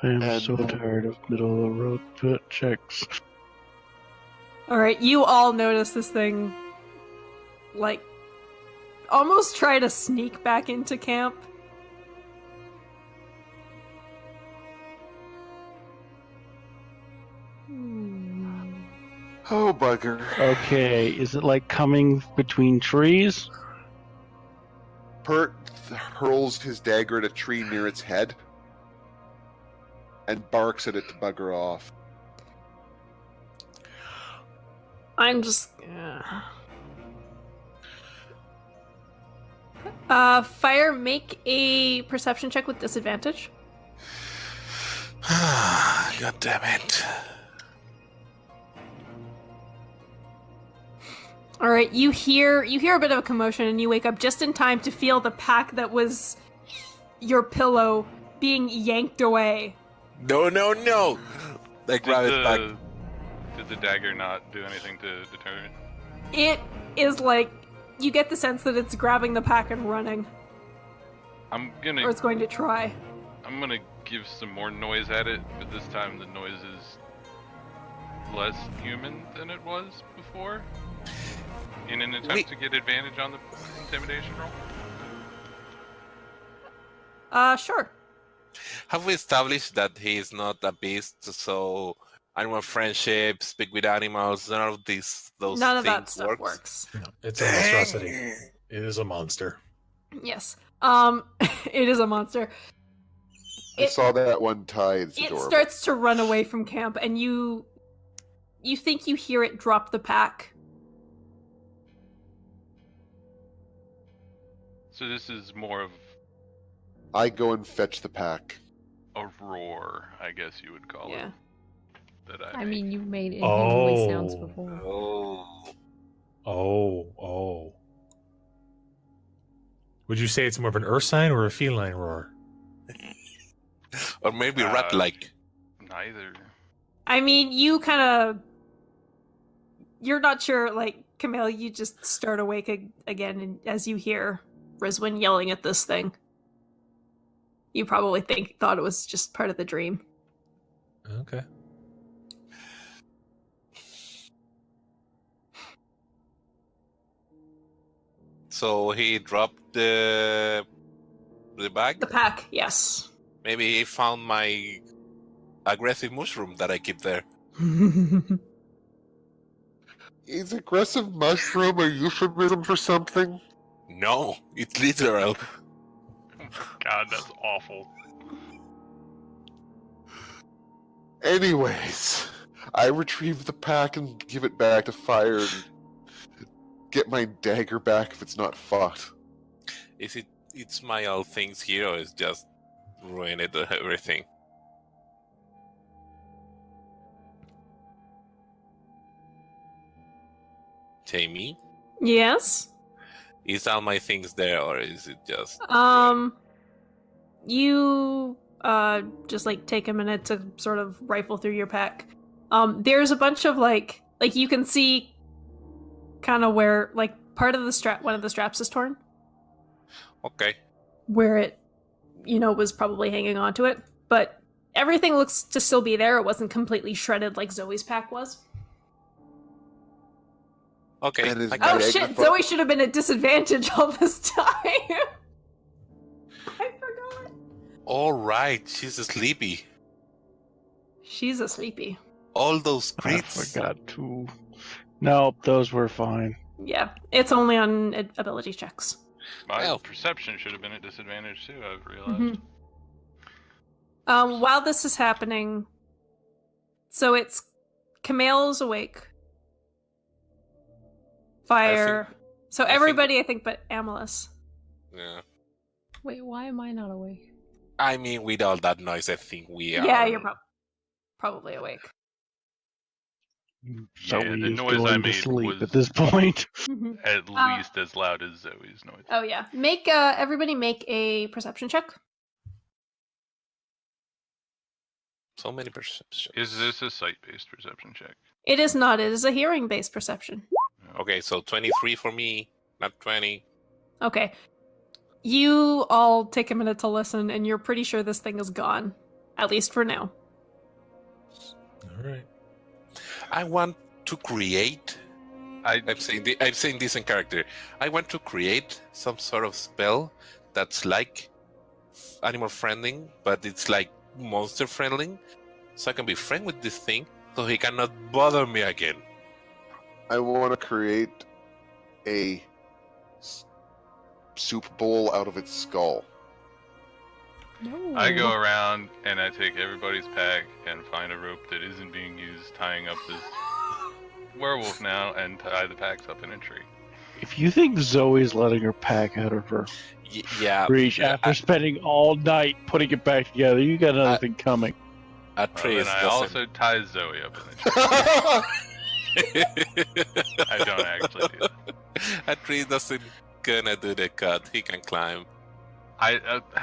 I am And- so tired of middle of the road put checks. All right, you all notice this thing, like, almost try to sneak back into camp. Oh, bugger. Okay, is it like coming between trees? Pert hurls his dagger at a tree near its head and barks at it to bugger off. I'm just. Fire, make a perception check with disadvantage. God damn it. All right, you hear a bit of a commotion, and you wake up just in time to feel the pack that was your pillow being yanked away. No, no, no! I grab it back. Did the dagger not do anything to deter it? It is like you get the sense that it's grabbing the pack and running, I'm or it's going to try. gonna give some more noise at it, but this time the noise is less human than it was before. In an attempt to get advantage on the intimidation roll. Sure. Have we established that he is not a beast, so animal friendship, speak with animals, none of those None of things that stuff works. No, it's a monstrosity. It is a monster. Yes. It is a monster. I saw that one tie. It's It adorable. starts to run away from camp, and you think you hear it drop the pack. So this is more of I go and fetch the pack. a roar, I guess you would call Yeah. it. That I I make. mean, you made inhumanly sounds Oh. before. Oh. Would you say it's more of an ursine or a feline roar? Or maybe rat-like. Neither. I mean, you kind of. You're not sure, like, Camille, you just start awake again and as you hear Rizwin yelling at this thing. You probably thought it was just part of the dream. Okay. So he dropped the bag? The pack, yes. Maybe he found my aggressive mushroom that I keep there. Is aggressive mushroom a euphemism for something? No, it's literal. God, that's awful. Anyways, I retrieve the pack and give it back to Fire and get my dagger back if it's not fucked. It's my all things here, or it's just ruined everything? Jamie, Yes? is all my things there, or is it just You just like take a minute to sort of rifle through your pack. There's a bunch of like you can see kind of where like part of the strap, one of the straps is torn, okay? where it was probably hanging onto it, but everything looks to still be there. It wasn't completely shredded like Zoe's pack was. Okay. And is I my Oh got it. dagger shit, fu- Zoe should have been at disadvantage all this time. I forgot. All right, she's sleepy. She's a sleepy. All those I crits. forgot to. Nope, those were fine. Yeah, it's only on ability checks. My Well. perception should have been at disadvantage too, I've realized. While this is happening, so it's Camille's awake. Fire. So everybody, I think, but Amalus. Yeah. Wait, why am I not awake? I mean, with all that noise, I think we are. Yeah, you're probably awake. Zoe the is noise I going to made sleep was- at this point. At least as loud as Zoe's noise. Oh yeah, everybody make a perception check. So many perceptions. Is this a sight-based perception check? It is not. It is a hearing-based perception. Okay, so 23 for me, not 20. Okay. You all take a minute to listen, and you're pretty sure this thing is gone, at least for now. All right. I want to create. I'm saying this in character. I want to create some sort of spell that's like animal friendly, but it's like monster friendly, so I can be friend with this thing, so he cannot bother me again. I want to create a soup bowl out of its skull. No. I go around and I take everybody's pack and find a rope that isn't being used, tying up this werewolf now, and tie the packs up in a tree. If you think Zoe's letting her pack out of her Yeah. reach after spending all night putting it back together, you got another thing coming. Atreus And I doesn't. also tie Zoe up in a tree. I don't actually do that. Atreus doesn't gonna do the cut. He can climb. How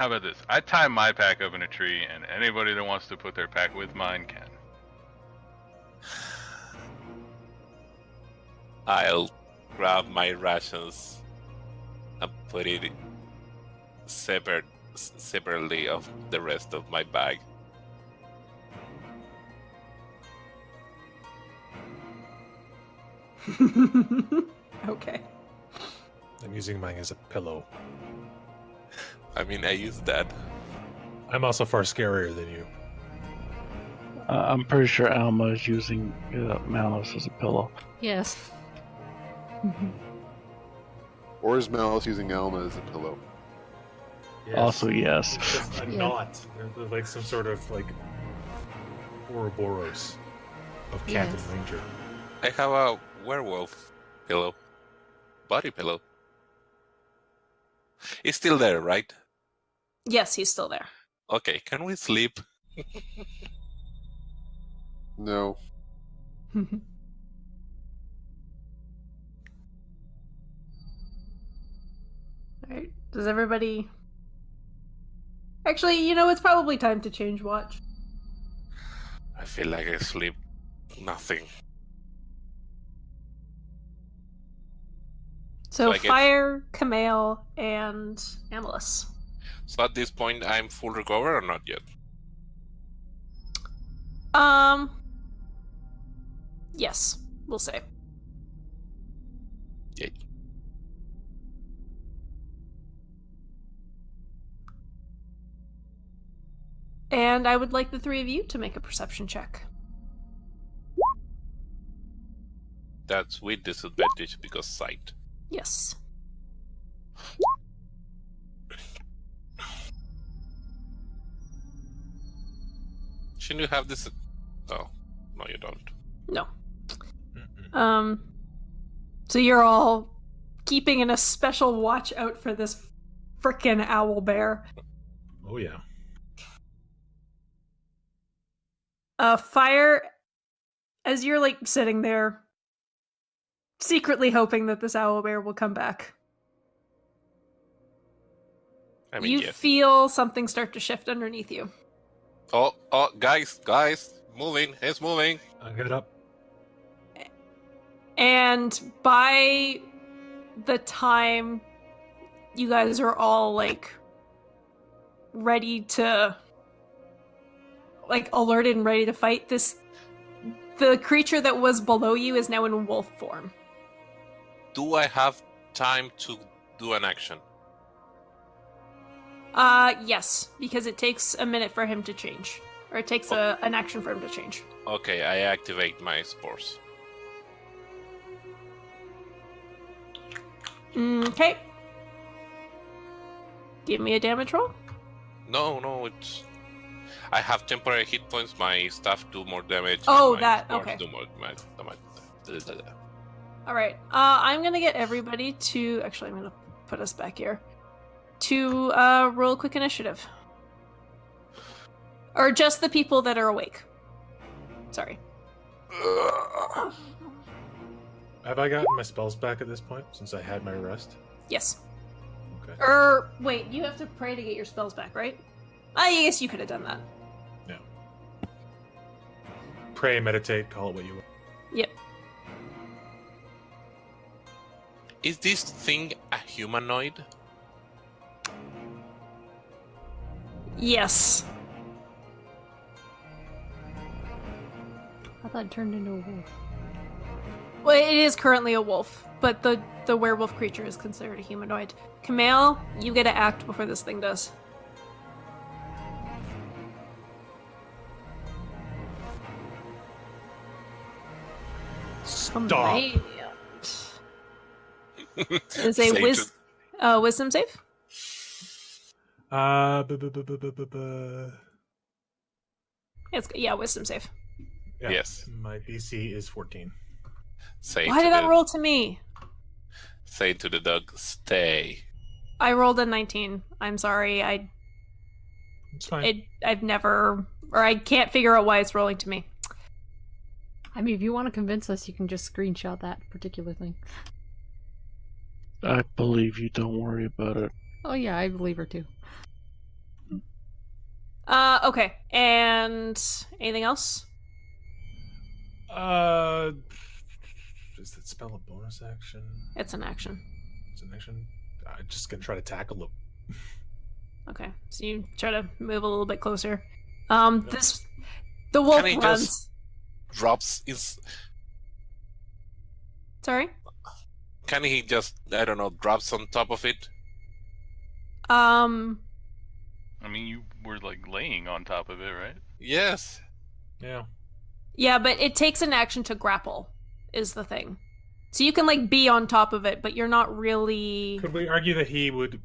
about this? I tie my pack up in a tree, and anybody that wants to put their pack with mine can. I'll grab my rations and put it separately of the rest of my bag. Okay. I'm using mine as a pillow. I mean, I use that. I'm also far scarier than you. I'm pretty sure Alma is using Malus as a pillow. Yes. Or is Malice using Alma as a pillow? Also, yes. It's just a Yeah. knot. They're like some sort of like Ouroboros of cat Yes. and ranger. I have a werewolf pillow. Body pillow. It's still there, right? Yes, he's still there. Okay, can we sleep? No. Alright, does everybody... Actually, you know, it's probably time to change watch. I feel like I sleep nothing. So I guess- Fire, Kamale, and Amalus. So at this point, I'm full recover or not yet? Yes, we'll say. Yay. And I would like the three of you to make a perception check. That's with disadvantage because sight. Yes. Shouldn't you have this? Oh, no, you don't. No. Mm-mm. So you're all keeping in a special watch out for this frickin' owl bear. Oh yeah. Fire, as you're like sitting there, secretly hoping that this owl bear will come back. I mean, You yes. feel something start to shift underneath you. Oh, guys, moving. It's moving. I'll get up. And by the time you guys are all like ready to like alerted and ready to fight, the creature that was below you is now in wolf form. Do I have time to do an action? Yes, because it takes a minute for him to change. Or it takes an action for him to change. Okay, I activate my spores. Okay. Give me a damage roll. No, it's. I have temporary hit points. My staff do more damage. Oh, and my that, spores okay. Do more damage. Alright, I'm gonna get everybody to... Actually, I'm gonna put us back here. To roll a quick initiative. Or just the people that are awake. Sorry. Have I gotten my spells back at this point since I had my rest? Yes. Okay. Wait, you have to pray to get your spells back, right? I guess you could have done that. Yeah. Pray, meditate, call it what you want. Yep. Is this thing a humanoid? Yes. I thought it turned into a wolf. Well, it is currently a wolf, but the werewolf creature is considered a humanoid. Kamale, you get to act before this thing does. Stop. Command. Is a Save wisdom save? Yeah, wisdom save. Yeah, Yes. My DC is 14. Say Why to did that the- roll to me? Say to the dog, stay. I rolled a 19. I'm sorry. It's fine. I've never, or I can't figure out why it's rolling to me. I mean, if you want to convince us, you can just screenshot that particular thing. I believe you. Don't worry about it. Oh yeah, I believe her too. Okay. And anything else? Is that spell a bonus action? It's an action. It's an action. I'm just gonna try to tackle them. Okay. So you try to move a little bit closer. The wolf Can he runs. just drops is? Sorry? Can he just drops on top of it? I mean, you were like laying on top of it, right? Yes. Yeah. Yeah, but it takes an action to grapple, is the thing. So you can, like, be on top of it, but you're not really... Could we argue that he would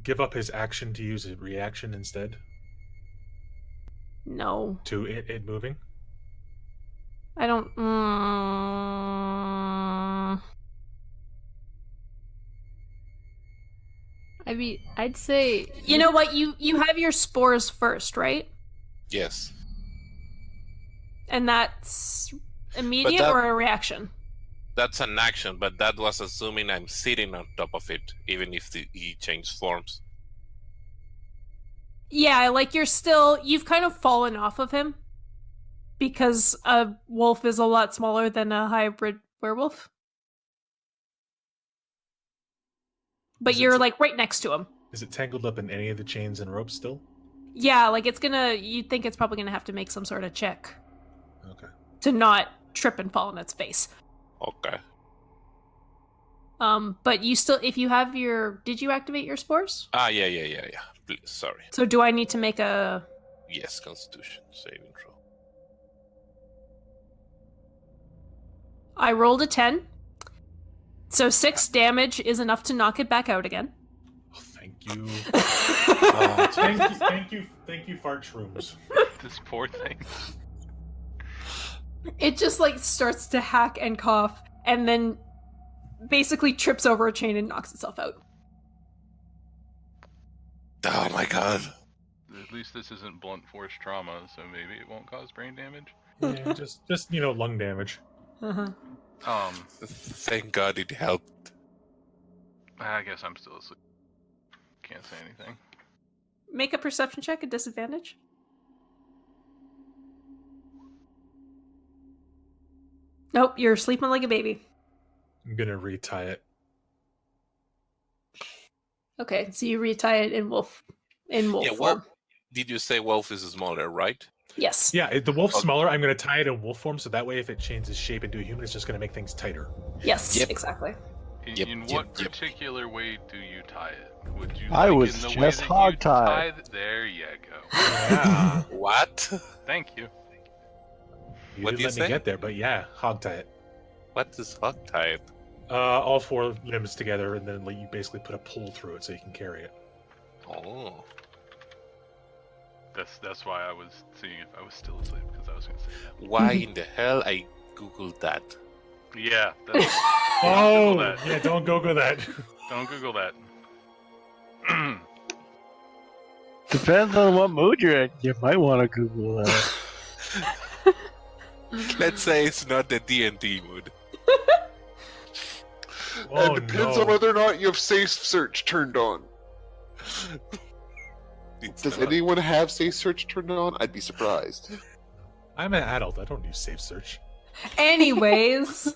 give up his action to use a reaction instead No. to it moving? I don't... I mean, I'd say You know what? You have your spores first, right? Yes. And that's immediate that- or a reaction? That's an action, but that was assuming I'm sitting on top of it, even if he changed forms. Yeah, like you've kind of fallen off of him because a wolf is a lot smaller than a hybrid werewolf. But Is it you're t- like right next to him. Is it tangled up in any of the chains and ropes still? Yeah, like you'd think it's probably gonna have to make some sort of check Okay. to not trip and fall on its face. Okay. But you still, if you have did you activate your spores? Yeah. Please, sorry. So do I need to make a... Yes, Constitution saving throw. I rolled a 10. So 6 damage is enough to knock it back out again. Oh, thank you. Thank you, fart shrooms. This poor thing. It just like starts to hack and cough and then basically trips over a chain and knocks itself out. Oh my god. At least this isn't blunt force trauma, so maybe it won't cause brain damage. Yeah, just lung damage. Uh-huh. Thank God it helped. I guess I'm still asleep. Can't say anything. Make a perception check at disadvantage. Nope, you're sleeping like a baby. I'm gonna retie it. Okay, so you retie it in wolf form. Did you say wolf is smaller, right? Yes. Yeah, the wolf's smaller. I'm gonna tie it in wolf form, so that way, if it changes shape into a human, it's just gonna make things tighter. Yes, Yep. exactly. In what particular way do you tie it? Would you? I like was in the way just that you hog-tied. There you go. Yeah. What? Thank you. You What didn't do you let say? me get there, but yeah, hog tie it. What is hog type? All 4 limbs together, and then you basically put a pull through it so you can carry it. Oh. That's why I was seeing if I was still asleep, because I was going to say that. Why in the hell I googled that? Yeah. That's, Oh, Google that. yeah, don't Google that. Don't Google that. Depends on what mood you're in. You might want to Google that. Let's say it's not the D&D mood. Oh, it depends no. on whether or not you have safe search turned on. It's Does not. anyone have safe search turned on? I'd be surprised. I'm an adult. I don't use safe search. Anyways,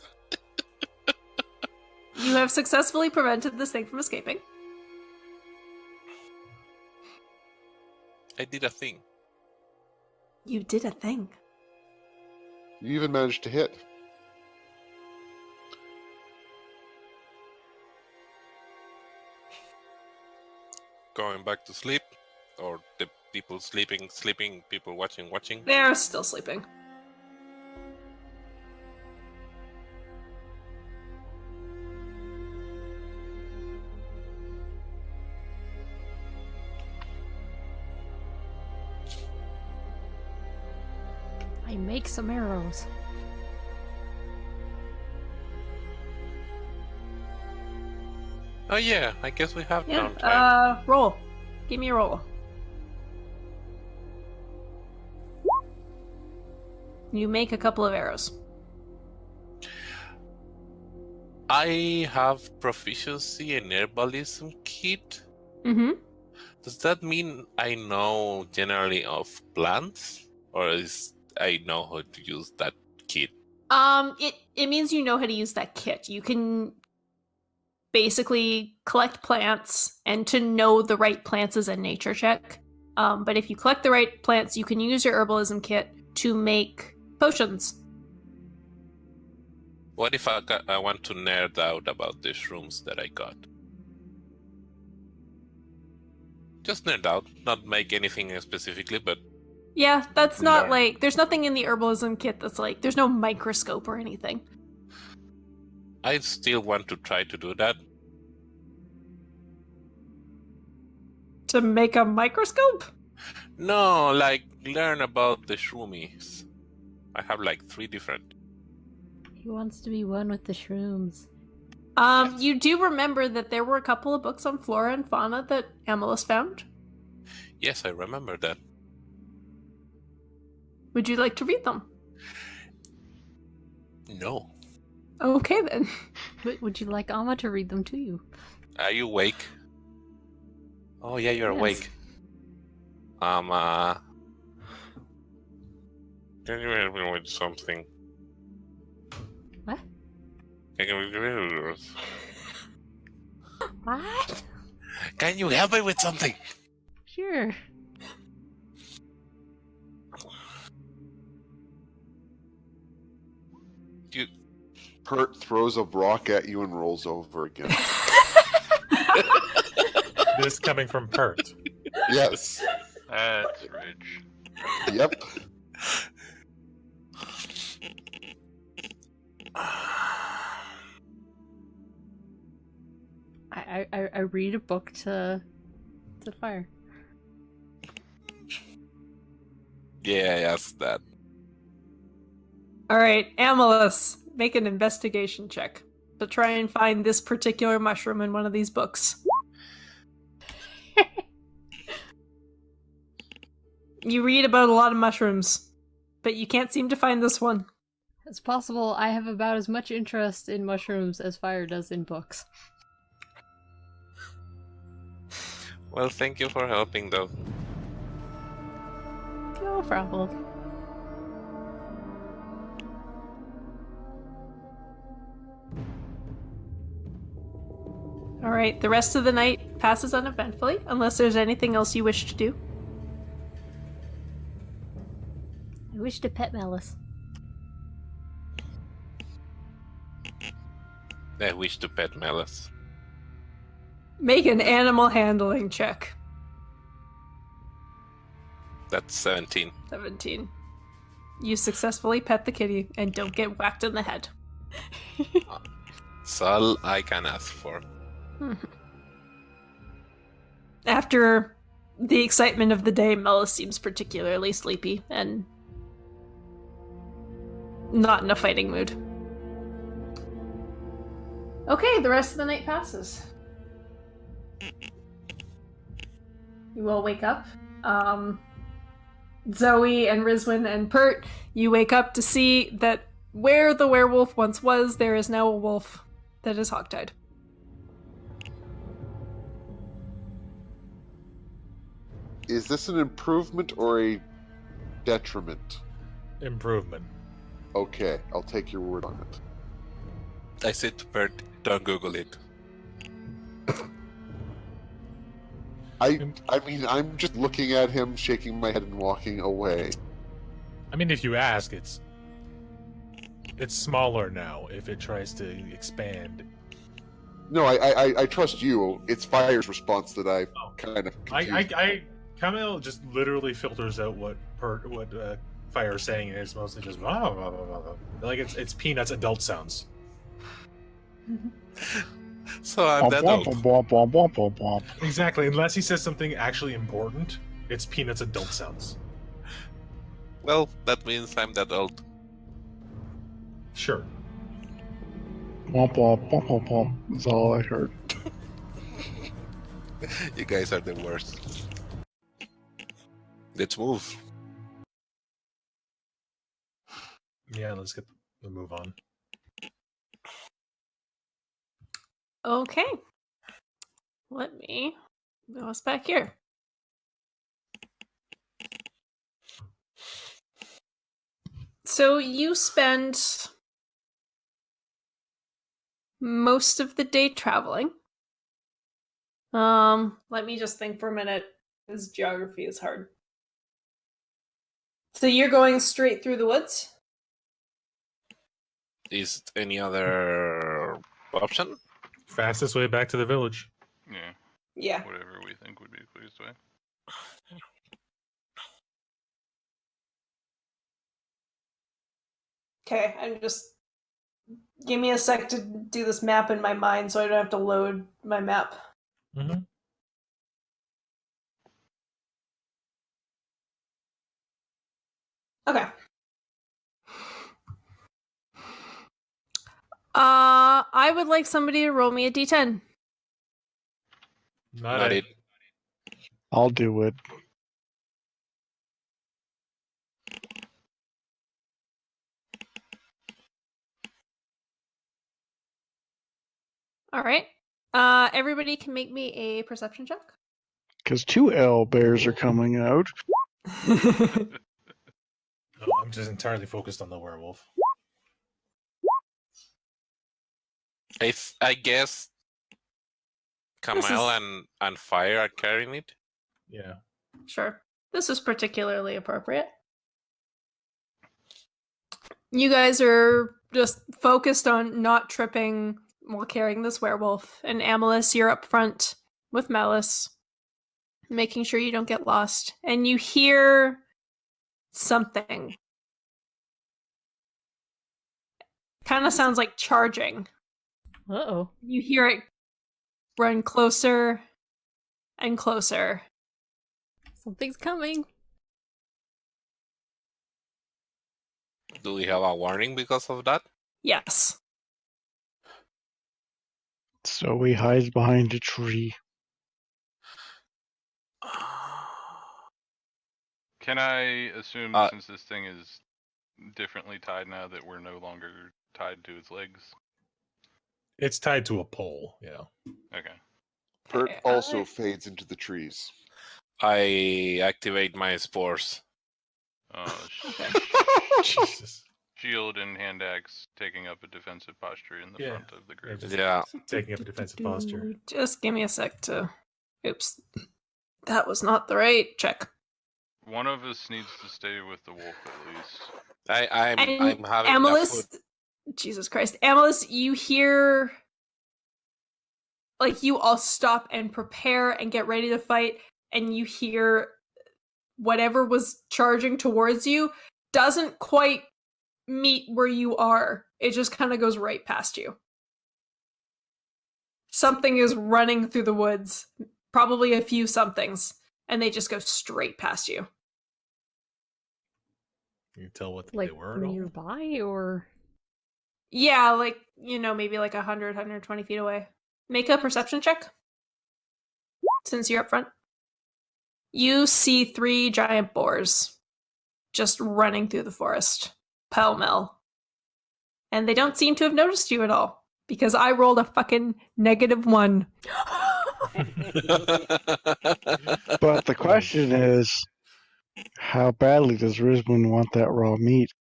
you have successfully prevented this thing from escaping. I did a thing. You did a thing. You even managed to hit. Going back to sleep, or the people sleeping, people watching. They're still sleeping. I make some arrows. Oh yeah, I guess we have Yeah. downtime. Roll. Give me a roll. You make a couple of arrows. I have proficiency in herbalism kit. Mm-hmm. Does that mean I know generally of plants, or is I know how to use that kit? It means you know how to use that kit. You can basically collect plants, and to know the right plants is a nature check. But if you collect the right plants, you can use your herbalism kit to make potions. What if I want to nerd out about the shrooms that I got? Just nerd out, not make anything specifically, but Yeah, that's not Learn. like there's nothing in the herbalism kit that's like there's no microscope or anything. I still want to try to do that. To make a microscope? No, like learn about the shroomies. I have like 3 different. He wants to be one with the shrooms. You do remember that there were a couple of books on flora and fauna that Amalus found. Yes, I remember that. Would you like to read them? No. Okay then. Would you like Amma to read them to you? Are you awake? Oh yeah, you're Yes. awake. Can you help me with something? What? Can you What? Can you help me with something? Sure. You Pert throws a rock at you and rolls over again. This coming from Pert. Yes. That's rich. Yep. I read a book to Fire. Yeah, I asked that. All right, Amalus, make an investigation check to try and find this particular mushroom in one of these books. You read about a lot of mushrooms, but you can't seem to find this one. It's possible I have about as much interest in mushrooms as Fire does in books. Well, thank you for helping, though. No problem. All right, the rest of the night passes uneventfully, unless there's anything else you wish to do. I wish to pet Malice. I wish to pet Malice. Make an animal handling check. That's 17. 17. You successfully pet the kitty and don't get whacked in the head. That's all I can ask for. After the excitement of the day, Mellis seems particularly sleepy and not in a fighting mood. Okay, the rest of the night passes. You all wake up. Zoe and Rizwin and Pert, you wake up to see that where the werewolf once was, there is now a wolf that is hogtied. Is this an improvement or a detriment? Improvement. Okay, I'll take your word on it. I said to Bert, don't Google it. I mean, I'm just looking at him, shaking my head, and walking away. I mean, if you ask, it's smaller now. If it tries to expand, No, I trust you. It's Fire's response that I Oh. kind of. Camille just literally filters out what Fire is saying, and it's mostly just blah, blah, blah, blah, blah. Like it's Peanuts adult sounds. So I'm that old. Exactly. Unless he says something actually important, it's Peanuts adult sounds. Well, that means I'm that old. Sure. Womp womp womp womp womp. That's all I heard. You guys are the worst. Let's move. Yeah, let's get the move on. Okay. Let me go us back here. So you spend most of the day traveling. Let me just think for a minute, because geography is hard. So you're going straight through the woods? Is any other option? Fastest way back to the village. Yeah, Yeah. whatever we think would be the quickest way. Okay, I'm just... Give me a sec to do this map in my mind so I don't have to load my map. Mm-hmm. Okay. I would like somebody to roll me a d10. Not it. I'll do it. All right. Everybody can make me a perception check. Because 2 L bears are coming out. Oh, I'm just entirely focused on the werewolf. I guess This Kamal is- and Fire are carrying it. Yeah. Sure. This is particularly appropriate. You guys are just focused on not tripping while carrying this werewolf. And Amalus, you're up front with Malice, making sure you don't get lost. And you hear something. Kind of sounds like charging. Uh-oh. You hear it run closer and closer. Something's coming. Do we have a warning because of that? Yes. So he hides behind a tree. Can I assume, Uh, since this thing is differently tied now, that we're no longer tied to its legs? It's tied to a pole, yeah. Okay. Pert Okay, also fades into the trees. I activate my spores. Jesus. Shield and hand axe taking up a defensive posture in the Yeah. front of the group. just Yeah. taking up a defensive posture. Just give me a sec to... Oops. That was not the right check. One of us needs to stay with the wolf at least. I'm And having enough Amalus... food. Jesus Christ. Amalus, you hear... Like, you all stop and prepare and get ready to fight, and you hear whatever was charging towards you doesn't quite meet where you are. It just kind of goes right past you. Something is running through the woods, probably a few somethings, and they just go straight past you. You can tell what Like they were at all? nearby, or Yeah, like, maybe like 100, 120 feet away. Make a perception check. Since you're up front. You see 3 giant boars just running through the forest, pell-mell. And they don't seem to have noticed you at all, because I rolled a fucking -1. But the question is, how badly does Risbon want that raw meat?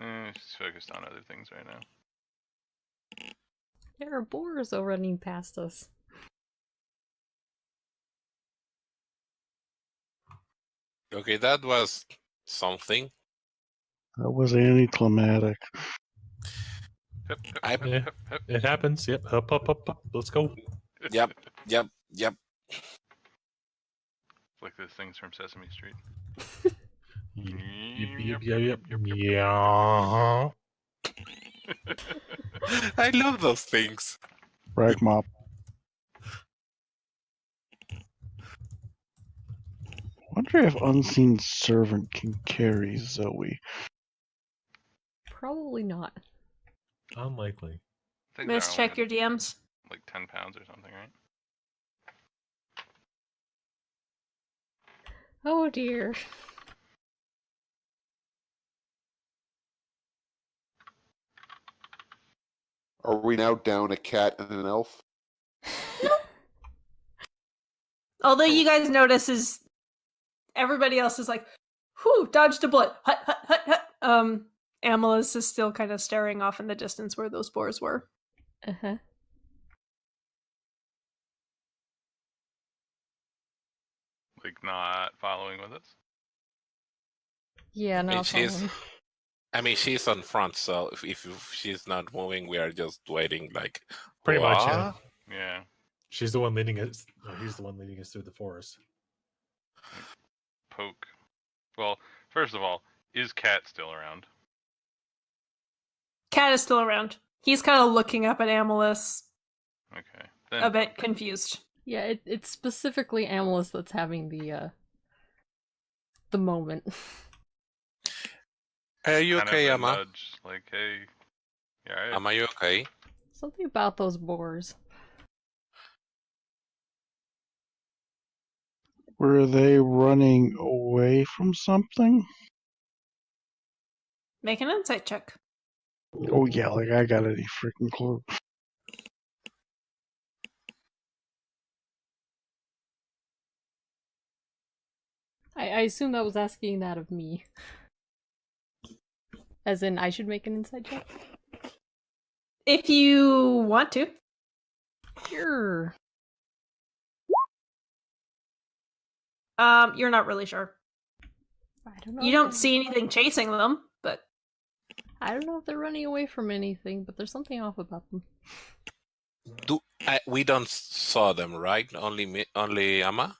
She's focused on other things right now. there are boars running past us. Okay, that was something. That was anticlimactic. Hip, I- hip, Yeah. hip, hip. It happens. Yep. Up, up, up, up. Let's go. Yep. Like those things from Sesame Street. Yep, yep. Yeah. I love those things. Rag mop. Wonder if Unseen Servant can carry Zoe. Probably not. Unlikely. I think Miss, they're check only your DMs. like 10 pounds or something, right? Oh dear. Are we now down a cat and an elf? Although you guys notice is everybody else is like, whew, dodged a bullet. Hut, hut, hut, hut. Amalus is still kind of staring off in the distance where those boars were. Uh-huh. Like not following with us. Yeah, no. I mean, she's on front, so if she's not moving, we are just waiting. Like Pretty much, yeah. "What?" Yeah. She's the one leading us. Or he's the one leading us through the forest. Poke. Well, first of all, is Cat still around? Cat is still around. He's kind of looking up at Amalus, Okay. Then a bit confused. Yeah, it's specifically Amalus that's having the moment. Are you kind okay, of a Emma? nudge, like, hey, You alright? Am I okay? Something about those boars. Were they running away from something? Make an insight check. Oh yeah, like I got any freaking clue. I assume that was asking that of me. As in, I should make an insight check? If you want to. Sure. You're not really sure. I don't know. You if don't they're- see anything chasing them, but I don't know if they're running away from anything, but there's something off about them. We don't saw them, right? Only Amma?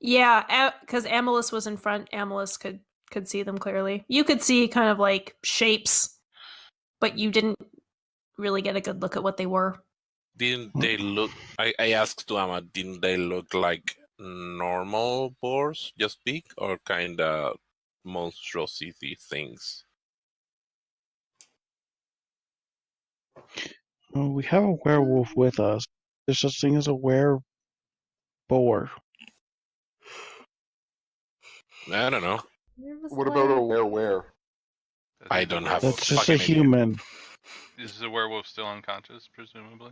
yeah, because Amalus was in front. Amalus could see them clearly. You could see kind of like shapes, but you didn't really get a good look at what they were. Didn't they look... I asked to Amma, didn't they look like normal boars, just big, or kind of monstrosity things? Well, we have a werewolf with us. There's such thing as a were-boar. I don't know. There was What about a like- where? I don't have That's just a fucking idea. human. Is the werewolf still unconscious, presumably?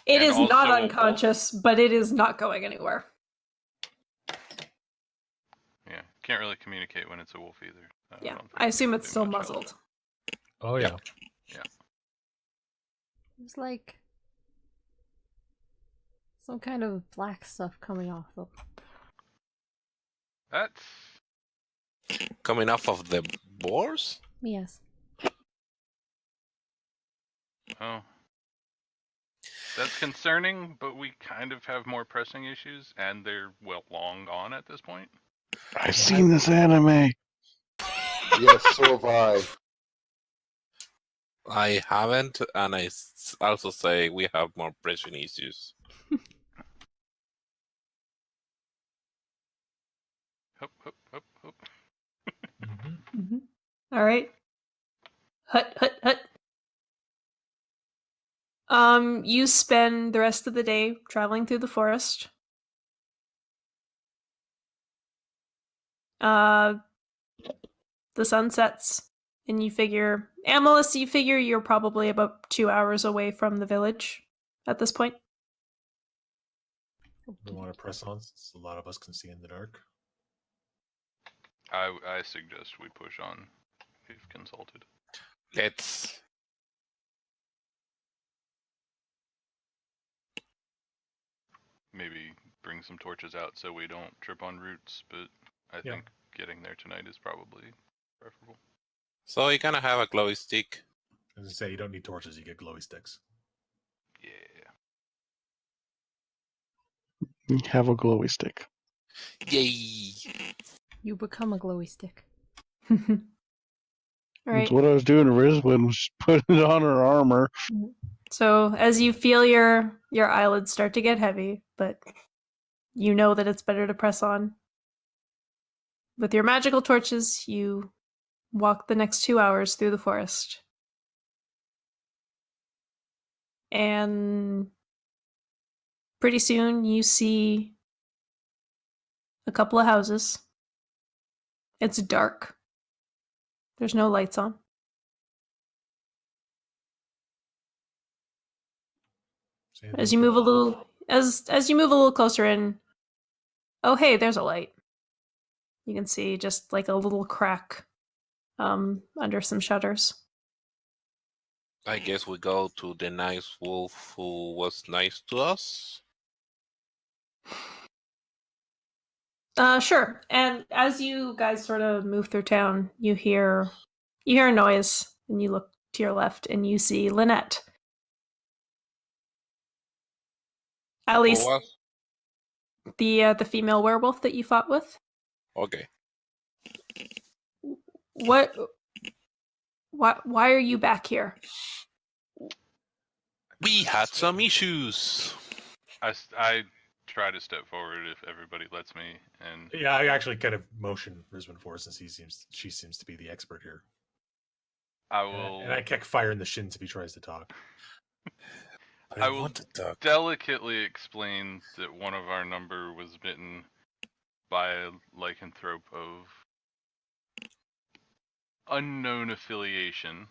It And is not also a wolf. unconscious, but it is not going anywhere. Yeah, can't really communicate when it's a wolf either. Yeah, don't think I assume it'll it's do still much help. muzzled. Oh yeah. There's like some kind of black stuff coming off them. That's Coming off of the boars? Yes. oh, that's concerning. But we kind of have more pressing issues, and they're long gone at this point. I've seen this anime. Yes, so have I. I haven't, and also say we have more pressing issues. Hup, hup, hup, hup. Mm-hmm. All right. Hut, hut, hut. You spend the rest of the day traveling through the forest. The sun sets, and you figure, Amalus, you figure you're probably about 2 hours away from the village at this point. We want to press on since a lot of us can see in the dark. I suggest we push on. We've consulted. Let's... Maybe bring some torches out so we don't trip on roots, but I Yeah. think getting there tonight is probably preferable. So you kind of have a glowy stick. As I say, you don't need torches; you get glowy sticks. Yeah. Have a glowy stick. Yay! You become a glowy stick. All right. That's what I was doing to Rizwin, was putting it on her armor. So as you feel your eyelids start to get heavy, but you know that it's better to press on. With your magical torches, you walk the next 2 hours through the forest. And pretty soon you see a couple of houses. It's dark. There's no lights on. As you move a little as you move a little closer in, oh hey, there's a light. You can see just like a little crack under some shutters. I guess we go to the nice wolf who was nice to us. Sure. And as you guys sort of move through town, you hear a noise, and you look to your left, and you see Lynette. At least Who was? the female werewolf that you fought with. Okay. What? Why are you back here? We had some issues. I try to step forward if everybody lets me, and Yeah, I actually kind of motion Risbon for since she seems to be the expert here. I will. And I kick fire in the shins if he tries to talk. But I I will want to talk. delicately explain that one of our number was bitten by a lycanthrope of unknown affiliation,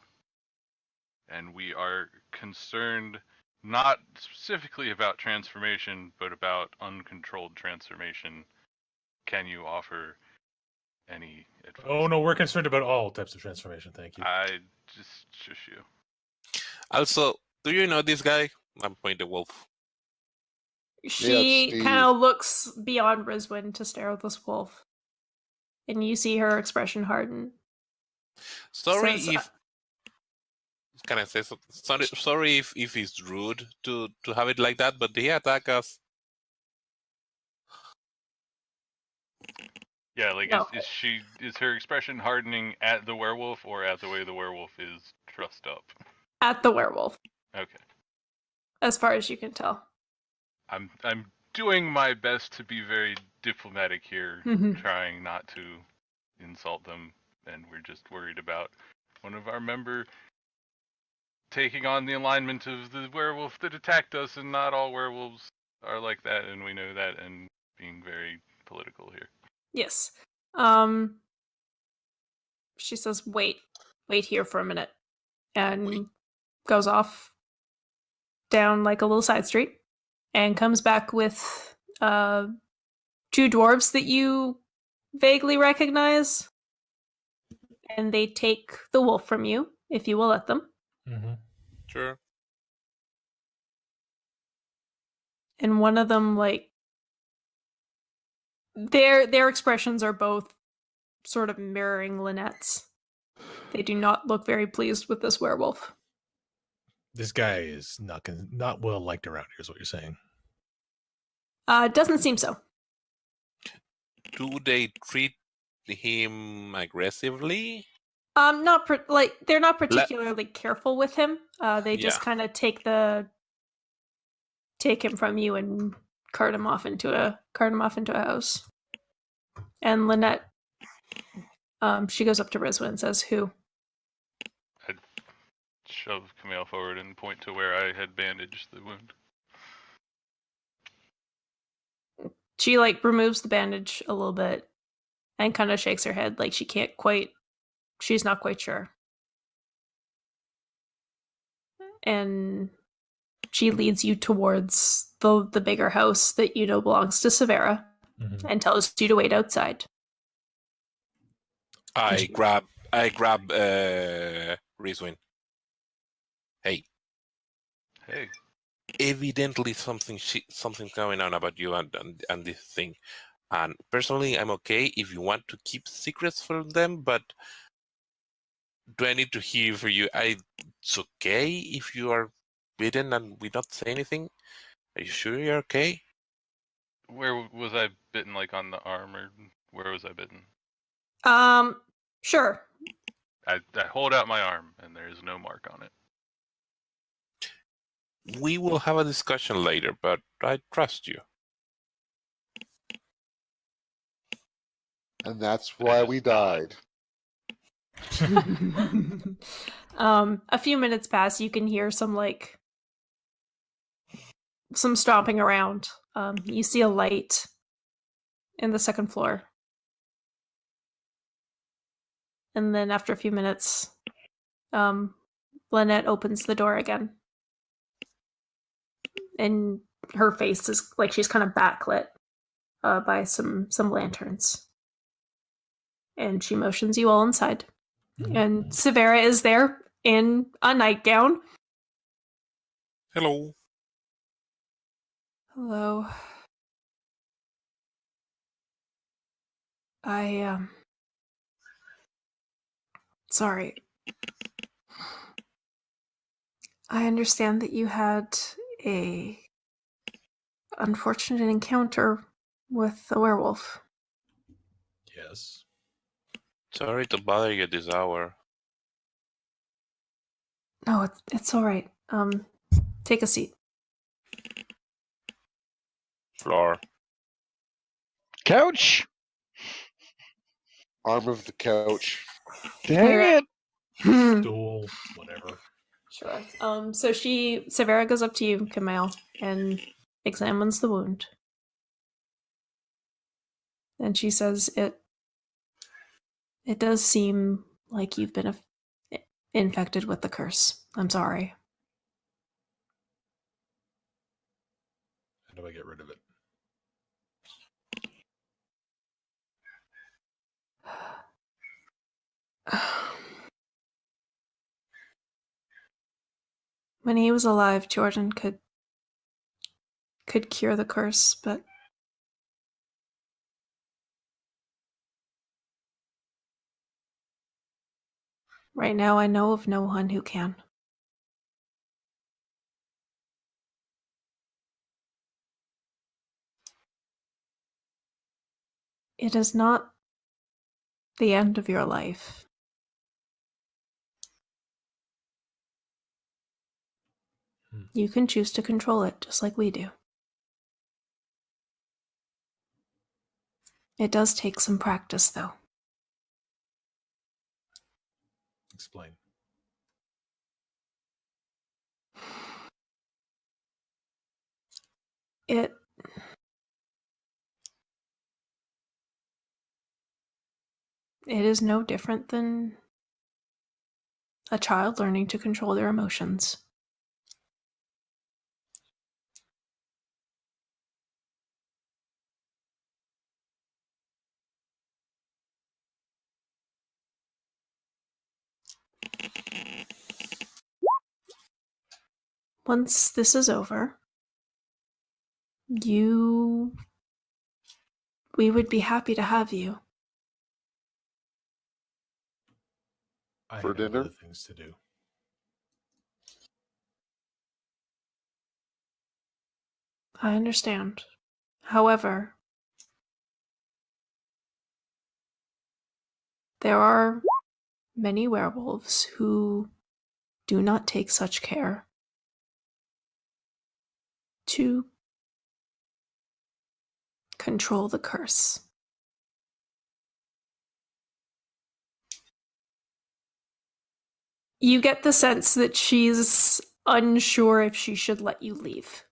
and we are concerned not specifically about transformation, but about uncontrolled transformation. Can you offer any advice? Oh no, we're concerned about all types of transformation. Thank you. I just shush you. Also, do you know this guy? I'm pointing the wolf. She Steve. kind of looks beyond Rizwin to stare at this wolf. And you see her expression harden. Sorry Says, if can I say something? Sorry if it's rude to have it like that, but they attack us. Yeah, like No. is her expression hardening at the werewolf or at the way the werewolf is trussed up? At the werewolf, Okay. as far as you can tell. I'm doing my best to be very diplomatic here, Mhm. trying not to insult them, and we're just worried about one of our member taking on the alignment of the werewolf that attacked us, and not all werewolves are like that, and we know that, and being very political here. Yes. She says, wait here for a minute. And Wait. goes off down like a little side street and comes back with two dwarves that you vaguely recognize. And they take the wolf from you, if you will let them. Mm-hmm. Sure. And one of them, like, their expressions are both sort of mirroring Lynette's. They do not look very pleased with this werewolf. This guy is not well liked around here, is what you're saying. Doesn't seem so. Do they treat him aggressively? They're not particularly careful with him. They just Yeah. kind of take him from you and cart him off into a house. And Lynette, she goes up to Rizwa and says, "Who?" I'd shove Camille forward and point to where I had bandaged the wound. She like removes the bandage a little bit and kind of shakes her head, like she's not quite sure. And she leads you towards the bigger house that you know belongs to Severa, and tells you to wait outside. I grab Rizwin. Hey, evidently something's going on about you and this thing. And personally, I'm okay if you want to keep secrets from them, but do I need to hear for you? It's okay if you are bitten and we don't say anything. Are you sure you're okay? Where was I bitten, like on the arm, or where was I bitten? Sure. I hold out my arm, and there is no mark on it. We will have a discussion later, but I trust you. And that's why we died. A few minutes pass. You can hear some stomping around. You see a light in the second floor. And then after a few minutes, Lynette opens the door again. And her face is like she's kind of backlit by some lanterns. And she motions you all inside. And Severa is there in a nightgown. Hello. Hello. Sorry. I understand that you had a unfortunate encounter with a werewolf. Yes. Sorry to bother you this hour. No, it's all right. Take a seat. Floor. Couch. Arm of the couch. Dang You're it! stool, whatever. Sure. So Severa goes up to you, Camille, and examines the wound. And she says, it does seem like you've been infected with the curse. I'm sorry. How do I get rid of it? When he was alive, Jordan could cure the curse, but right now I know of no one who can. It is not the end of your life. You can choose to control it, just like we do. It does take some practice, though. Explain. It is no different than a child learning to control their emotions. Once this is over, we would be happy to have you. I For have dinner? other things to do. I understand. However, there are many werewolves who do not take such care to control the curse. You get the sense that she's unsure if she should let you leave.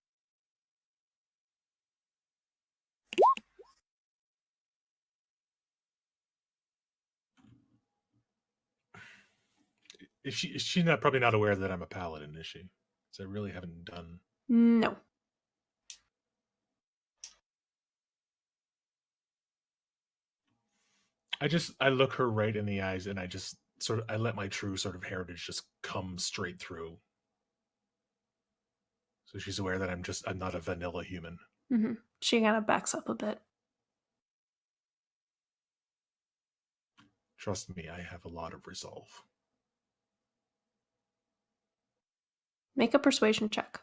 Is she's not probably not aware that I'm a paladin, is she? So I really haven't done. No. I look her right in the eyes and I let my true sort of heritage just come straight through. So she's aware that I'm not a vanilla human. Mm-hmm. She kind of backs up a bit. Trust me, I have a lot of resolve. Make a persuasion check.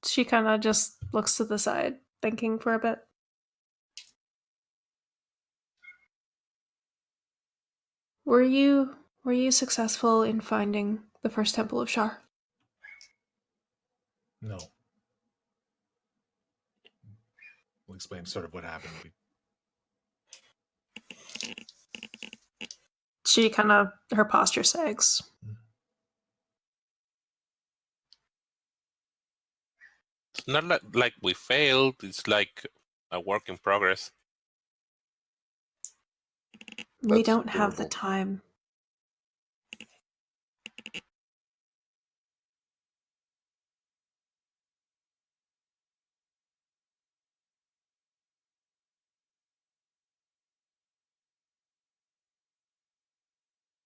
She kind of just looks to the side, thinking for a bit. Were you successful in finding the first temple of Shar? No. We'll explain sort of what happened. She kind of, her posture sags. It's not like we failed. It's like a work in progress. We That's don't have the doable. time.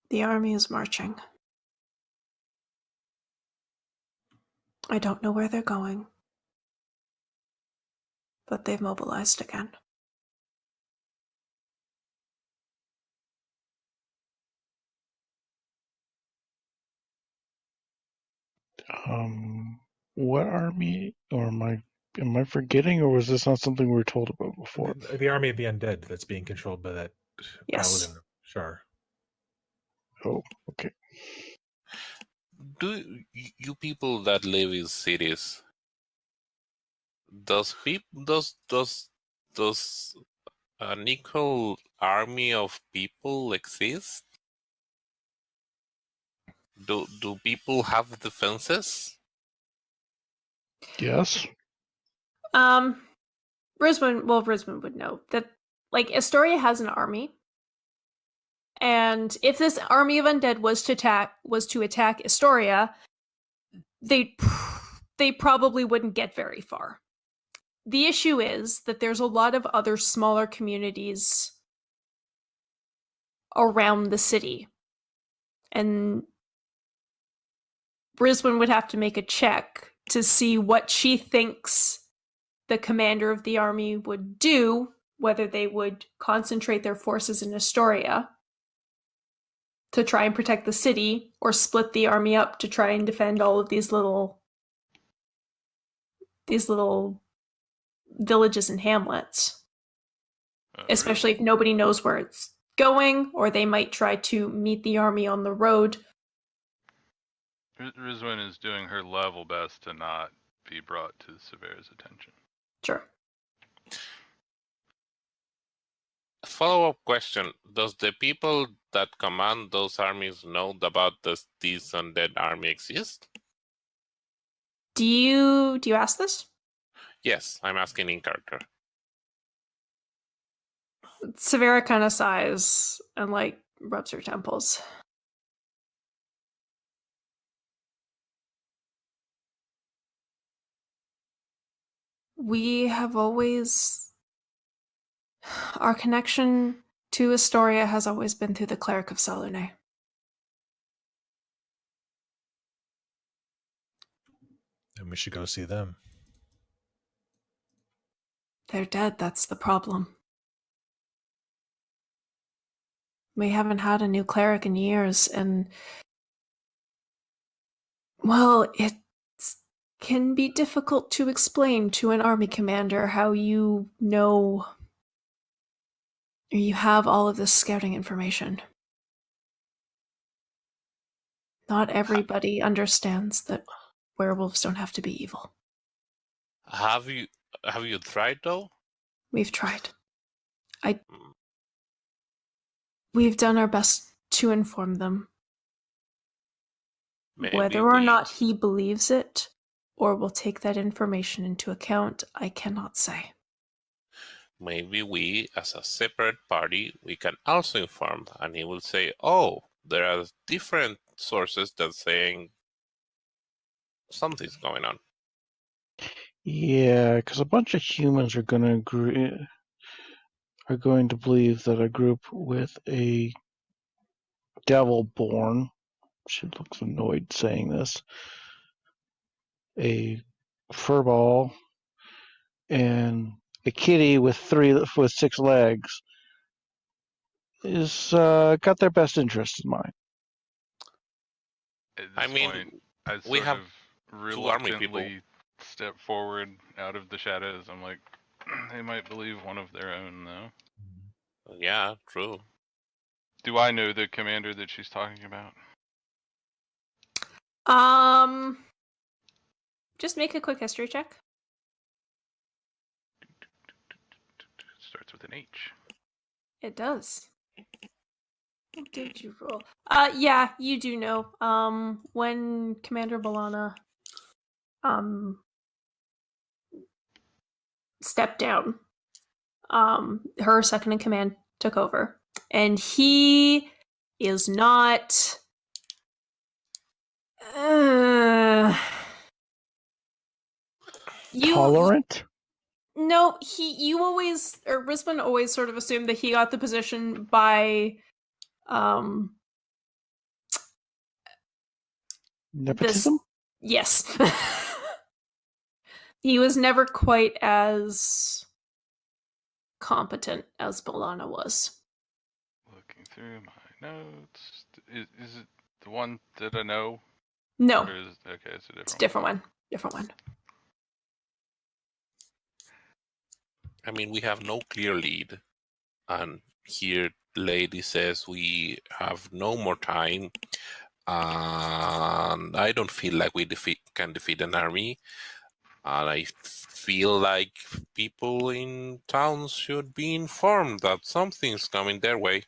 The army is marching. I don't know where they're going, but they've mobilized again. What army, or am I forgetting, or was this not something we were told about before? The army of the undead that's being controlled by that Yes. paladin Shar. Oh, okay. do you people that live in cities, does an equal army of people exist? Do people have defenses? Yes. Risbon would know that, like, Astoria has an army, and if this army of undead was to attack Astoria, they probably wouldn't get very far. The issue is that there's a lot of other smaller communities around the city, and Brisbane would have to make a check to see what she thinks the commander of the army would do, whether they would concentrate their forces in Astoria to try and protect the city, or split the army up to try and defend all of these little villages and hamlets. Especially if nobody knows where it's going, or they might try to meet the army on the road. Rizwin is doing her level best to not be brought to Severa's attention. Sure. Follow-up question: does the people that command those armies know about this undead army exist? Do you ask this? Yes, I'm asking in character. Severa kind of sighs and, like, rubs her temples. We have always... Our connection to Astoria has always been through the Cleric of Salune. And we should go see them. They're dead, that's the problem. We haven't had a new cleric in years, and... well, it can be difficult to explain to an army commander how you know... or you have all of this scouting information. Not everybody understands that werewolves don't have to be evil. Have you tried though? We've tried. We've done our best to inform them. Maybe Whether or not he believes it, or will take that information into account, I cannot say. Maybe we, as a separate party, we can also inform, and he will say, "Oh, there are different sources that saying something's going on." Yeah, because a bunch of humans are going to agree, are going to believe that a group with a devil born, she looks annoyed saying this, a furball, and a kitty with 6 legs is got their best interest in mind. At I this mean, point, I we sort have of two army people. reluctantly step forward out of the shadows. I'm like, they might believe one of their own, though. Yeah, true. Do I know the commander that she's talking about? Just make a quick history check. Starts with an H. It does. What did you roll? Yeah, you do know. When Commander Balana stepped down, her second in command took over. And he is not Tolerant? No, you always, or Risbon always sort of assumed that he got the position by Nepotism? Yes. He was never quite as competent as Bolana was. Looking through my notes. Is it the one that I know? No. Or is, okay, it's a different It's a different one. Different one. I mean, we have no clear lead, and here lady says we have no more time. And I don't feel like we can defeat an army. And I feel like people in towns should be informed that something's coming their way.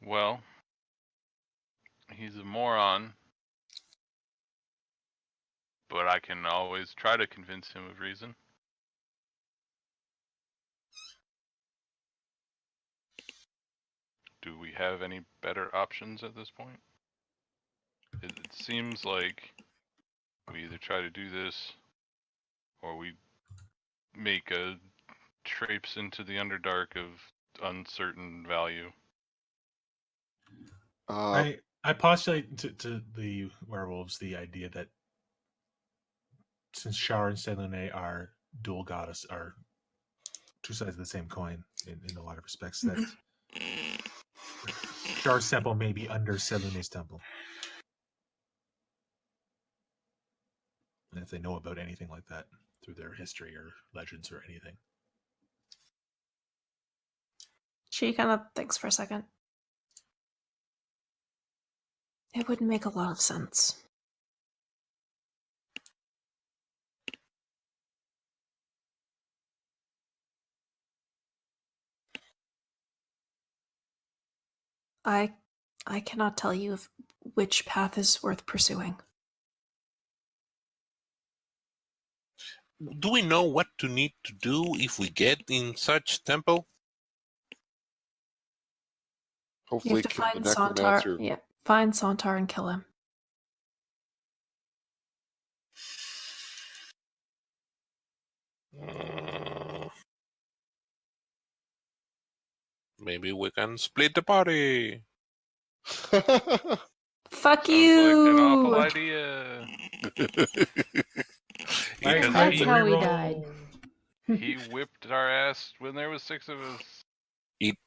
Well, he's a moron, but I can always try to convince him of reason. Do we have any better options at this point? It seems like we either try to do this or we make a traipse into the Underdark of uncertain value. Uh, I postulate to the werewolves the idea that since Shar and Selene are dual goddess, are two sides of the same coin in a lot of respects, that Shar's temple may be under Selene's temple. And if they know about anything like that through their history or legends or anything. She kind of thinks for a second. It would make a lot of sense. I cannot tell you which path is worth pursuing. Do we know what to need to do if we get in such temple? You hopefully have to kill the find Sontar. necromancer. Yeah, find Sontar and kill him. Maybe we can split the party. Fuck Sounds you! like an awful idea. Because That's how he died. He whipped our ass when there was 6 of us.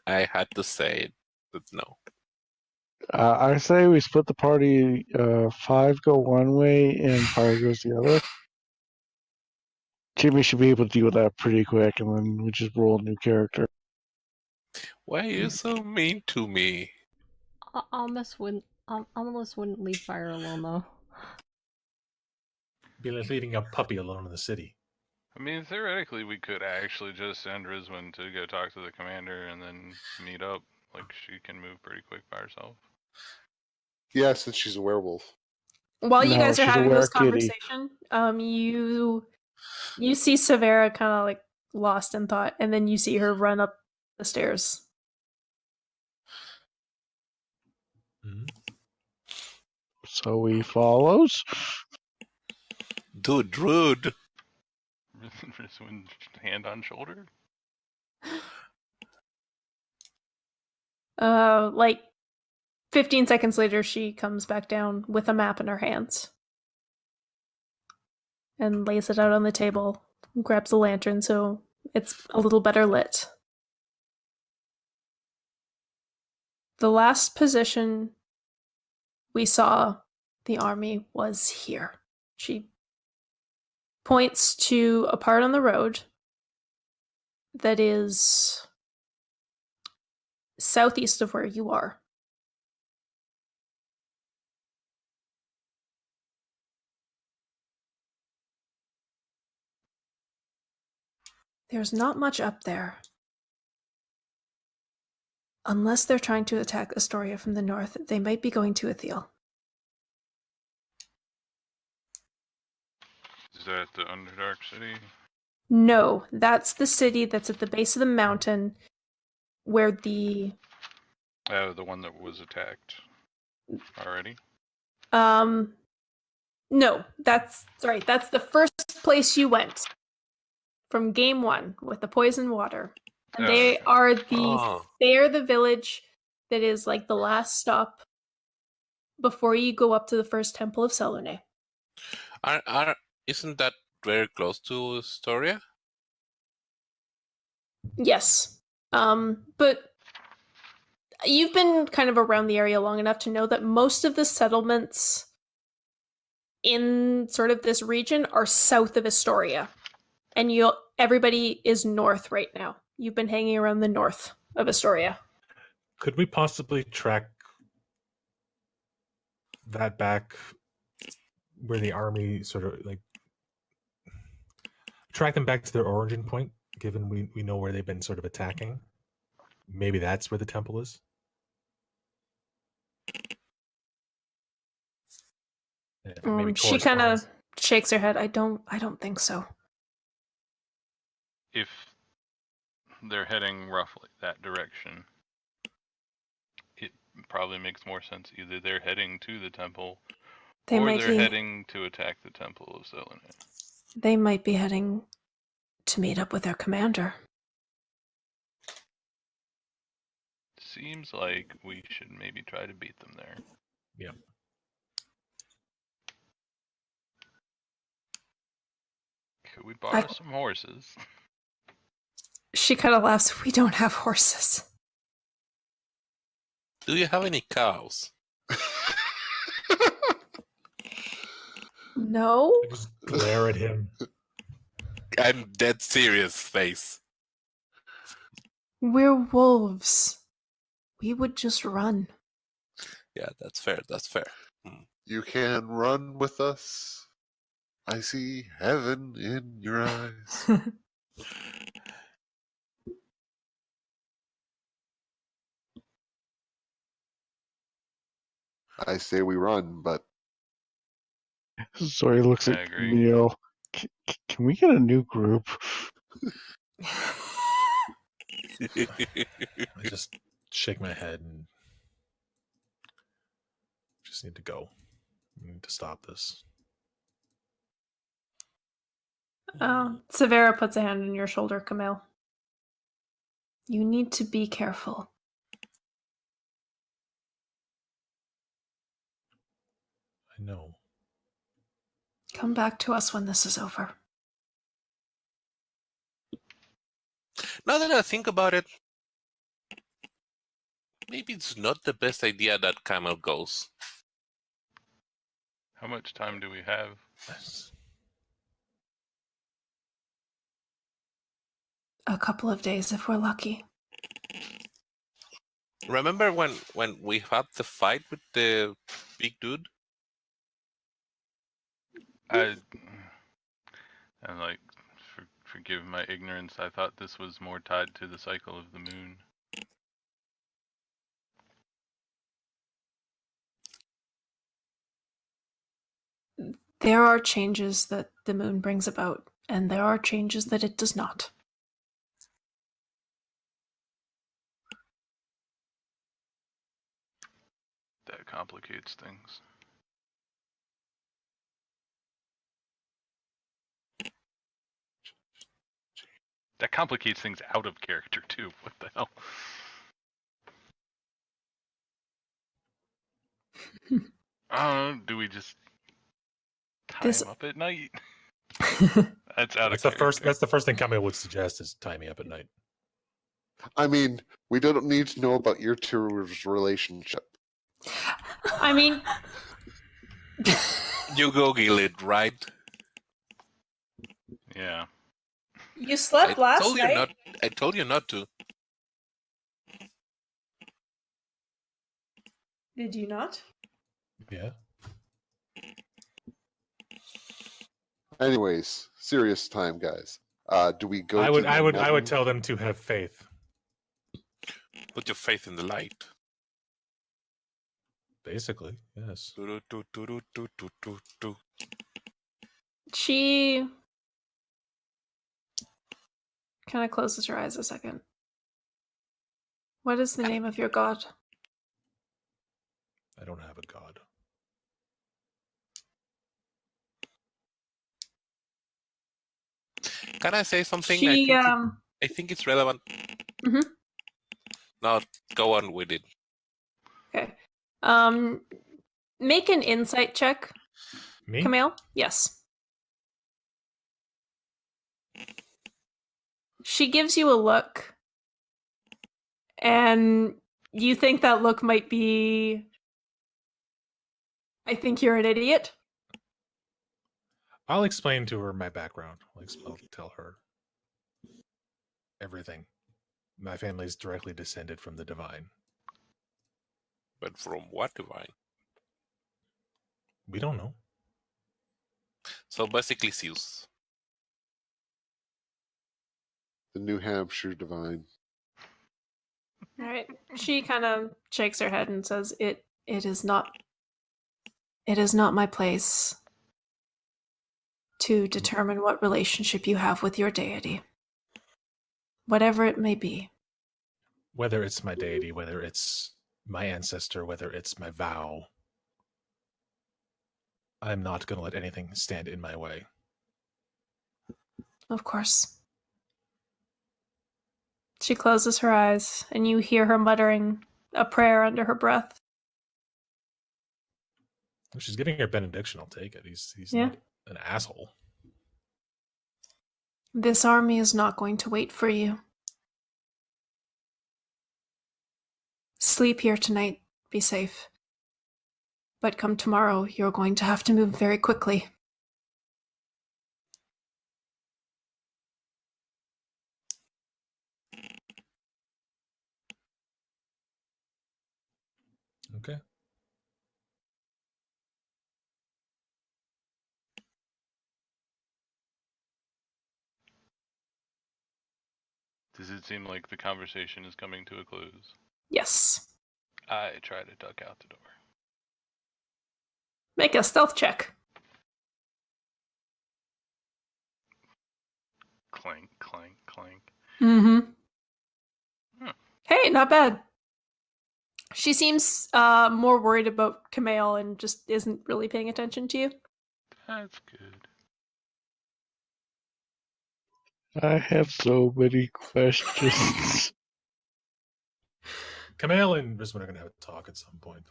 I had to say it, but no. I say we split the party. 5 go one way and 5 goes the other. Jimmy should be able to deal with that pretty quick, and then we just roll a new character. Why are you so mean to me? Almost wouldn't leave fire alone though. Be like leaving a puppy alone in the city. I mean, theoretically, we could actually just send Rizwin to go talk to the commander and then meet up. Like, she can move pretty quick by herself. Yeah, since she's a werewolf. While you No, guys are she's a having this were-kitty. conversation, you see Severa kind of like lost in thought, and then you see her run up the stairs. Mhm. So he follows. Dude, rude. Rizwin, hand on shoulder? Like 15 seconds later, she comes back down with a map in her hands and lays it out on the table, grabs a lantern so it's a little better lit. The last position we saw the army was here. She points to a part on the road that is southeast of where you are. There's not much up there. Unless they're trying to attack Astoria from the north, they might be going to Ethiel. Is that the Underdark City? No, that's the city that's at the base of the mountain where the Oh, the one that was attacked already? no, that's the first place you went from game 1 with the poison water. And Oh, they okay. are Oh. they are the village that is like the last stop before you go up to the first temple of Selune. Isn't that very close to Astoria? Yes. But you've been kind of around the area long enough to know that most of the settlements in sort of this region are south of Astoria. And everybody is north right now. You've been hanging around the north of Astoria. Could we possibly track that back where the army sort of like track them back to their origin point, given we know where they've been sort of attacking? Maybe that's where the temple is. Maybe She kind of corresponds. shakes her head. I don't think so. If they're heading roughly that direction, it probably makes more sense. Either they're heading to the temple, They or might they're be. heading to attack the temple of Selenet. They might be heading to meet up with their commander. Seems like we should maybe try to beat them there. Yeah. Could we borrow some horses? She kind of laughs. We don't have horses. Do you have any cows? No. I just glare at him. I'm dead serious, face. We're wolves. We would just run. Yeah, that's fair. That's fair. You can run with us. I see heaven in your eyes. I say we run, but Zori looks I at agree. Neil. Can we get a new group? I just shake my head and just need to go. We need to stop this. Severa puts a hand on your shoulder, Camille. You need to be careful. I know. Come back to us when this is over. Now that I think about it, maybe it's not the best idea that Camel goes. How much time do we have? A couple of days if we're lucky. Remember when we had the fight with the big dude? And like, forgive my ignorance, I thought this was more tied to the cycle of the moon. There are changes that the moon brings about, and there are changes that it does not. That complicates things. That complicates things out of character too. What the hell? Do we just tie him up at night? That's out That's of the first. character. That's the first thing Camille would suggest is tie me up at night. I mean, we don't need to know about your two's relationship. I mean, You Google it, right? Yeah. you slept last told night. you not. I told you not to. Did you not? Yeah. Anyways, serious time, guys. Do we go? I would. To the I would mountain? tell them to have faith. Put your faith in the light. Basically, yes. She kind of closes her eyes a second. What is the name of your god? I don't have a god. Can I say something? She, I think it's relevant. Mhm. No, go on with it. Okay. Make an insight check, Me? Camille. Yes. She gives you a look, and you think that look might be, I think you're an idiot. I'll explain to her my background. I'll tell her everything. My family is directly descended from the divine. But from what divine? We don't know. So basically Zeus. The New Hampshire Divine. All right. She kind of shakes her head and says, "It is not my place to determine what relationship you have with your deity. Whatever it may be." Whether it's my deity, whether it's my ancestor, whether it's my vow, I'm not going to let anything stand in my way. Of course. She closes her eyes, and you hear her muttering a prayer under her breath. If she's giving her benediction, I'll take it. He's Yeah. not an asshole. This army is not going to wait for you. Sleep here tonight. Be safe. But come tomorrow, you're going to have to move very quickly. Okay. Does it seem like the conversation is coming to a close? Yes. I try to duck out the door. Make a stealth check. Clank, clank, clank. Mm-hmm. Hmm. Hey, not bad. She seems more worried about Kamale and just isn't really paying attention to you. That's good. I have so many questions. Kamale and Risman are going to have a talk at some point.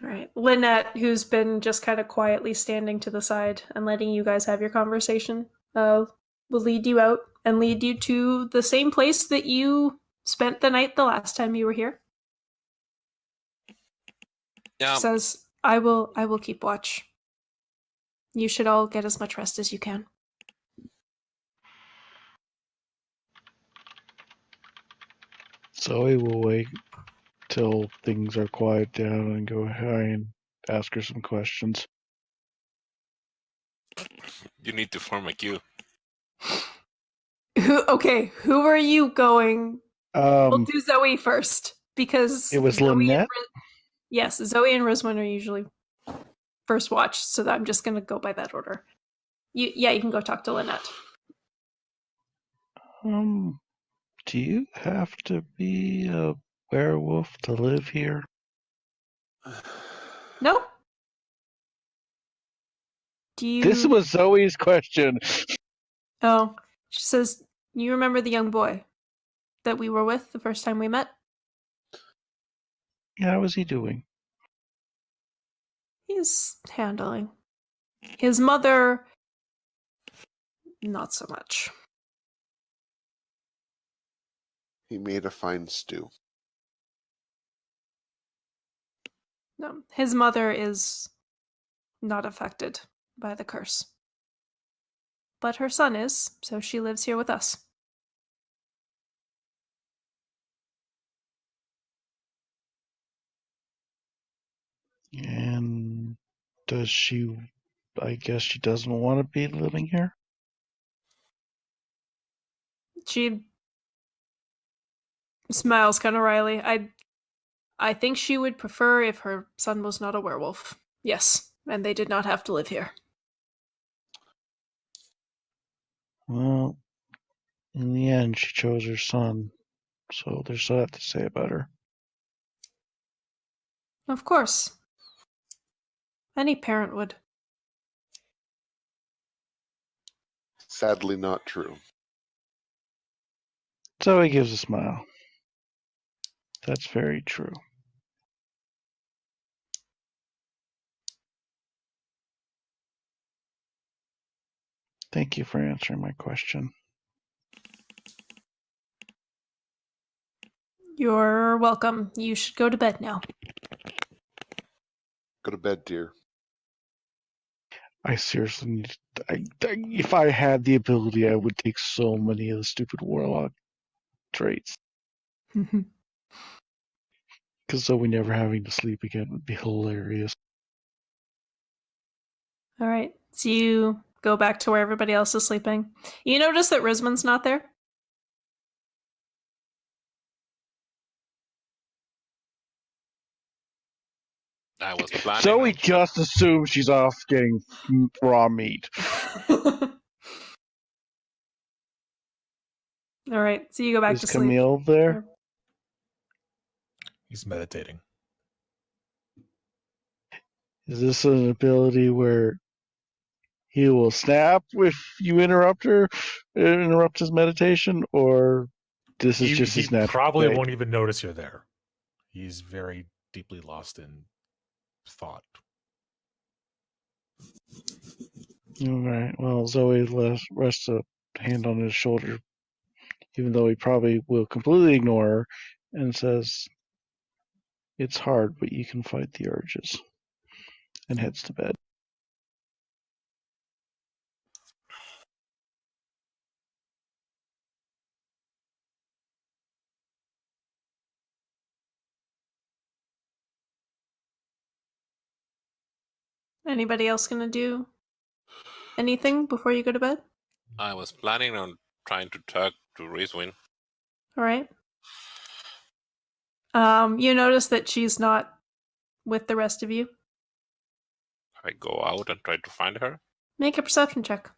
All right. Lynette, who's been just kind of quietly standing to the side and letting you guys have your conversation, will lead you out and lead you to the same place that you spent the night the last time you were here. Yeah, She says, I will keep watch. You should all get as much rest as you can. Zoe will wait till things are quiet down and go ahead and ask her some questions. you need to form a queue. Who are you going? We'll Um, do Zoe first because it was Zoe and Lynette. yes, Zoe and Riswin are usually first watch, so I'm just gonna go by that order. You can go talk to Lynette. Do you have to be a werewolf to live here? No? Do you? This was Zoe's question. Oh, she says, you remember the young boy that we were with the first time we met? How is he doing? He's handling. His mother, not so much. He made a fine stew. No, his mother is not affected by the curse. But her son is, so she lives here with us. And does she? I guess she doesn't want to be living here. She smiles kind of wryly. I think she would prefer if her son was not a werewolf. Yes, and they did not have to live here. Well, in the end, she chose her son, so there's that to say about her. Of course. Any parent would. Sadly, not true. Zoe gives a smile. That's very true. Thank you for answering my question. You're welcome. You should go to bed now. Go to bed, dear. I seriously need. If I had the ability, I would take so many of the stupid warlock traits. Because so we never having to sleep again would be hilarious. All right. So you go back to where everybody else is sleeping. You notice that Risman's not there. I was planning. So we on- just assume she's off getting raw meat. All right. So you go back Is to sleep. Camille there? He's meditating. Is this an ability where he will snap if you interrupt his meditation, or this is just He his natural probably state? won't even notice you're there. He's very deeply lost in thought. All right. Well, Zoe rests a hand on his shoulder, even though he probably will completely ignore her, and says, "It's hard, but you can fight the urges," and heads to bed. Anybody else gonna do anything before you go to bed? I was planning on trying to talk to Rizwin. All right. You notice that she's not with the rest of you. I go out and try to find her. Make a perception check.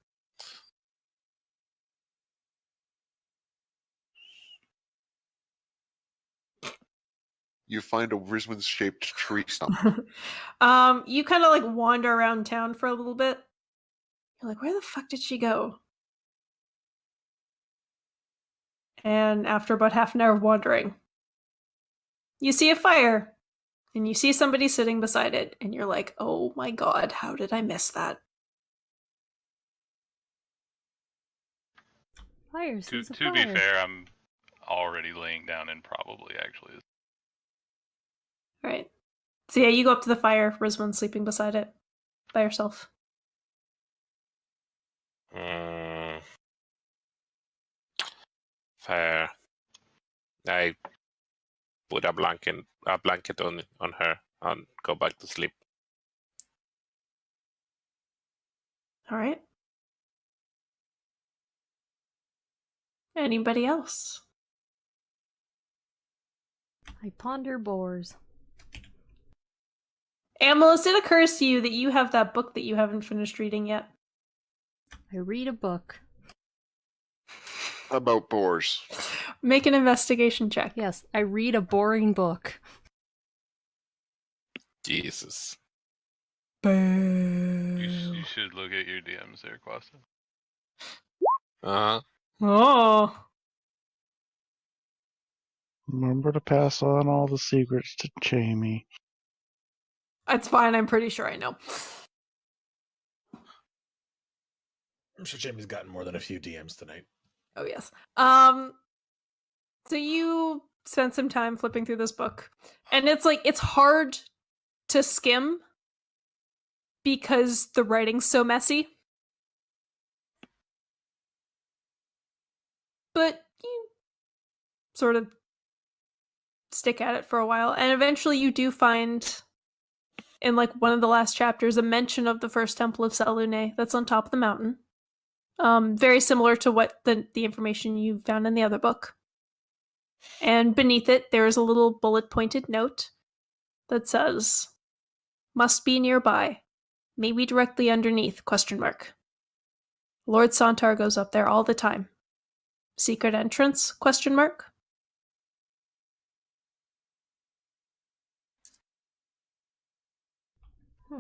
You find a Risman-shaped tree stump. You kind of like wander around town for a little bit. You're like, where the fuck did she go? And after about half an hour of wandering, you see a fire. And you see somebody sitting beside it. And you're like, oh my god, how did I miss that? Fire, To sense of to be fire. fair, I'm already laying down and probably actually. Right. So yeah, you go up to the fire. Risman's sleeping beside it by herself. Fair. I put a blanket on her and go back to sleep. All right. Anybody else? I ponder boars. Amalus, it occurs to you that you have that book that you haven't finished reading yet. I read a book. About boars. Make an investigation check. Yes, I read a boring book. Jesus. You should look at your DMs there, Quasta. Oh. Remember to pass on all the secrets to Jamie. That's fine, I'm pretty sure I know. I'm sure Jamie's gotten more than a few DMs tonight. Oh yes. So you spent some time flipping through this book. And it's hard to skim because the writing's so messy. But you sort of stick at it for a while, and eventually you do find in like one of the last chapters a mention of the first temple of Salune that's on top of the mountain. Very similar to what the information you found in the other book. And beneath it, there is a little bullet-pointed note that says, "Must be nearby. Maybe directly underneath, ? Lord Santar goes up there all the time. Secret entrance, ?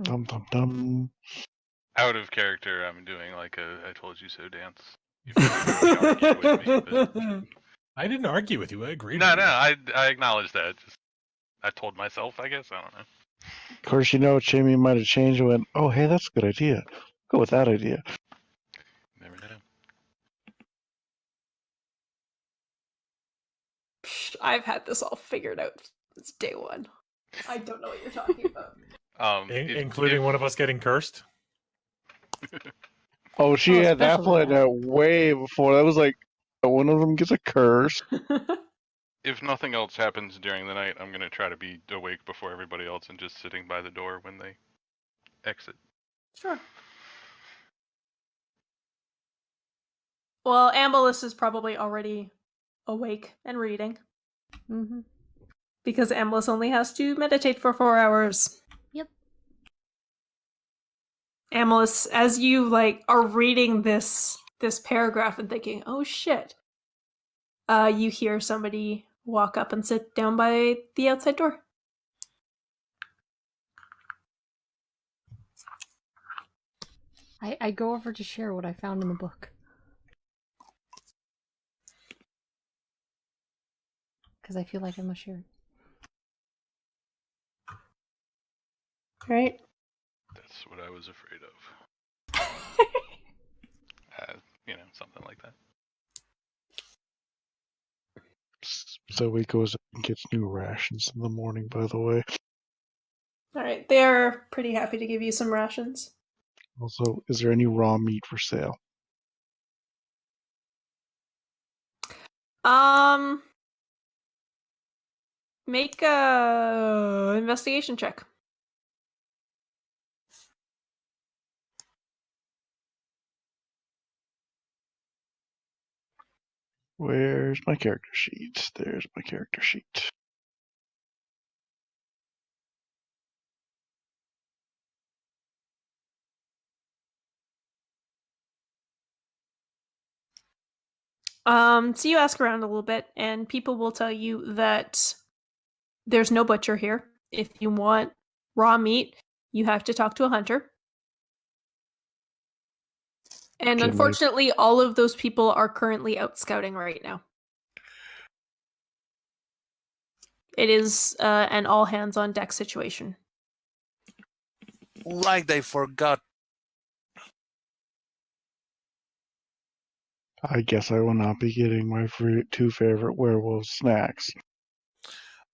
Dum dum dum. Out of character, I'm doing like a I told you so dance. You really argue with me, but... I didn't argue with you. I agreed. No, with no, you. I acknowledge that. Just, I told myself, I guess. I don't know. Of course, Jamie might have changed and went, "Oh, hey, that's a good idea. Go with that idea." Never know. I've had this all figured out since day one. I don't know what you're talking about. Including one of us getting cursed. Oh, she Oh, had that especially planned out way before. That was like, one of them gets a curse. If nothing else happens during the night, I'm gonna try to be awake before everybody else and just sitting by the door when they exit. Sure. Well, Ambolus is probably already awake and reading Mm-hmm. because Ambolus only has to meditate for 4 hours. Yep. Ambolus, as you are reading this paragraph and thinking, "Oh shit," you hear somebody walk up and sit down by the outside door. I go over to share what I found in the book. Because I feel like I must share it. Right? That's what I was afraid of. Something like that. Zoe goes and gets new rations in the morning, by the way. All right, they're pretty happy to give you some rations. Also, is there any raw meat for sale? Make a investigation check. Where's my character sheet? There's my character sheet. So you ask around a little bit, and people will tell you that there's no butcher here. If you want raw meat, you have to talk to a hunter. And Can I- unfortunately, all of those people are currently out scouting right now. It is an all hands on deck situation. Right, I forgot. I guess I will not be getting my two favorite werewolf snacks.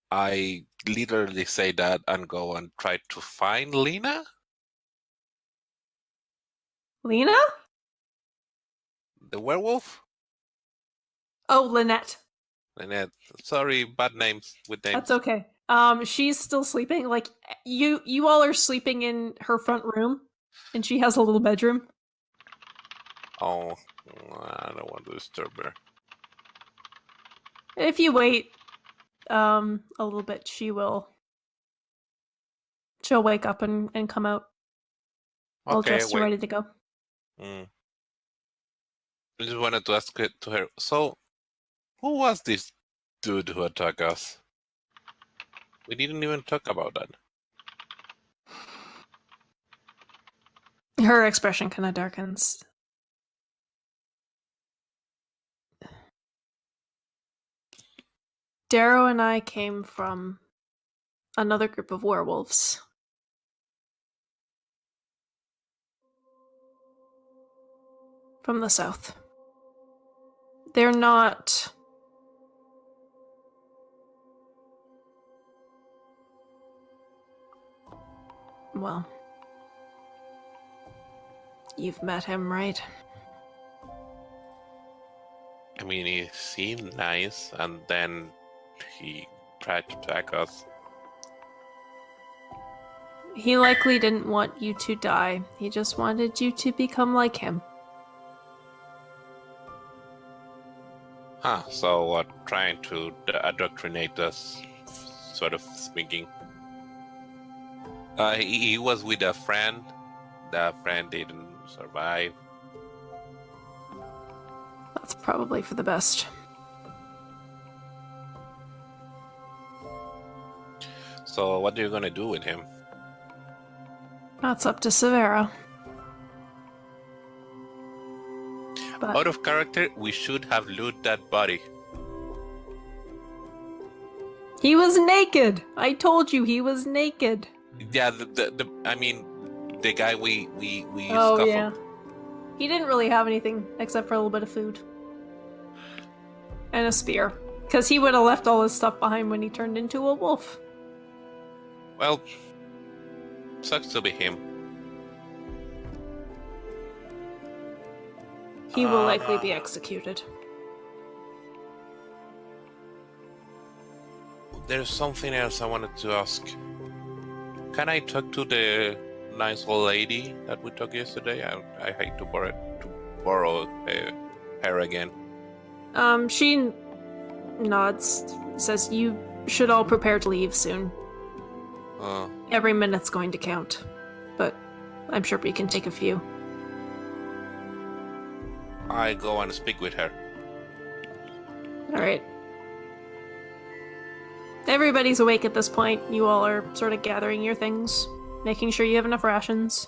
I literally say that and go and try to find Lena? Lena? The werewolf? Oh, Lynette. Lynette. Sorry, bad names with names. That's okay. She's still sleeping. You all are sleeping in her front room, and she has a little bedroom. Oh, I don't want to disturb her. If you wait a little bit, she'll wake up and come out all Okay, dressed and wait. ready to go. I just wanted to ask it to her. So, who was this dude who attacked us? We didn't even talk about that. Her expression kind of darkens. Darrow and I came from another group of werewolves. From the south. They're not... Well... You've met him, right? I mean, he seemed nice, and then he tried to attack us. He likely didn't want you to die. He just wanted you to become like him. Huh, so what, trying to indoctrinate us, sort of speaking. He was with a friend. The friend didn't survive. That's probably for the best. So what are you gonna do with him? That's up to Severa. But Out of character, we should have looted that body. he was naked! I told you he was naked. Yeah, I mean, the guy we Oh, scuffled. yeah. He didn't really have anything except for a little bit of food. And a spear. Because he would have left all his stuff behind when he turned into a wolf. Well, sucks to be him. He will likely be executed. There's something else I wanted to ask. Can I talk to the nice old lady that we talked yesterday? I hate to borrow her again. She nods, says you should all prepare to leave soon. Every minute's going to count, but I'm sure we can take a few. I go and speak with her. Alright. Everybody's awake at this point. You all are sort of gathering your things, making sure you have enough rations.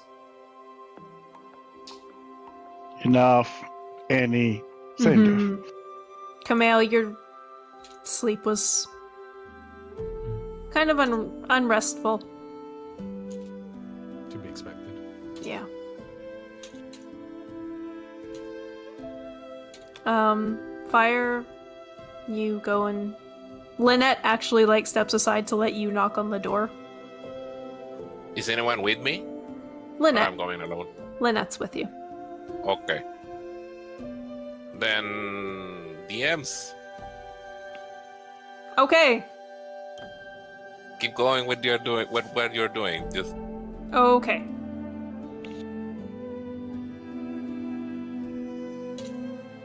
Enough. Any. Same diff. Kamal, your sleep was kind of unrestful. To be expected. Yeah. Fire, you go and... Lynette actually, steps aside to let you knock on the door. Is anyone with me? Lynette. Or I'm going alone. Lynette's with you. Okay. Then DMs. Okay. Keep going with your doing what you're doing. Just Okay.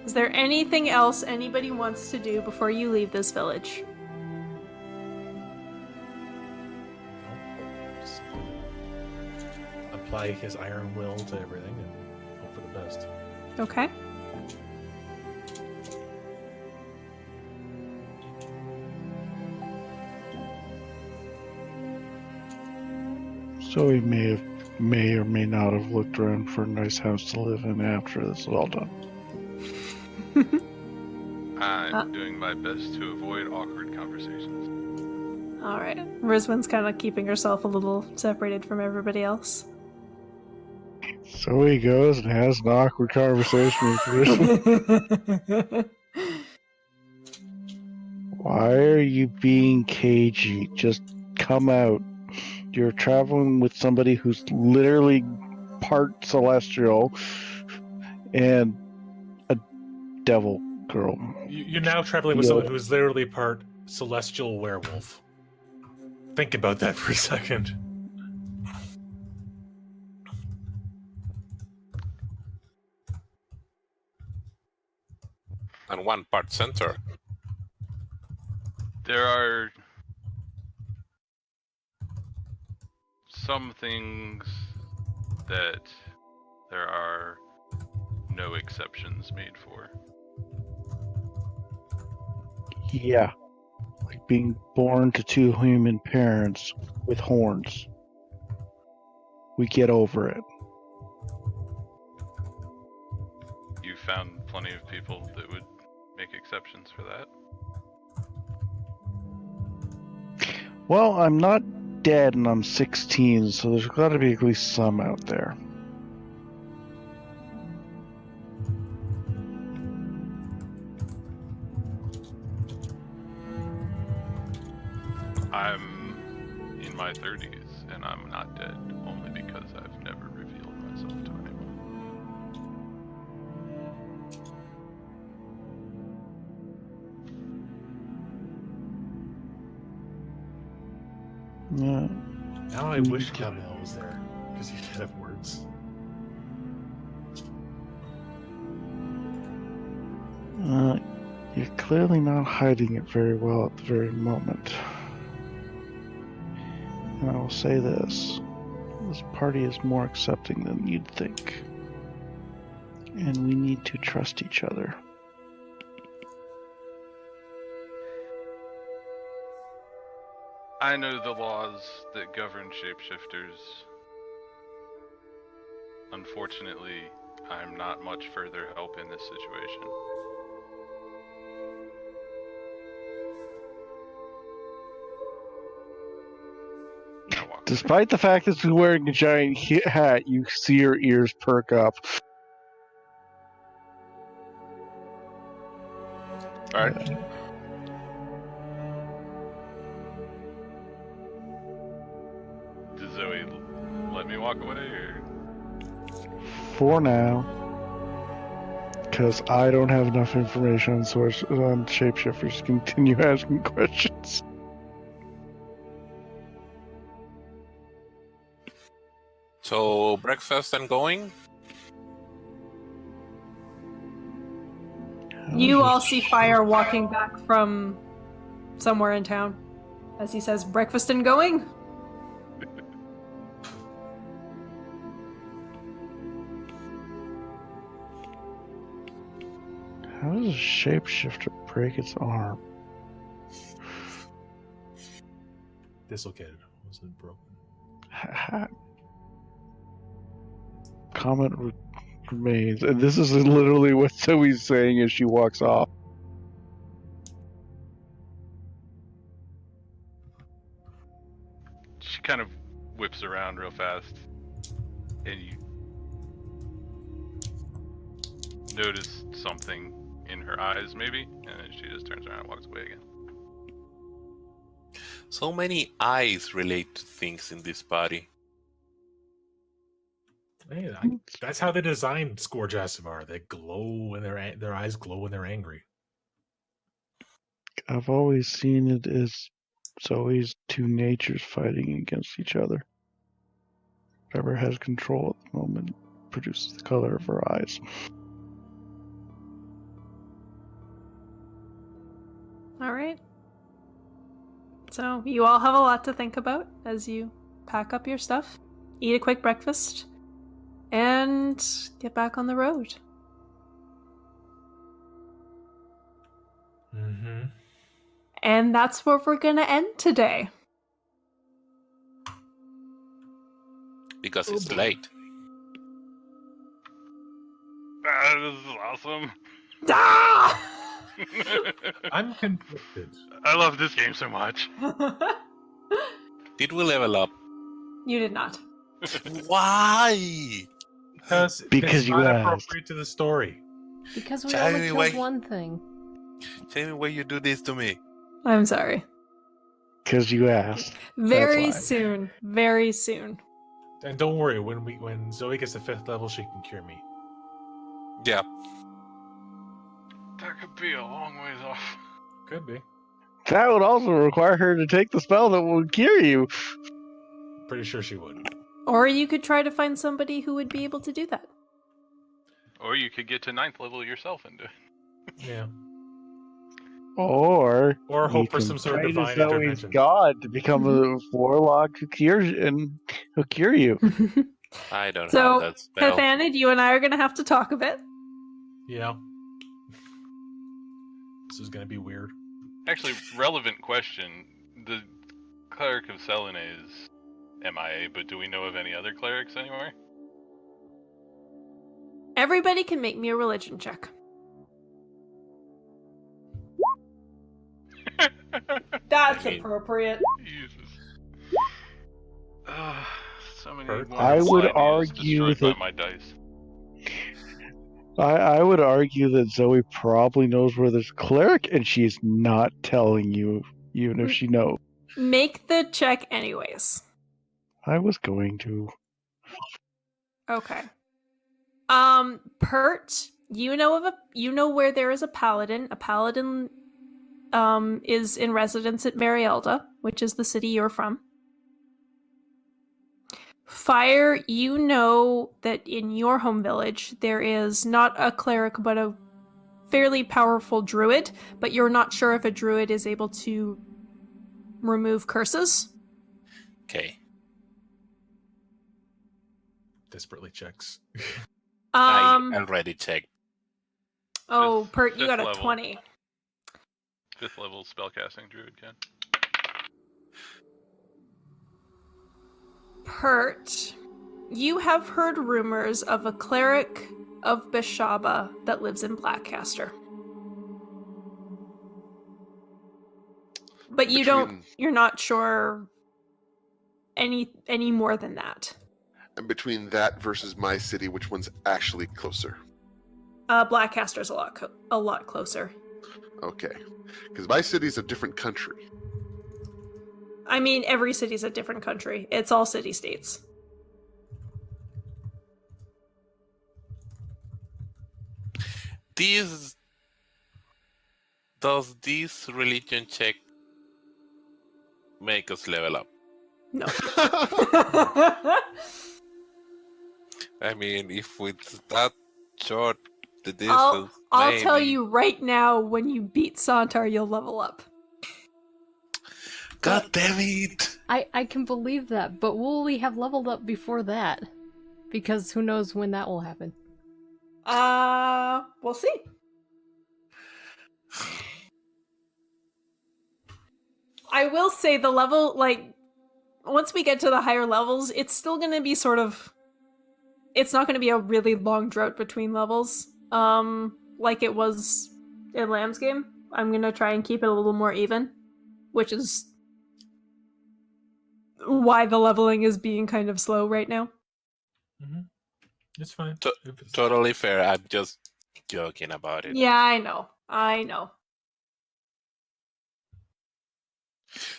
Is there anything else anybody wants to do before you leave this village? Just apply his iron will to everything and hope for the best. Okay. So he may or may not have looked around for a nice house to live in after this is all done. I'm doing my best to avoid awkward conversations. Alright. Rizwan's kind of keeping herself a little separated from everybody else. So he goes and has an awkward conversation with Rizwan. Why are you being cagey? Just come out. You're traveling with somebody who's literally part celestial and a devil girl. You're now traveling with someone who's literally part celestial werewolf. Think about that for a second. and one part center. There are some things that there are no exceptions made for. Yeah. Like being born to two human parents with horns. We get over it. You found plenty of people that would make exceptions for that. Well, I'm not dead and I'm 16, so there's got to be at least some out there. I'm in my 30s and I'm not dead only because I've never revealed myself to anyone. Yeah. Now I wish Kamel was there, because he did have words. You're clearly not hiding it very well at the very moment. And I will say this party is more accepting than you'd think. And we need to trust each other. I know the laws that govern shapeshifters. Unfortunately, I'm not much further help in this situation. Despite the fact that he's wearing a giant hat, you see your ears perk up. Alright. Does Zoe let me walk away, or? For now. because I don't have enough information on shapeshifters to continue asking questions. So breakfast and going. You all see Fire walking back from somewhere in town as he says, breakfast and going? How does a shapeshifter break its arm? Dislocated. Wasn't broken. Comment remains. And this is literally what Zoe's saying as she walks off. She kind of whips around real fast, and you notice something in her eyes, maybe, and then she just turns around and walks away again. So many eyes relate to things in this party. Hey, that's how they designed Scourge Asimar. They glow when their eyes glow when they're angry. I've always seen it as Zoe's two natures fighting against each other. Whatever has control at the moment produces the color of her eyes. All right. So you all have a lot to think about as you pack up your stuff, eat a quick breakfast, and get back on the road. Mm-hmm. And that's where we're going to end today. Because it's late. This is awesome. Ah! I'm conflicted. I love this game so much. Did we level up? You did not. Why? Because Because it's you not asked. appropriate to the story. Because we Tell only me killed why- one thing. Tell me why you do this to me. I'm sorry. Because you asked. Very why. soon. Very soon. And don't worry, when Zoe gets to 5th level, she can cure me. Yeah. That could be a long ways off. Could be. That would also require her to take the spell that will cure you. Pretty sure she would. Or you could try to find somebody who would be able to do that. Or you could get to 9th level yourself and do it. Yeah. Or Or you hope for can some sort of pray to divine Zoe's intervention. god to become a warlock who cures and who'll cure you. I don't So, have that spell. Pethanid, you and I are going to have to talk a bit. Yeah. This is gonna be weird. Actually, relevant question. The cleric of Selene is MIA, but do we know of any other clerics anywhere? Everybody can make me a religion check. That's I mean- appropriate. Jesus. So many Bert? wonderful I would ideas argue destroyed that- by my dice. I would argue that Zoe probably knows where there's a cleric and she's not telling you, even if she knows. Make the check anyways. I was going to. Okay. Pert, you know where there is a paladin. A paladin is in residence at Marielda, which is the city you're from. Fire, you know that in your home village there is not a cleric but a fairly powerful druid, but you're not sure if a druid is able to remove curses. Okay. Desperately checks. I already checked. Oh, Pert, you Fifth got a level. 20. 5th level spellcasting druid can. Pert, you have heard rumors of a cleric of Bishaba that lives in Blackcaster. But you're not sure any more than that. And between that versus my city, which one's actually closer? Blackcaster's a lot closer. Okay. Because my city's a different country. I mean, every city's a different country. It's all city-states. This does this religion check make us level up? No. I mean, if it's that short the I'll distance, tell maybe. you right now, when you beat Santar, you'll level up. God damn it! I can believe that, but will we have leveled up before that? Because who knows when that will happen. We'll see. I will say the level, like, once we get to the higher levels, it's still gonna be sort of... It's not gonna be a really long drought between levels, like it was in Lamb's game. I'm gonna try and keep it a little more even, which is why the leveling is being kind of slow right now. Mm-hmm. It's fine. To- Totally fair. I'm just joking about it. Yeah, I know.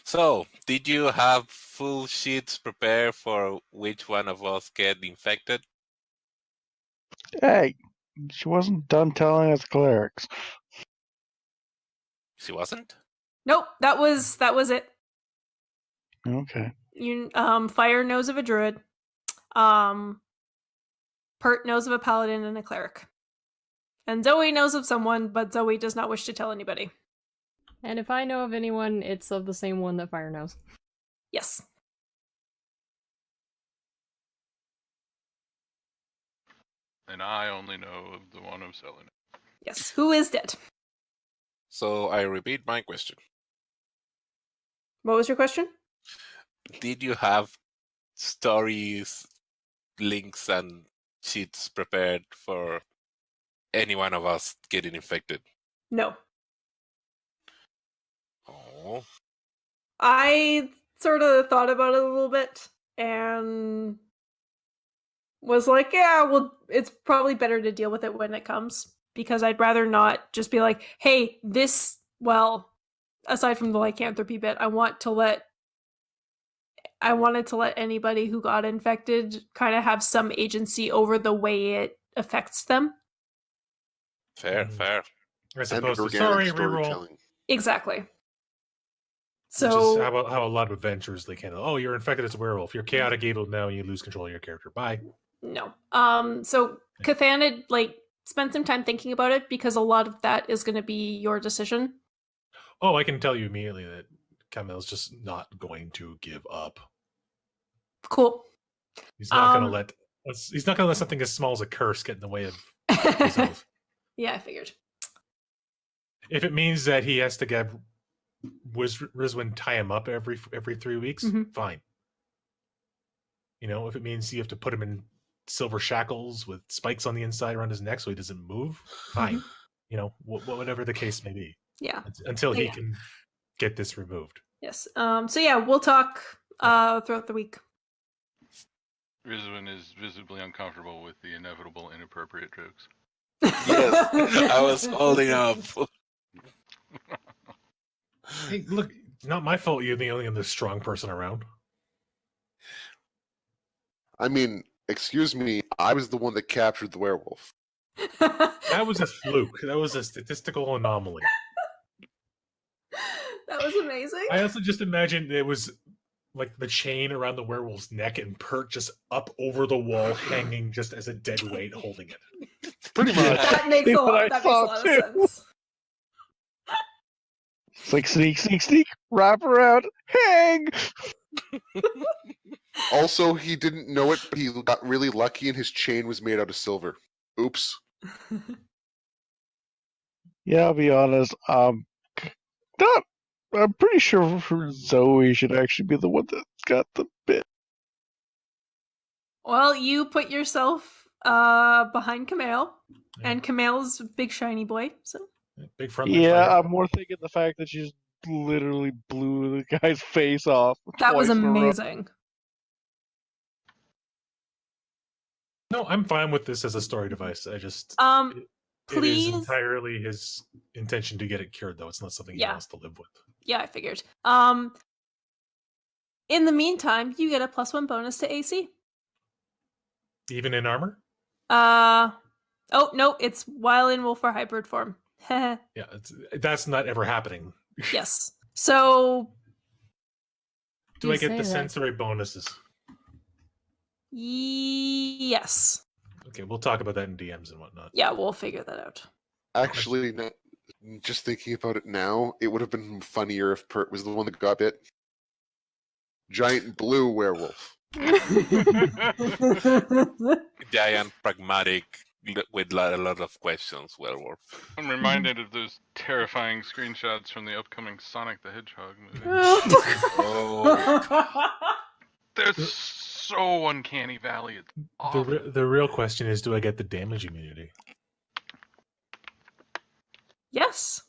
So, did you have full sheets prepared for which one of us get infected? Hey, she wasn't done telling us clerics. She wasn't? Nope, that was it. Okay. You Fire knows of a druid. Pert knows of a paladin and a cleric. And Zoe knows of someone, but Zoe does not wish to tell anybody. And if I know of anyone, it's of the same one that Fire knows. Yes. And I only know of the one of Selene. Yes. Who is dead? So, I repeat my question. What was your question? Did you have stories, links, and sheets prepared for any one of us getting infected? No. Oh. I sort of thought about it a little bit and was like, yeah, well, it's probably better to deal with it when it comes, because I'd rather not just be like, hey, this, well, aside from the lycanthropy bit, I wanted to let anybody who got infected kind of have some agency over the way it affects them. Fair, fair. As And opposed to, organic sorry, reroll. storytelling. Exactly. Which So is how a lot of adventurers they can. Oh, you're infected as a werewolf. You're chaotic evil now. You lose control of your character. Bye. no. So Cathan had spent some time thinking about it, because a lot of that is going to be your decision. Oh, I can tell you immediately that Camille's just not going to give up. Cool. He's not going to let. He's not going to let something as small as a curse get in the way of his oath. Yeah, I figured. If it means that he has to get Rizwin tie him up every 3 weeks, fine. You know, if it means you have to put him in silver shackles with spikes on the inside around his neck so he doesn't move, fine. You know, whatever the case may be. Yeah. Until he can get this removed. Yes. So yeah, we'll talk throughout the week. Rizwin is visibly uncomfortable with the inevitable inappropriate jokes. Yes, I was holding up. Hey, look, it's not my fault you're the only strong person around. I mean, excuse me, I was the one that captured the werewolf. That was a fluke. That was a statistical anomaly. That was amazing. I also just imagined it was like the chain around the werewolf's neck and Pert just up over the wall, hanging just as a dead weight, holding it. Pretty much. That makes a lot of sense. It's like sneak, sneak, sneak, wrap around, hang! Also, he didn't know it, but he got really lucky and his chain was made out of silver. Oops. Yeah, I'll be honest. I'm pretty sure Zoe should actually be the one that's got the bit. Well, you put yourself behind Camille, and Camille's a big shiny boy, so. Big front. Yeah, I'm more thinking the fact that she just literally blew the guy's face off. That was twice in a row. amazing. No, I'm fine with this as a story device. I just please. It is entirely his intention to get it cured, though. It's not something he wants to live with. Yeah, I figured. In the meantime, you get a +1 bonus to AC. Even in armor? Oh no, it's while in wolf or hybrid form. Yeah, that's not ever happening. Yes. So Do You I get say the that. sensory bonuses? yes. Okay, we'll talk about that in DMs and whatnot. Yeah, we'll figure that out. Actually, no, just thinking about it now, it would have been funnier if Pert was the one that got bit. Giant blue werewolf. Giant, pragmatic, with a lot of questions, werewolf. I'm reminded of those terrifying screenshots from the upcoming Sonic the Hedgehog movie. Oh, They're so uncanny valley. It's awful. The real question is, do I get the damage immunity? Yes.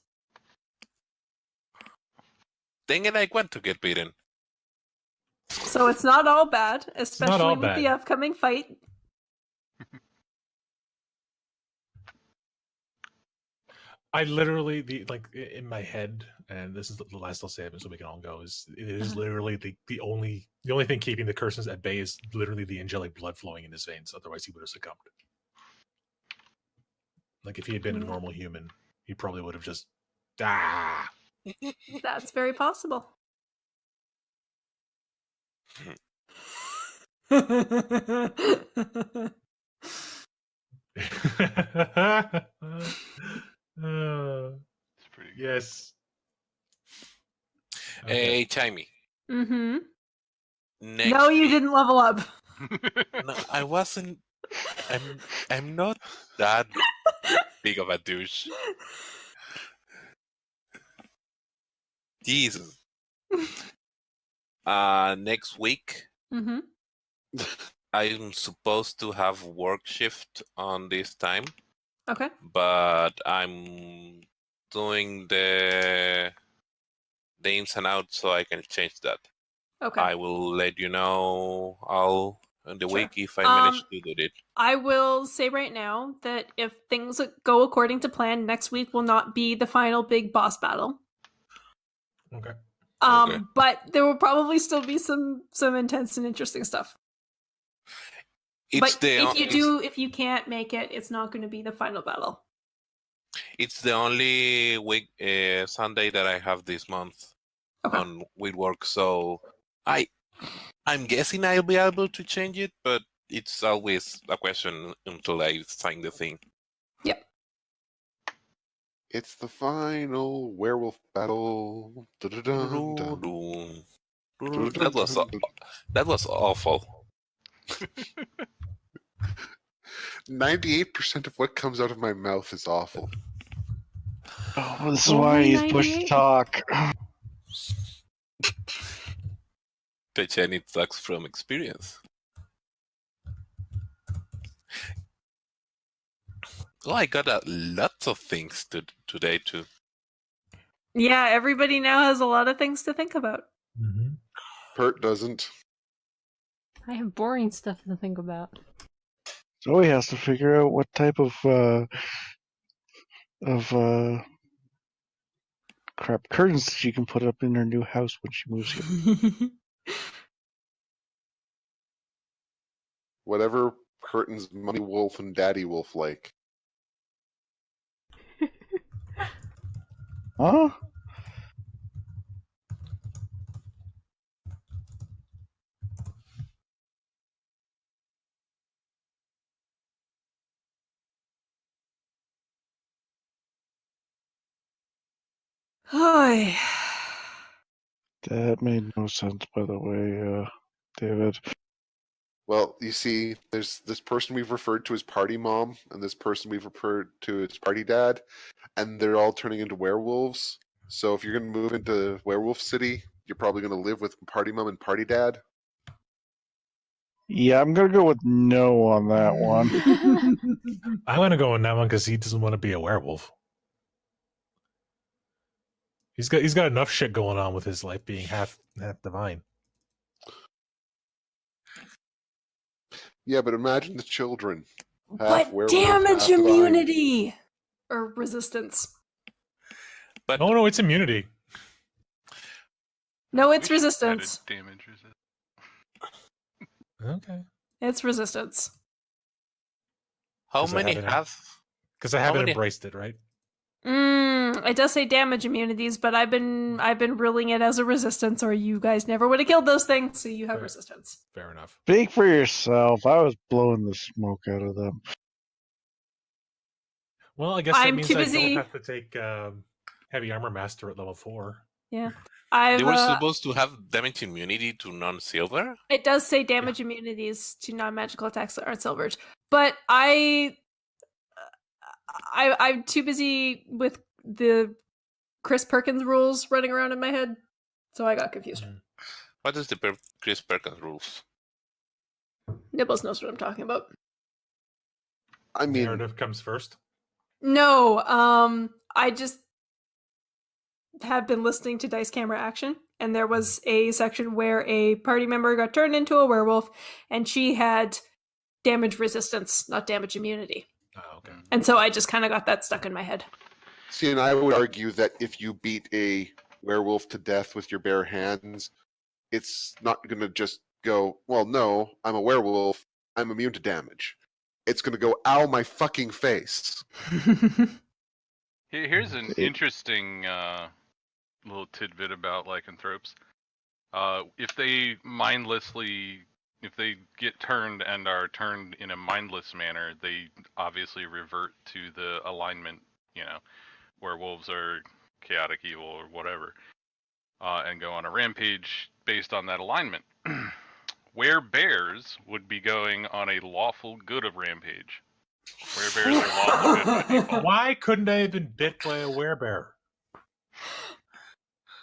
dang it, I want to get beaten. So it's not all bad, especially not all with the bad. upcoming fight. I literally in my head, and this is the last I'll say of it, so we can all go. It is literally the only thing keeping the curses at bay is literally the angelic blood flowing in his veins. Otherwise, he would have succumbed. Like if he had been a normal human, he probably would have just That's very possible. It's pretty good. Yes. Hey, Chimey. Mm-hmm. Next No, you week- didn't level up. No, I wasn't. I'm not that big of a douche. Jesus. Next week Mm-hmm. I'm supposed to have work shift on this time, Okay. but I'm doing the ins and outs so I can change that. Okay. I will let you know all in the Sure. week if I manage to do it. I will say right now that if things go according to plan, next week will not be the final big boss battle. Okay. Okay. But there will probably still be some intense and interesting stuff. It's But the if you can't make it, it's not going to be the final battle. It's the only week Sunday that I have this month on with work, so I'm guessing I'll be able to change it, but it's always a question until I sign the thing. Yep. It's the final werewolf battle. Dun-dun-dun, dun. That was awful. 98% of what comes out of my mouth is awful. Oh, this is Only why he's pushed to 98? talk. The Jenny sucks from experience. Oh, I got lots of things today too. Yeah, everybody now has a lot of things to think about. Mm-hmm. Pert doesn't. I have boring stuff to think about. So he has to figure out what type of crap curtains she can put up in her new house when she moves here. Whatever curtains Mommy Wolf and Daddy Wolf like. Huh? Hi. That made no sense, by the way, David. Well, you see, there's this person we've referred to as Party Mom, and this person we've referred to as Party Dad, and they're all turning into werewolves. So if you're going to move into Werewolf City, you're probably going to live with Party Mom and Party Dad. Yeah, I'm gonna go with no on that one. I'm gonna go on that one because he doesn't want to be a werewolf. He's got enough shit going on with his life being half divine. Yeah, but imagine the children. But werewolf, damage half divine. immunity or resistance. But Oh no, it's immunity. No, We it's should add a resistance. damage resistance. Okay. It's resistance. How 'Cause I many haven't- have? Because I How haven't many- embraced it, right? It does say damage immunities, but I've been ruling it as a resistance, or you guys never would have killed those things, so you have Fair. resistance. Fair enough. Speak for yourself. I was blowing the smoke out of them. Well, I guess that I'm means too I busy- don't have to take Heavy Armor Master at level 4. Yeah, They were I've. supposed to have damage immunity to non-silver. It does say damage immunities to non-magical attacks that aren't silvered, but I'm too busy with the Chris Perkins rules running around in my head, so I got confused. What is the Chris Perkins rules? Nibbles knows what I'm talking about. I mean, Narrative comes first. No, I just have been listening to Dice Camera Action, and there was a section where a party member got turned into a werewolf, and she had damage resistance, not damage immunity. Oh, okay. And so I just kind of got that stuck in my head. see, and I would argue that if you beat a werewolf to death with your bare hands, it's not going to just go, well, no, I'm a werewolf, I'm immune to damage. It's going to go, ow, my fucking face. Here's an interesting little tidbit about lycanthropes. If they if they get turned and are turned in a mindless manner, they obviously revert to the alignment, werewolves are chaotic evil or whatever, and go on a rampage based on that alignment. Where bears would be going on a lawful good of rampage. Where bears are lawful good by default. Why couldn't I have been bit by a werebear?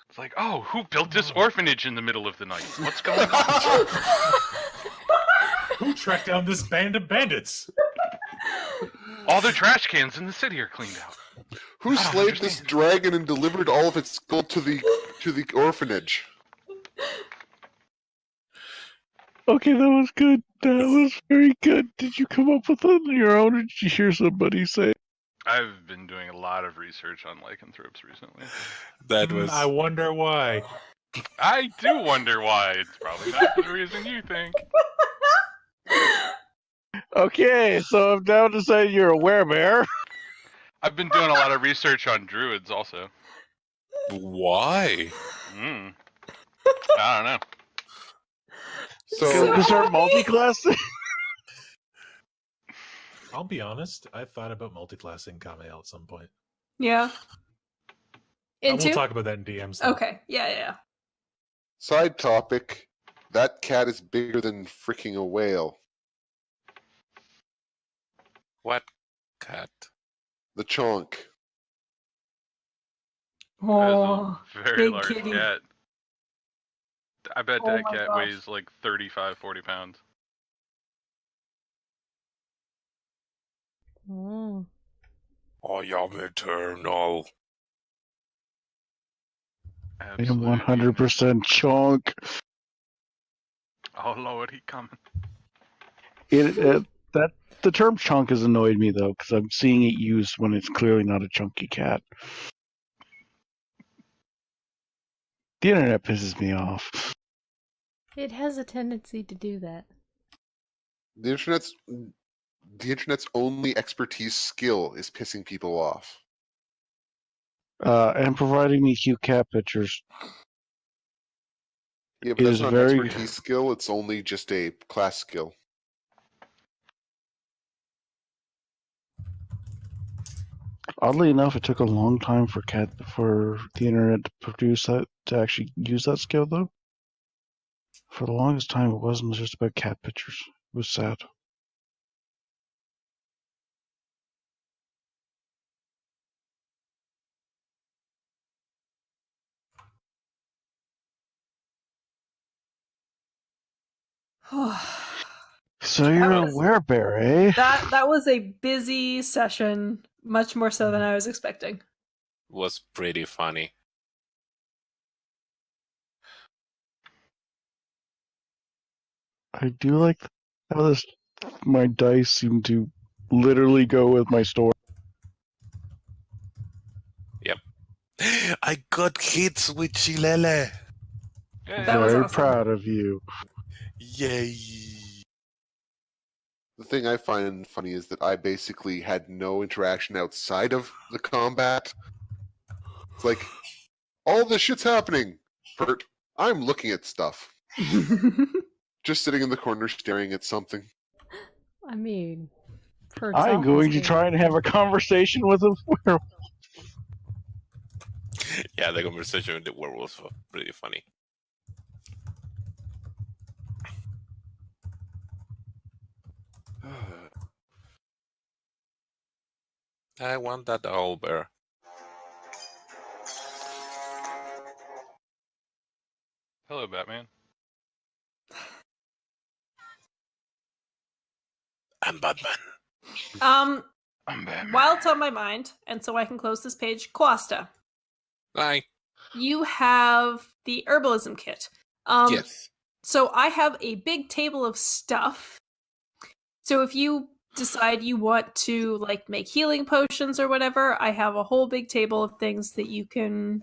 It's like, oh, who built this orphanage in the middle of the night? What's going on? Who tracked down this band of bandits? All the trash cans in the city are cleaned out. Who I don't slayed this understand. dragon and delivered all of its gold to the orphanage? Okay, that was good. That was very good. Did you come up with it on your own, or did you hear somebody say? I've been doing a lot of research on lycanthropes recently. That was. I wonder why. I do wonder why. It's probably not the reason you think. Okay, so I'm down to say you're a werebear. I've been doing a lot of research on druids also. Why? I don't know. So, Can we start multi-classing? I'll be honest. I thought about multi-classing Kamael at some point. Yeah. We'll Into? talk about that in DMs. though. Okay. Yeah. side topic, that cat is bigger than freaking a whale. What cat? The chonk. That Oh, is a very big large kitty. cat. I bet Oh that my cat gosh. weighs like 35, 40 pounds. Mm. I am eternal. I am Absolutely. 100% chunk. Oh Lord, he coming. That the term chunk has annoyed me though, because I'm seeing it used when it's clearly not a chunky cat. The internet pisses me off. It has a tendency to do that. The internet's only expertise skill is pissing people off. And providing me cute cat pictures. Yeah, It but that's is not very- an expertise skill, it's only just a class skill. Oddly enough, it took a long time for the internet to produce that, to actually use that skill though. For the longest time, it wasn't just about cat pictures. It was sad. So you're a was- werebear, eh? that was a busy session, much more so than I was expecting. Was pretty funny. I do like how my dice seem to literally go with my story. I got hits with Chilele. Yeah, That was Very awesome. proud of you. Yay. The thing I find funny is that I basically had no interaction outside of the combat. It's like, all this shit's happening. Pert, I'm looking at stuff. Just sitting in the corner staring at something. I mean, I'm going to try and have a conversation with a werewolf. Yeah, the conversation with the werewolves was pretty funny. I want that owl bear. Hello, Batman. I'm Batman. Um, I'm Batman. while it's on my mind, and so I can close this page, Quasta, Hi. you have the herbalism kit. Yes. So I have a big table of stuff. So if you decide you want to like make healing potions or whatever, I have a whole big table of things that you can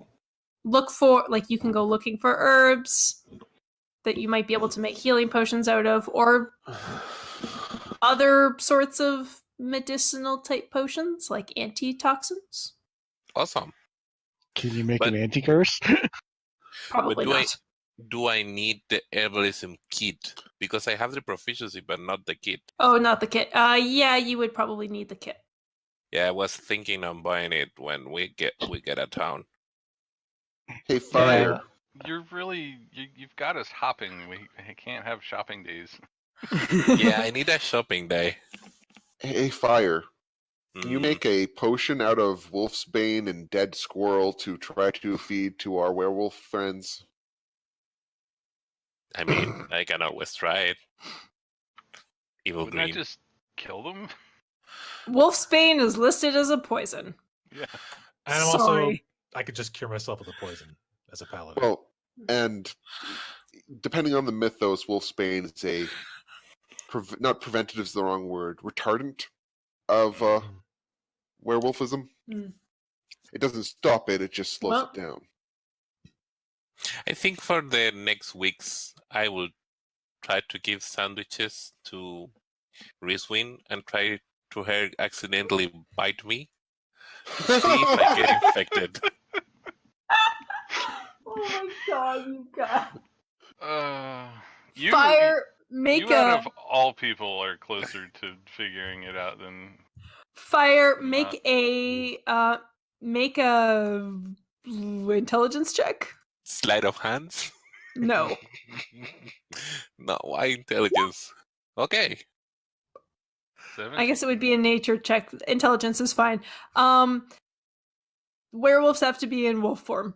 look for. Like you can go looking for herbs that you might be able to make healing potions out of, or other sorts of medicinal type potions like antitoxins. Awesome. Can you make But- an anti-curse? Probably But not. do I need the herbalism kit? Because I have the proficiency, but not the kit. Oh, not the kit. Yeah, you would probably need the kit. Yeah, I was thinking on buying it when we get out of town. Hey, Fire. You're really you've got us hopping. We can't have shopping days. Yeah, I need a shopping day. Hey, Fire. Can you Mm, make a potion out of wolf's bane and dead squirrel to try to feed to our werewolf friends? I mean, I can always try it. Evil Wouldn't I green. just kill them? Wolfsbane is listed as a poison. Yeah. And I'm also, Sorry. I could just cure myself with a poison as a paladin. Well, and depending on the mythos, wolfsbane is a not preventative is the wrong word, retardant of werewolfism. Mm. It doesn't stop it; it just slows Well- it down. I think for the next weeks, I will try to give sandwiches to Rizwin and try to her accidentally bite me. See if I get infected. Oh my god, you got You fire. Make you out a of all people are closer to figuring it out than fire. Not. Make a intelligence check. Sleight of hands? No. No, why intelligence? Okay. 7. I guess it would be a nature check. Intelligence is fine. Werewolves have to be in wolf form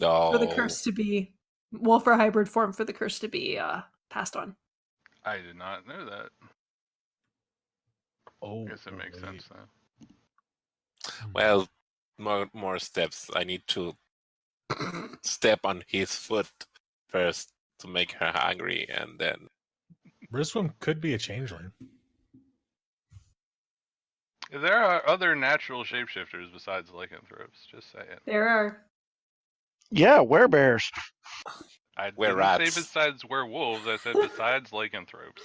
No. for the curse to be wolf or hybrid form for the curse to be passed on. I did not know that. Oh, I guess it makes wait. sense though. Well, more steps. I need to step on his foot first to make her hungry, and then Briswim could be a changeling. There are other natural shapeshifters besides lycanthropes. Just saying. There are. Yeah, werebears. I Were didn't rats. say besides werewolves. I said besides lycanthropes.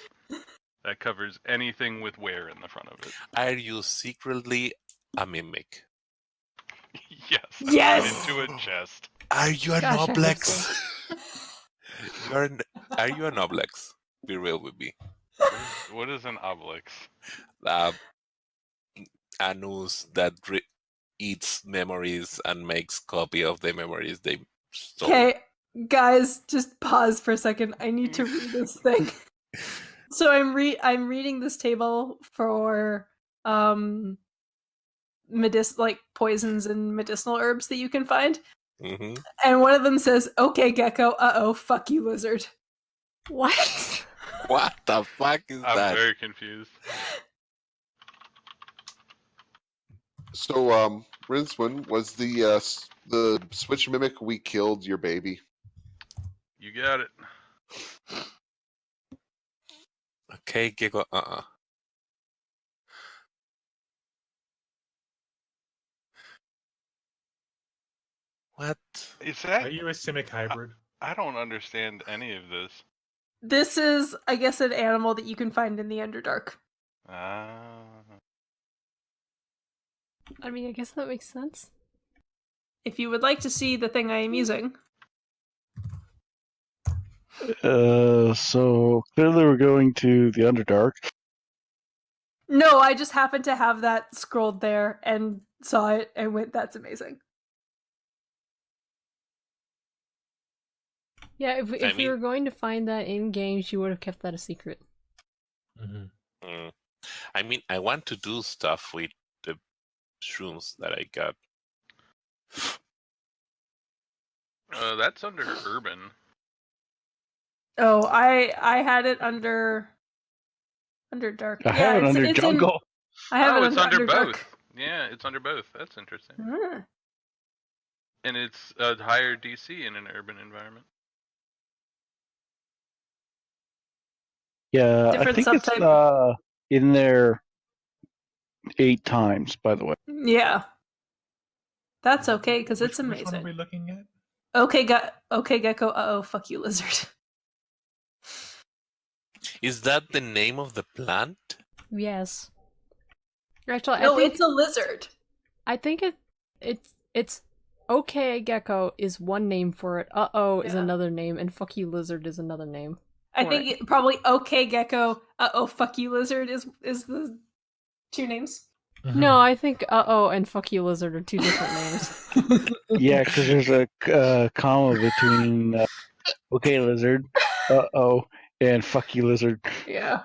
That covers anything with were in the front of it. are you secretly a mimic? Yes. Yes! Into a chest. Are you a Gosh, I hope Noblex? Are you a Noblex? Be real with me. What is an obelix? Anus that eats memories and makes copy of the memories they stole. Okay, guys, just pause for a second. I need to read this thing. So I'm reading this table for like poisons and medicinal herbs that you can find. Hmm. And one of them says, "Okay, gecko. Uh-oh, fuck you, lizard." What? What the fuck is I'm that? very confused. So, Rincewind, was the switch mimic we killed your baby? You got it. Okay, giggle. What? Is Are that? you a Simic hybrid? I don't understand any of this. This is, I guess, an animal that you can find in the Underdark. Ah. I mean, I guess that makes sense. If you would like to see the thing I am using, So clearly we're going to the Underdark. no, I just happened to have that scrolled there and saw it and went, "That's amazing." Yeah, if I we mean- were going to find that in games, you would have kept that a secret. Mm. I mean, I want to do stuff with the shrooms that I got. That's under urban. Oh, I had it under dark. I have it under jungle. I have it It's under Underdark. both. Yeah, it's under both. That's interesting. Ah. And it's a higher DC in an urban environment. Yeah, I Different think subtype. it's in there 8 times, by the way. Yeah. That's okay, because it's Which one are amazing. we looking at? Okay, Gecko. Uh-oh, fuck you, lizard. Is that the name of the plant? Yes. Actually, No, I think it's a lizard. I think it's okay. Gecko is one name for it. Uh-oh is Yeah. another name, and fuck you, lizard is another name. I for think it. probably okay, Gecko. Uh-oh, fuck you, lizard is the 2 names. No, I think uh-oh and fuck you, lizard are 2 different names. Yeah, because there's a comma between okay, lizard, uh-oh, and fuck you, lizard. Yeah.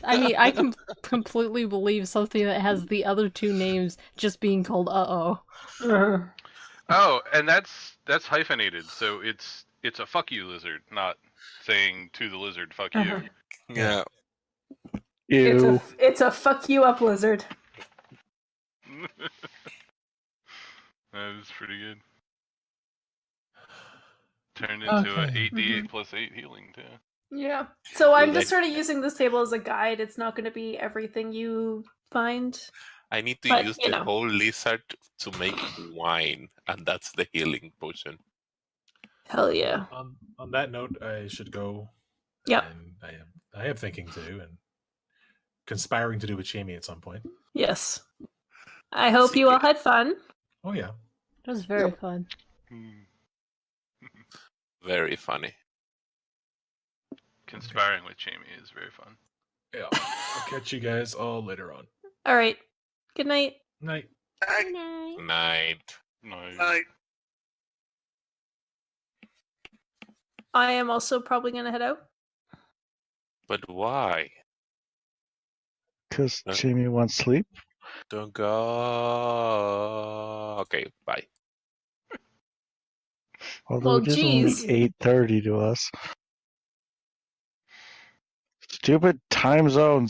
I mean, I can completely believe something that has the other 2 names just being called uh-oh. Oh, and that's hyphenated, so it's a fuck you lizard, not saying to the lizard fuck you. Yeah. Ew. It's a fuck you up, lizard. That was pretty good. Turned into a Okay. 8d8 plus 8 healing too. Yeah. So I'm just Like- sort of using this table as a guide. It's not going to be everything you find. I need to But, use you the know. whole lizard to make wine, and that's the healing potion. Hell yeah. On that note, I should go. Yep. And I have thinking to do and conspiring to do with Jamie at some point. Yes. I hope you all had fun. Oh yeah. It was very fun. Very funny. Conspiring with Jamie is very fun. Yeah. I'll catch you guys all later on. All right. Good night. Night. Good night. Night. Nice. I am also probably going to head out. But why? Because Jamie wants sleep. Don't go. Okay, bye. Although Well, it is geez. only 8:30 to us. Stupid time zones.